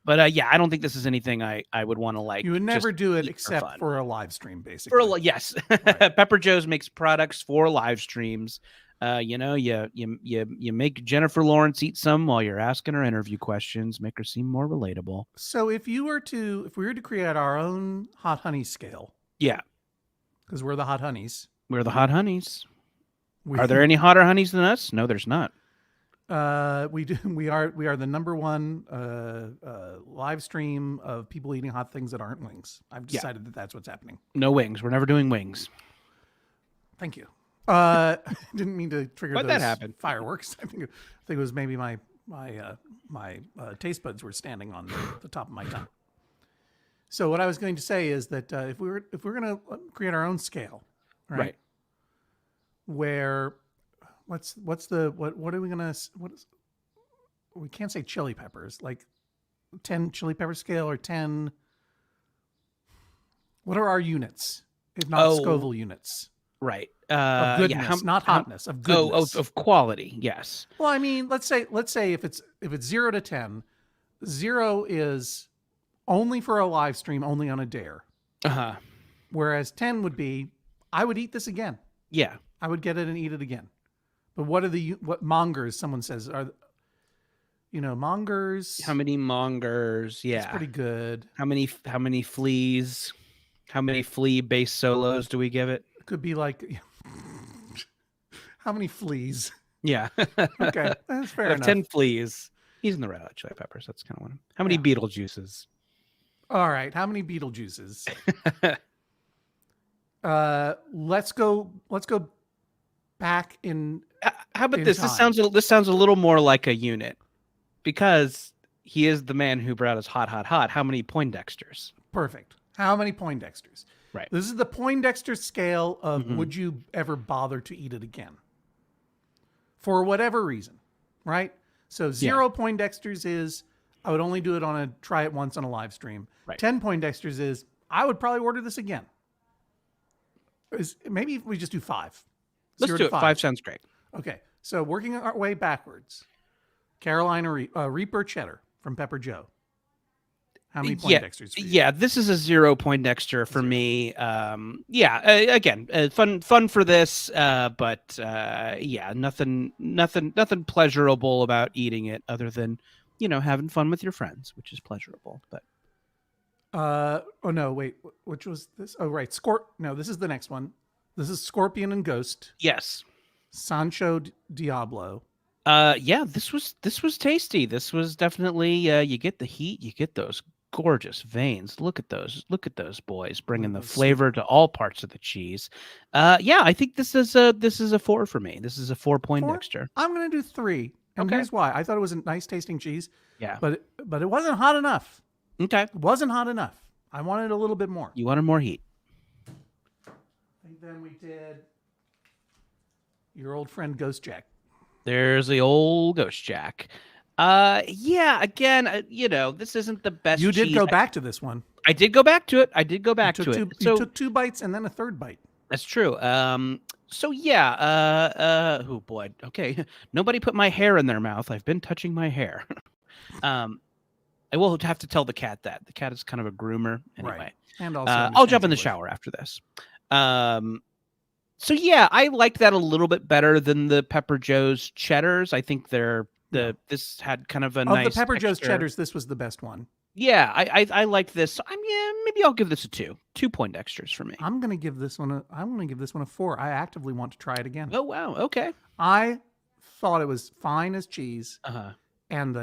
Speaker 3: But I don't think this is anything I would want to like.
Speaker 2: You would never do it except for a live stream, basically.
Speaker 3: Yes.
Speaker 2: Right.
Speaker 3: Pepper Joe's makes products for live streams. You make Jennifer Lawrence eat some while you're asking her interview questions, make her seem more relatable.
Speaker 2: So if we were to create our own Hot Honey scale.
Speaker 3: Yeah.
Speaker 2: Because we're the Hot Honeys.
Speaker 3: We're the Hot Honeys. Are there any hotter honeys than us? No, there's not.
Speaker 2: We are the number one live stream of people eating hot things that aren't wings. I've decided that that's what's happening.
Speaker 3: No wings. We're never doing wings.
Speaker 2: Thank you. Didn't mean to trigger those fireworks. I think it was maybe my taste buds were standing on the top of my tongue. So what I was going to say is that if we're going to create our own scale, right? Where what are we gonna we can't say chili peppers, like 10 chili pepper scale or 10. What are our units if not Scoville units?
Speaker 3: Right.
Speaker 2: Of goodness, not hotness, of goodness.
Speaker 3: Of quality, yes.
Speaker 2: Well, I mean, let's say if it's 0 to 10, 0 is only for a live stream, only on a dare. Whereas 10 would be, I would eat this again.
Speaker 3: Yeah.
Speaker 2: I would get it and eat it again. But what mongers, someone says, are, mongers.
Speaker 3: How many mongers? Yeah.
Speaker 2: It's pretty good.
Speaker 3: How many fleas? How many flea based solos do we give it?
Speaker 2: It could be like, how many fleas?
Speaker 3: Yeah.
Speaker 2: Okay. That's fair enough.
Speaker 3: 10 fleas. He's in the Red Hot Chili Peppers. That's kind of one. How many Beetlejuices?
Speaker 2: All right. How many Beetlejuices? Let's go back in.
Speaker 3: How about this?
Speaker 2: Time.
Speaker 3: This sounds a little more like a unit, because he is the man who brought us hot. How many Poindexters?
Speaker 2: Perfect. How many Poindexters?
Speaker 3: Right.
Speaker 2: This is the Poindexter scale of would you ever bother to eat it again? For whatever reason, right? So 0 Poindexters is I would only do it try it once on a live stream.
Speaker 3: Right.
Speaker 2: 10 Poindexters is I would probably order this again. Maybe we just do 5.
Speaker 3: Let's do it. 5 sounds great.
Speaker 2: Okay. So working our way backwards, Carolina Reaper Cheddar from Pepper Joe. How many Poindexters?
Speaker 3: Yeah, this is a 0 Poindexter for me. Again, fun for this, but nothing pleasurable about eating it other than having fun with your friends, which is pleasurable. But
Speaker 2: oh no, wait, which was this? Oh right, No, this is the next one. This is Scorpion and Ghost.
Speaker 3: Yes,
Speaker 2: Sancho Diablo.
Speaker 3: This was tasty. This was definitely you get the heat, you get those gorgeous veins. Look at those boys bringing the flavor to all parts of the cheese. I think this is a 4 for me. This is a 4 Poindexter.
Speaker 2: I'm gonna do 3, and here's why. I thought it was a nice tasting cheese.
Speaker 3: Yeah,
Speaker 2: but it wasn't hot enough.
Speaker 3: Okay,
Speaker 2: it wasn't hot enough. I wanted a little bit more.
Speaker 3: You wanted more heat.
Speaker 2: I think then we did your old friend Ghost Jack.
Speaker 3: There's the old Ghost Jack. Again, this isn't the best.
Speaker 2: You did
Speaker 3: cheese.
Speaker 2: go back to this one.
Speaker 3: I did go back to it.
Speaker 2: You took 2 bites and then a 3rd bite.
Speaker 3: That's true. Oh boy. Okay. Nobody put my hair in their mouth. I've been touching my hair. I will have to tell the cat that. The cat is kind of a groomer anyway.
Speaker 2: Right. And also
Speaker 3: I'll jump in the shower after this. I like that a little bit better than the Pepper Joe's cheddars. I think this had kind of a nice
Speaker 2: of the Pepper Joe's
Speaker 3: texture.
Speaker 2: cheddars. This was the best one.
Speaker 3: Yeah, I like this. Maybe I'll give this a 2. 2 Poindexters for me.
Speaker 2: I'm gonna give this one a 4. I actively want to try it again.
Speaker 3: Oh wow, okay.
Speaker 2: I thought it was fine as cheese.
Speaker 3: Uh-huh.
Speaker 2: And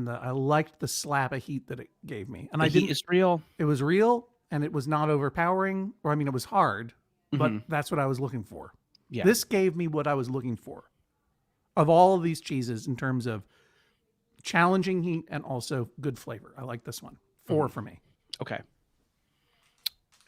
Speaker 2: I liked the slap of heat that it gave me. And
Speaker 3: the heat is real.
Speaker 2: It was real, and it was not overpowering. Or it was hard, but that's what I was looking for.
Speaker 3: Yeah.
Speaker 2: This gave me what I was looking for of all of these cheeses in terms of challenging heat and also good flavor. I like this one. 4 for me.
Speaker 3: Okay.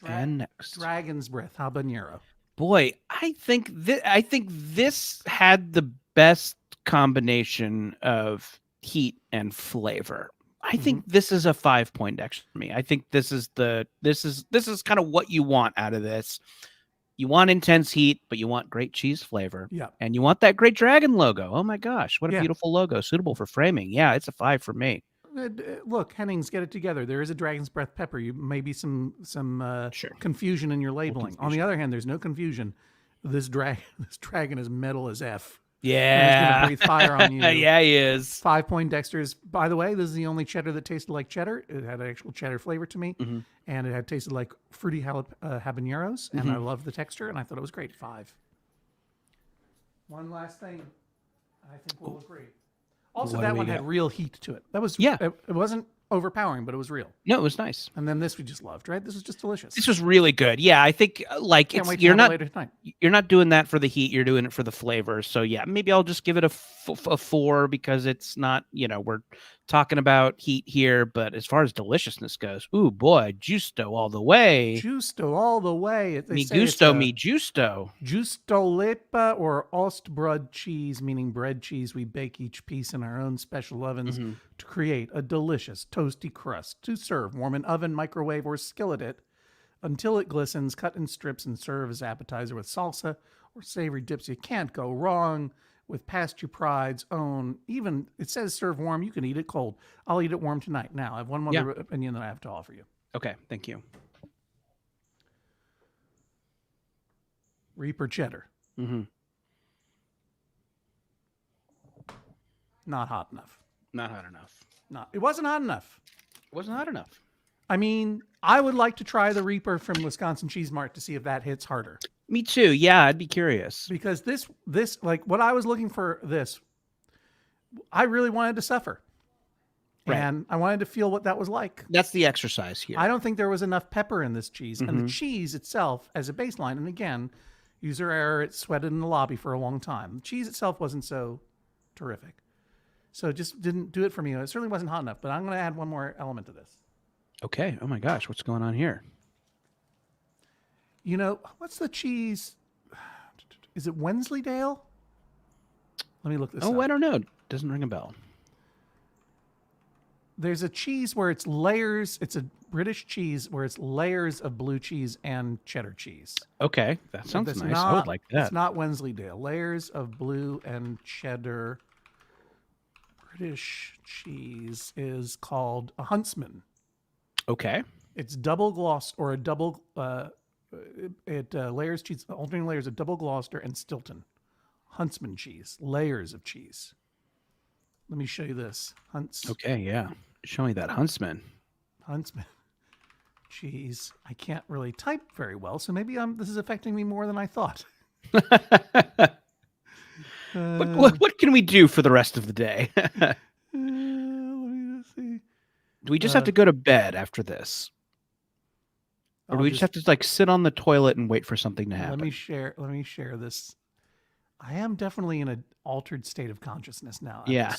Speaker 3: And next,
Speaker 2: Dragon's Breath habanero.
Speaker 3: Boy, I think this had the best combination of heat and flavor. I think this is a 5 Poindexter for me. I think this is kind of what you want out of this. You want intense heat, but you want great cheese flavor.
Speaker 2: Yeah.
Speaker 3: And you want that great dragon logo. Oh my gosh, what a beautiful logo, suitable for framing. Yeah, it's a 5 for me.
Speaker 2: Look, Hennings, get it together. There is a Dragon's Breath pepper. You maybe some confusion in your labeling. On the other hand, there's no confusion. This dragon is metal as F.
Speaker 3: Yeah.
Speaker 2: And he's gonna breathe fire on you.
Speaker 3: Yeah, he is.
Speaker 2: 5 Poindexters. By the way, this is the only cheddar that tasted like cheddar. It had actual cheddar flavor to me, and it had tasted like fruity habaneros, and I love the texture, and I thought it was great. 5. One last thing, I think we'll agree. Also, that one had real heat to it. That was It wasn't overpowering, but it was real.
Speaker 3: No, it was nice.
Speaker 2: And then this we just loved, right? This was just delicious.
Speaker 3: This was really good. Yeah, I think you're not doing that for the heat. You're doing it for the flavor. So yeah, maybe I'll just give it a 4 because it's not. We're talking about heat here, but as far as deliciousness goes, ooh boy, justo all the way.
Speaker 2: Justo all the way.
Speaker 3: Mi gusto, mi justo.
Speaker 2: Justo lepa or Ostbrod cheese, meaning bread cheese. We bake each piece in our own special ovens to create a delicious toasty crust to serve warm in oven, microwave, or skillet it until it glistens. Cut in strips and serve as appetizer with salsa or savory dips. You can't go wrong with Pasture Pride's own. Even it says serve warm. You can eat it cold. I'll eat it warm tonight. Now I have one more opinion that I have to offer you.
Speaker 3: Okay, thank you.
Speaker 2: Reaper cheddar. Not hot enough.
Speaker 3: Not hot enough.
Speaker 2: It wasn't hot enough.
Speaker 3: It wasn't hot enough.
Speaker 2: I mean, I would like to try the Reaper from Wisconsin Cheese Mart to see if that hits harder.
Speaker 3: Me too. Yeah, I'd be curious.
Speaker 2: Because this like what I was looking for I really wanted to suffer. Right. And I wanted to feel what that was like.
Speaker 3: That's the exercise here.
Speaker 2: I don't think there was enough pepper in this cheese. And the cheese itself as a baseline, and again, user error, it sweated in the lobby for a long time. The cheese itself wasn't so terrific. So it just didn't do it for me. It certainly wasn't hot enough, but I'm going to add one more element to this.
Speaker 3: Okay. Oh my gosh, what's going on here?
Speaker 2: You know, what's the cheese? Is it Wensleydale? Let me look this up.
Speaker 3: Oh, I don't know. Doesn't ring a bell.
Speaker 2: There's a cheese where it's layers. It's a British cheese where it's layers of blue cheese and cheddar cheese.
Speaker 3: Okay, that sounds nice. I would like that.
Speaker 2: It's not Wensleydale. Layers of blue and cheddar British cheese is called a Huntsman.
Speaker 3: Okay.
Speaker 2: It's double gloss or a double. Layers cheese, alternating layers of double Gloucester and Stilton. Huntsman cheese, layers of cheese. Let me show you this.
Speaker 3: Okay, yeah. Show me that Huntsman.
Speaker 2: Huntsman cheese. I can't really type very well, so maybe this is affecting me more than I thought.
Speaker 3: What can we do for the rest of the day?
Speaker 2: Let me just see.
Speaker 3: Do we just have to go to bed after this? Or do we just have to like sit on the toilet and wait for something to happen?
Speaker 2: Let me share this. I am definitely in an altered state of consciousness now.
Speaker 3: Yeah.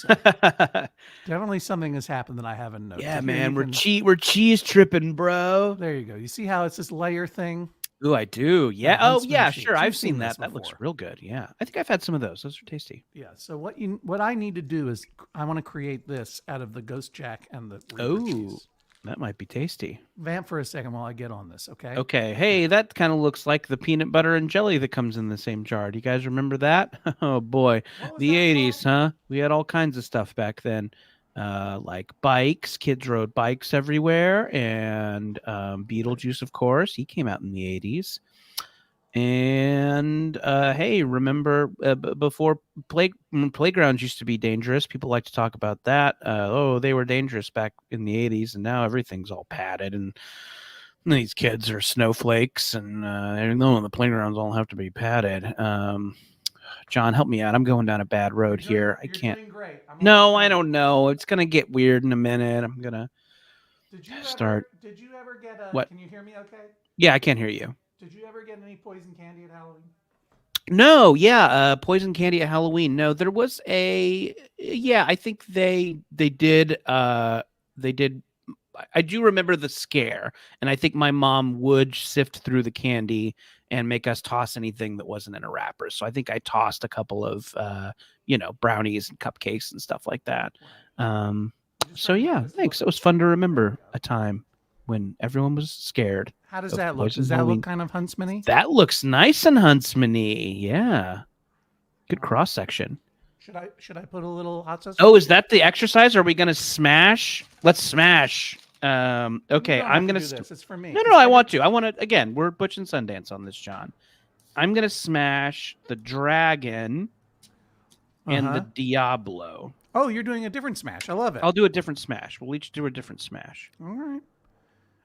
Speaker 2: Definitely something has happened that I haven't noticed.
Speaker 3: Yeah, man. We're cheese tripping, bro.
Speaker 2: There you go. You see how it's this layer thing?
Speaker 3: Ooh, I do. Yeah. Oh, yeah,
Speaker 2: cheese.
Speaker 3: sure.
Speaker 2: You've
Speaker 3: I've
Speaker 2: seen
Speaker 3: seen that. That looks real good. Yeah. I think I've had some of those. Those are tasty.
Speaker 2: Yeah. So what I need to do is I want to create this out of the Ghost Jack and the Reaper cheese.
Speaker 3: That might be tasty.
Speaker 2: Vamp for a second while I get on this, okay?
Speaker 3: Okay. Hey, that kind of looks like the peanut butter and jelly that comes in the same jar. Do you guys remember that? Oh, boy. The 80s, huh? We had all kinds of stuff back then. Like bikes. Kids rode bikes everywhere. And Beetlejuice, of course. He came out in the 80s. And hey, remember before playgrounds used to be dangerous? People like to talk about that. They were dangerous back in the 80s, and now everything's all padded, and these kids are snowflakes, and the playgrounds all have to be padded. John, help me out. I'm going down a bad road here. I can't.
Speaker 2: Doing great.
Speaker 3: No, I don't know. It's gonna get weird in a minute. I'm gonna start.
Speaker 2: Did you ever get a?
Speaker 3: What?
Speaker 2: Can you hear me? Okay.
Speaker 3: Yeah, I can't hear you.
Speaker 2: Did you ever get any poison candy at Halloween?
Speaker 3: No, yeah, poison candy at Halloween. No, there was I think they did. They did. I do remember the scare, and I think my mom would sift through the candy and make us toss anything that wasn't in a wrapper. So I think I tossed a couple of, brownies and cupcakes and stuff like that. So yeah, thanks. It was fun to remember a time when everyone was scared.
Speaker 2: How does that look? Does that look kind of Huntsman-y?
Speaker 3: That looks nice and Huntsman-y. Yeah. Good cross section.
Speaker 2: Should I put a little hot sauce?
Speaker 3: Oh, is that the exercise? Are we gonna smash? Let's smash. Okay, I'm gonna.
Speaker 2: Do this. It's for me.
Speaker 3: No, I want to. I want to. Again, we're Butch and Sundance on this, John. I'm gonna smash the dragon and the Diablo.
Speaker 2: Oh, you're doing a different smash. I love it.
Speaker 3: I'll do a different smash. We'll each do a different smash.
Speaker 2: All right.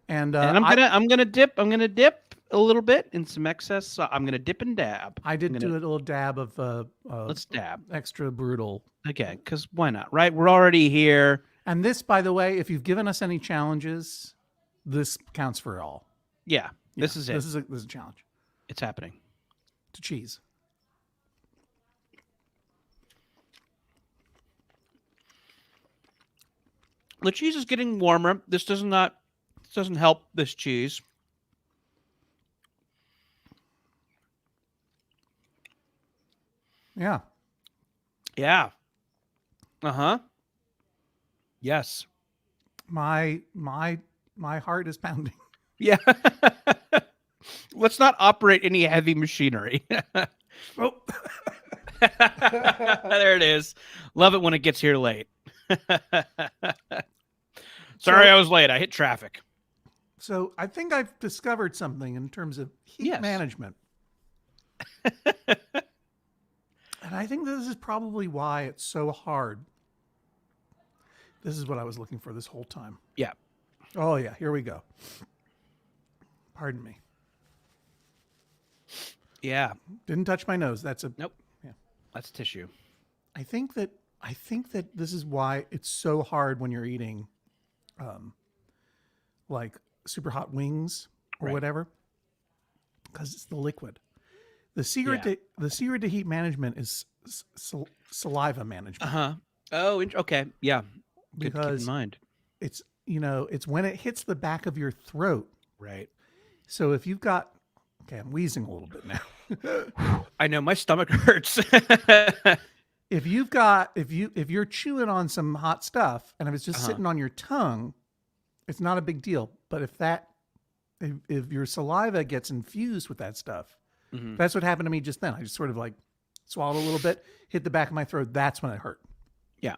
Speaker 2: And
Speaker 3: I'm gonna dip a little bit in some excess. So I'm gonna dip and dab.
Speaker 2: I did do a little dab of
Speaker 3: let's dab
Speaker 2: extra brutal.
Speaker 3: Okay, because why not? Right, we're already here.
Speaker 2: And this, by the way, if you've given us any challenges, this counts for all.
Speaker 3: Yeah, this is it.
Speaker 2: This is a challenge.
Speaker 3: It's happening.
Speaker 2: To cheese.
Speaker 3: The cheese is getting warmer. This doesn't help this cheese.
Speaker 2: Yeah.
Speaker 3: Yeah. Uh-huh. Yes.
Speaker 2: My heart is pounding.
Speaker 3: Yeah. Let's not operate any heavy machinery.
Speaker 2: Oh.
Speaker 3: There it is. Love it when it gets here late. Sorry, I was late. I hit traffic.
Speaker 2: So I think I've discovered something in terms of heat management. And I think this is probably why it's so hard. This is what I was looking for this whole time.
Speaker 3: Yeah.
Speaker 2: Oh, yeah. Here we go. Pardon me.
Speaker 3: Yeah.
Speaker 2: Didn't touch my nose.
Speaker 3: Nope.
Speaker 2: Yeah.
Speaker 3: That's tissue.
Speaker 2: I think that this is why it's so hard when you're eating like super hot wings or whatever, because it's the liquid. The secret to heat management is saliva management.
Speaker 3: Uh-huh. Oh, okay. Yeah. Good to keep in mind.
Speaker 2: It's when it hits the back of your throat.
Speaker 3: Right.
Speaker 2: So if you've got Okay, I'm wheezing a little bit now.
Speaker 3: I know my stomach hurts.
Speaker 2: If you're chewing on some hot stuff and if it's just sitting on your tongue, it's not a big deal. But if your saliva gets infused with that stuff, that's what happened to me just then. I just sort of like swallowed a little bit, hit the back of my throat. That's when it hurt.
Speaker 3: Yeah.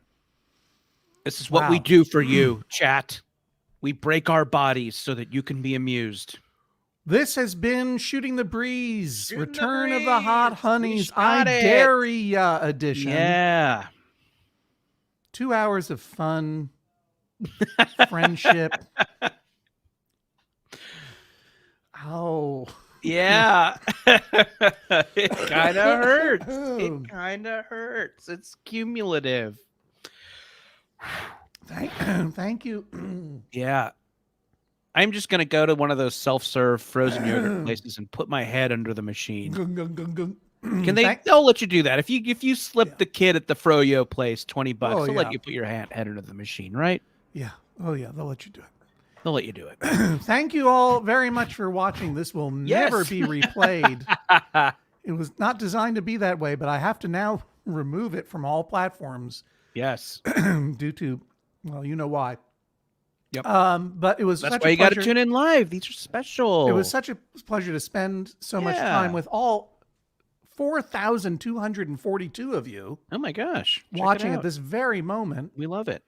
Speaker 3: This is what we do for you, chat. We break our bodies so that you can be amused.
Speaker 2: This has been Shooting the Breeze, Return of the Hot Honeys, I Dare Ya edition.
Speaker 3: Yeah.
Speaker 2: 2 hours of fun, friendship. Oh.
Speaker 3: Yeah. It kind of hurts. It kind of hurts. It's cumulative.
Speaker 2: Thank you.
Speaker 3: Yeah. I'm just going to go to one of those self-serve frozen yogurt places and put my head under the machine. Can they? They'll let you do that. If you slip the kid at the froyo place $20, they'll let you put your head under the machine, right?
Speaker 2: Yeah. Oh yeah, they'll let you do it.
Speaker 3: They'll let you do it.
Speaker 2: Thank you all very much for watching. This will never be replayed. It was not designed to be that way, but I have to now remove it from all platforms.
Speaker 3: Yes.
Speaker 2: Due to, well, you know why.
Speaker 3: Yep.
Speaker 2: But it was
Speaker 3: That's
Speaker 2: such
Speaker 3: why
Speaker 2: a
Speaker 3: you got to
Speaker 2: pleasure.
Speaker 3: tune in live. These are special.
Speaker 2: It was such a pleasure to spend so much time with all 4,242 of you.
Speaker 3: Oh my gosh.
Speaker 2: Watching at this very moment.
Speaker 3: We love it.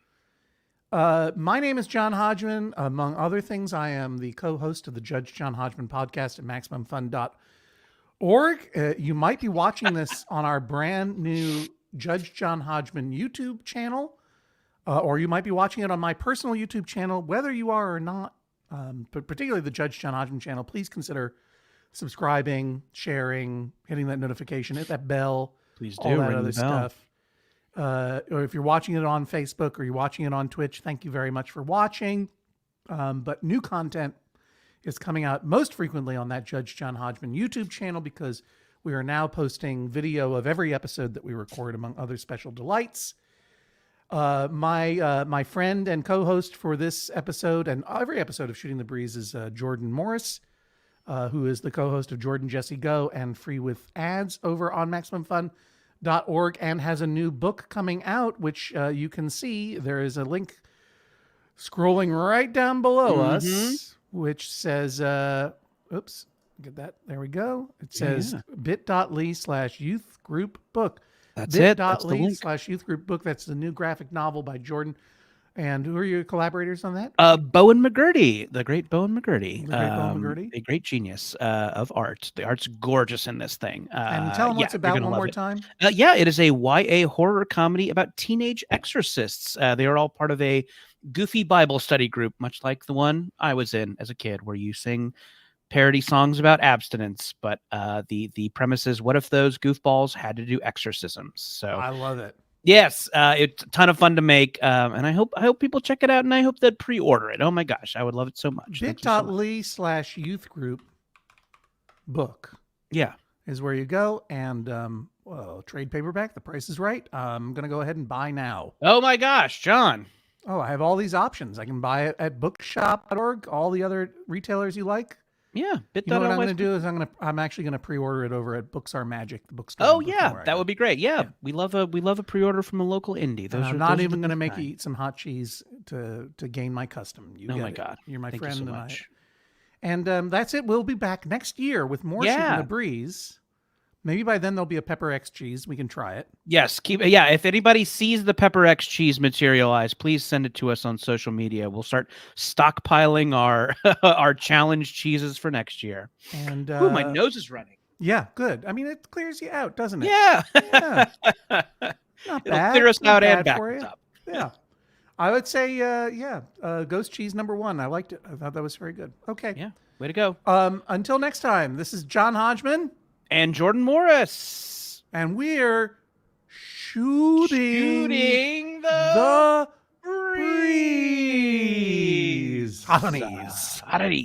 Speaker 2: My name is John Hodgman. Among other things, I am the co-host of the Judge John Hodgman podcast at MaximumFun.org. You might be watching this on our brand new Judge John Hodgman YouTube channel, or you might be watching it on my personal YouTube channel. Whether you are or not, but particularly the Judge John Hodgman channel, please consider subscribing, sharing, hitting that notification, hit that bell,
Speaker 3: please do,
Speaker 2: all that other stuff. Or if you're watching it on Facebook or you're watching it on Twitch, thank you very much for watching. But new content is coming out most frequently on that Judge John Hodgman YouTube channel because we are now posting video of every episode that we record, among other special delights. My friend and co-host for this episode and every episode of Shooting the Breeze is Jordan Morris, who is the co-host of Jordan Jesse Go and Free with Ads over on MaximumFun.org and has a new book coming out, which you can see. There is a link scrolling right down below us, which says, oops, get that. There we go. It says bit.ly/youth group book.
Speaker 3: That's it. That's the link.
Speaker 2: bit.ly/youth group book. That's the new graphic novel by Jordan. And who are your collaborators on that?
Speaker 3: Bowen McGurty, the great Bowen McGurty.
Speaker 2: Bowen McGurty.
Speaker 3: A great genius of art. The art's gorgeous in this thing.
Speaker 2: And tell them what it's about one more time.
Speaker 3: Yeah, it is a YA horror comedy about teenage exorcists. They are all part of a goofy Bible study group, much like the one I was in as a kid, where you sing parody songs about abstinence. But the premise is, what if those goofballs had to do exorcisms? So
Speaker 2: I love it.
Speaker 3: Yes, it's a ton of fun to make, and I hope people check it out, and I hope that pre-order it. Oh my gosh, I would love it so much.
Speaker 2: bit.ly/youth group book.
Speaker 3: Yeah,
Speaker 2: is where you go, and trade paperback. The price is right. I'm gonna go ahead and buy now.
Speaker 3: Oh my gosh, John.
Speaker 2: Oh, I have all these options. I can buy it at bookshop.org. All the other retailers you like.
Speaker 3: Yeah,
Speaker 2: you know what I'm going to do is I'm actually going to pre-order it over at Books Are Magic, the bookstore.
Speaker 3: Oh yeah, that would be great. Yeah, we love a pre-order from a local indie.
Speaker 2: I'm not even going to make you eat some hot cheese to gain my custom.
Speaker 3: Oh my God,
Speaker 2: you're my
Speaker 3: Thank
Speaker 2: friend,
Speaker 3: you so much.
Speaker 2: And that's it. We'll be back next year with more Shooting the Breeze. Maybe by then there'll be a Pepper X cheese. We can try it.
Speaker 3: Yes, if anybody sees the Pepper X cheese materialize, please send it to us on social media. We'll start stockpiling our our challenge cheeses for next year.
Speaker 2: And
Speaker 3: my nose is running.
Speaker 2: Yeah, good. I mean, it clears you out, doesn't it?
Speaker 3: Yeah.
Speaker 2: Not bad.
Speaker 3: It'll clear us out and back us up.
Speaker 2: Yeah. I would say, Ghost Cheese #1. I liked it. I thought that was very good. Okay.
Speaker 3: Yeah. Way to go.
Speaker 2: Until next time, this is John Hodgman.
Speaker 3: And Jordan Morris.
Speaker 2: And we're shooting the breeze. HONEYS.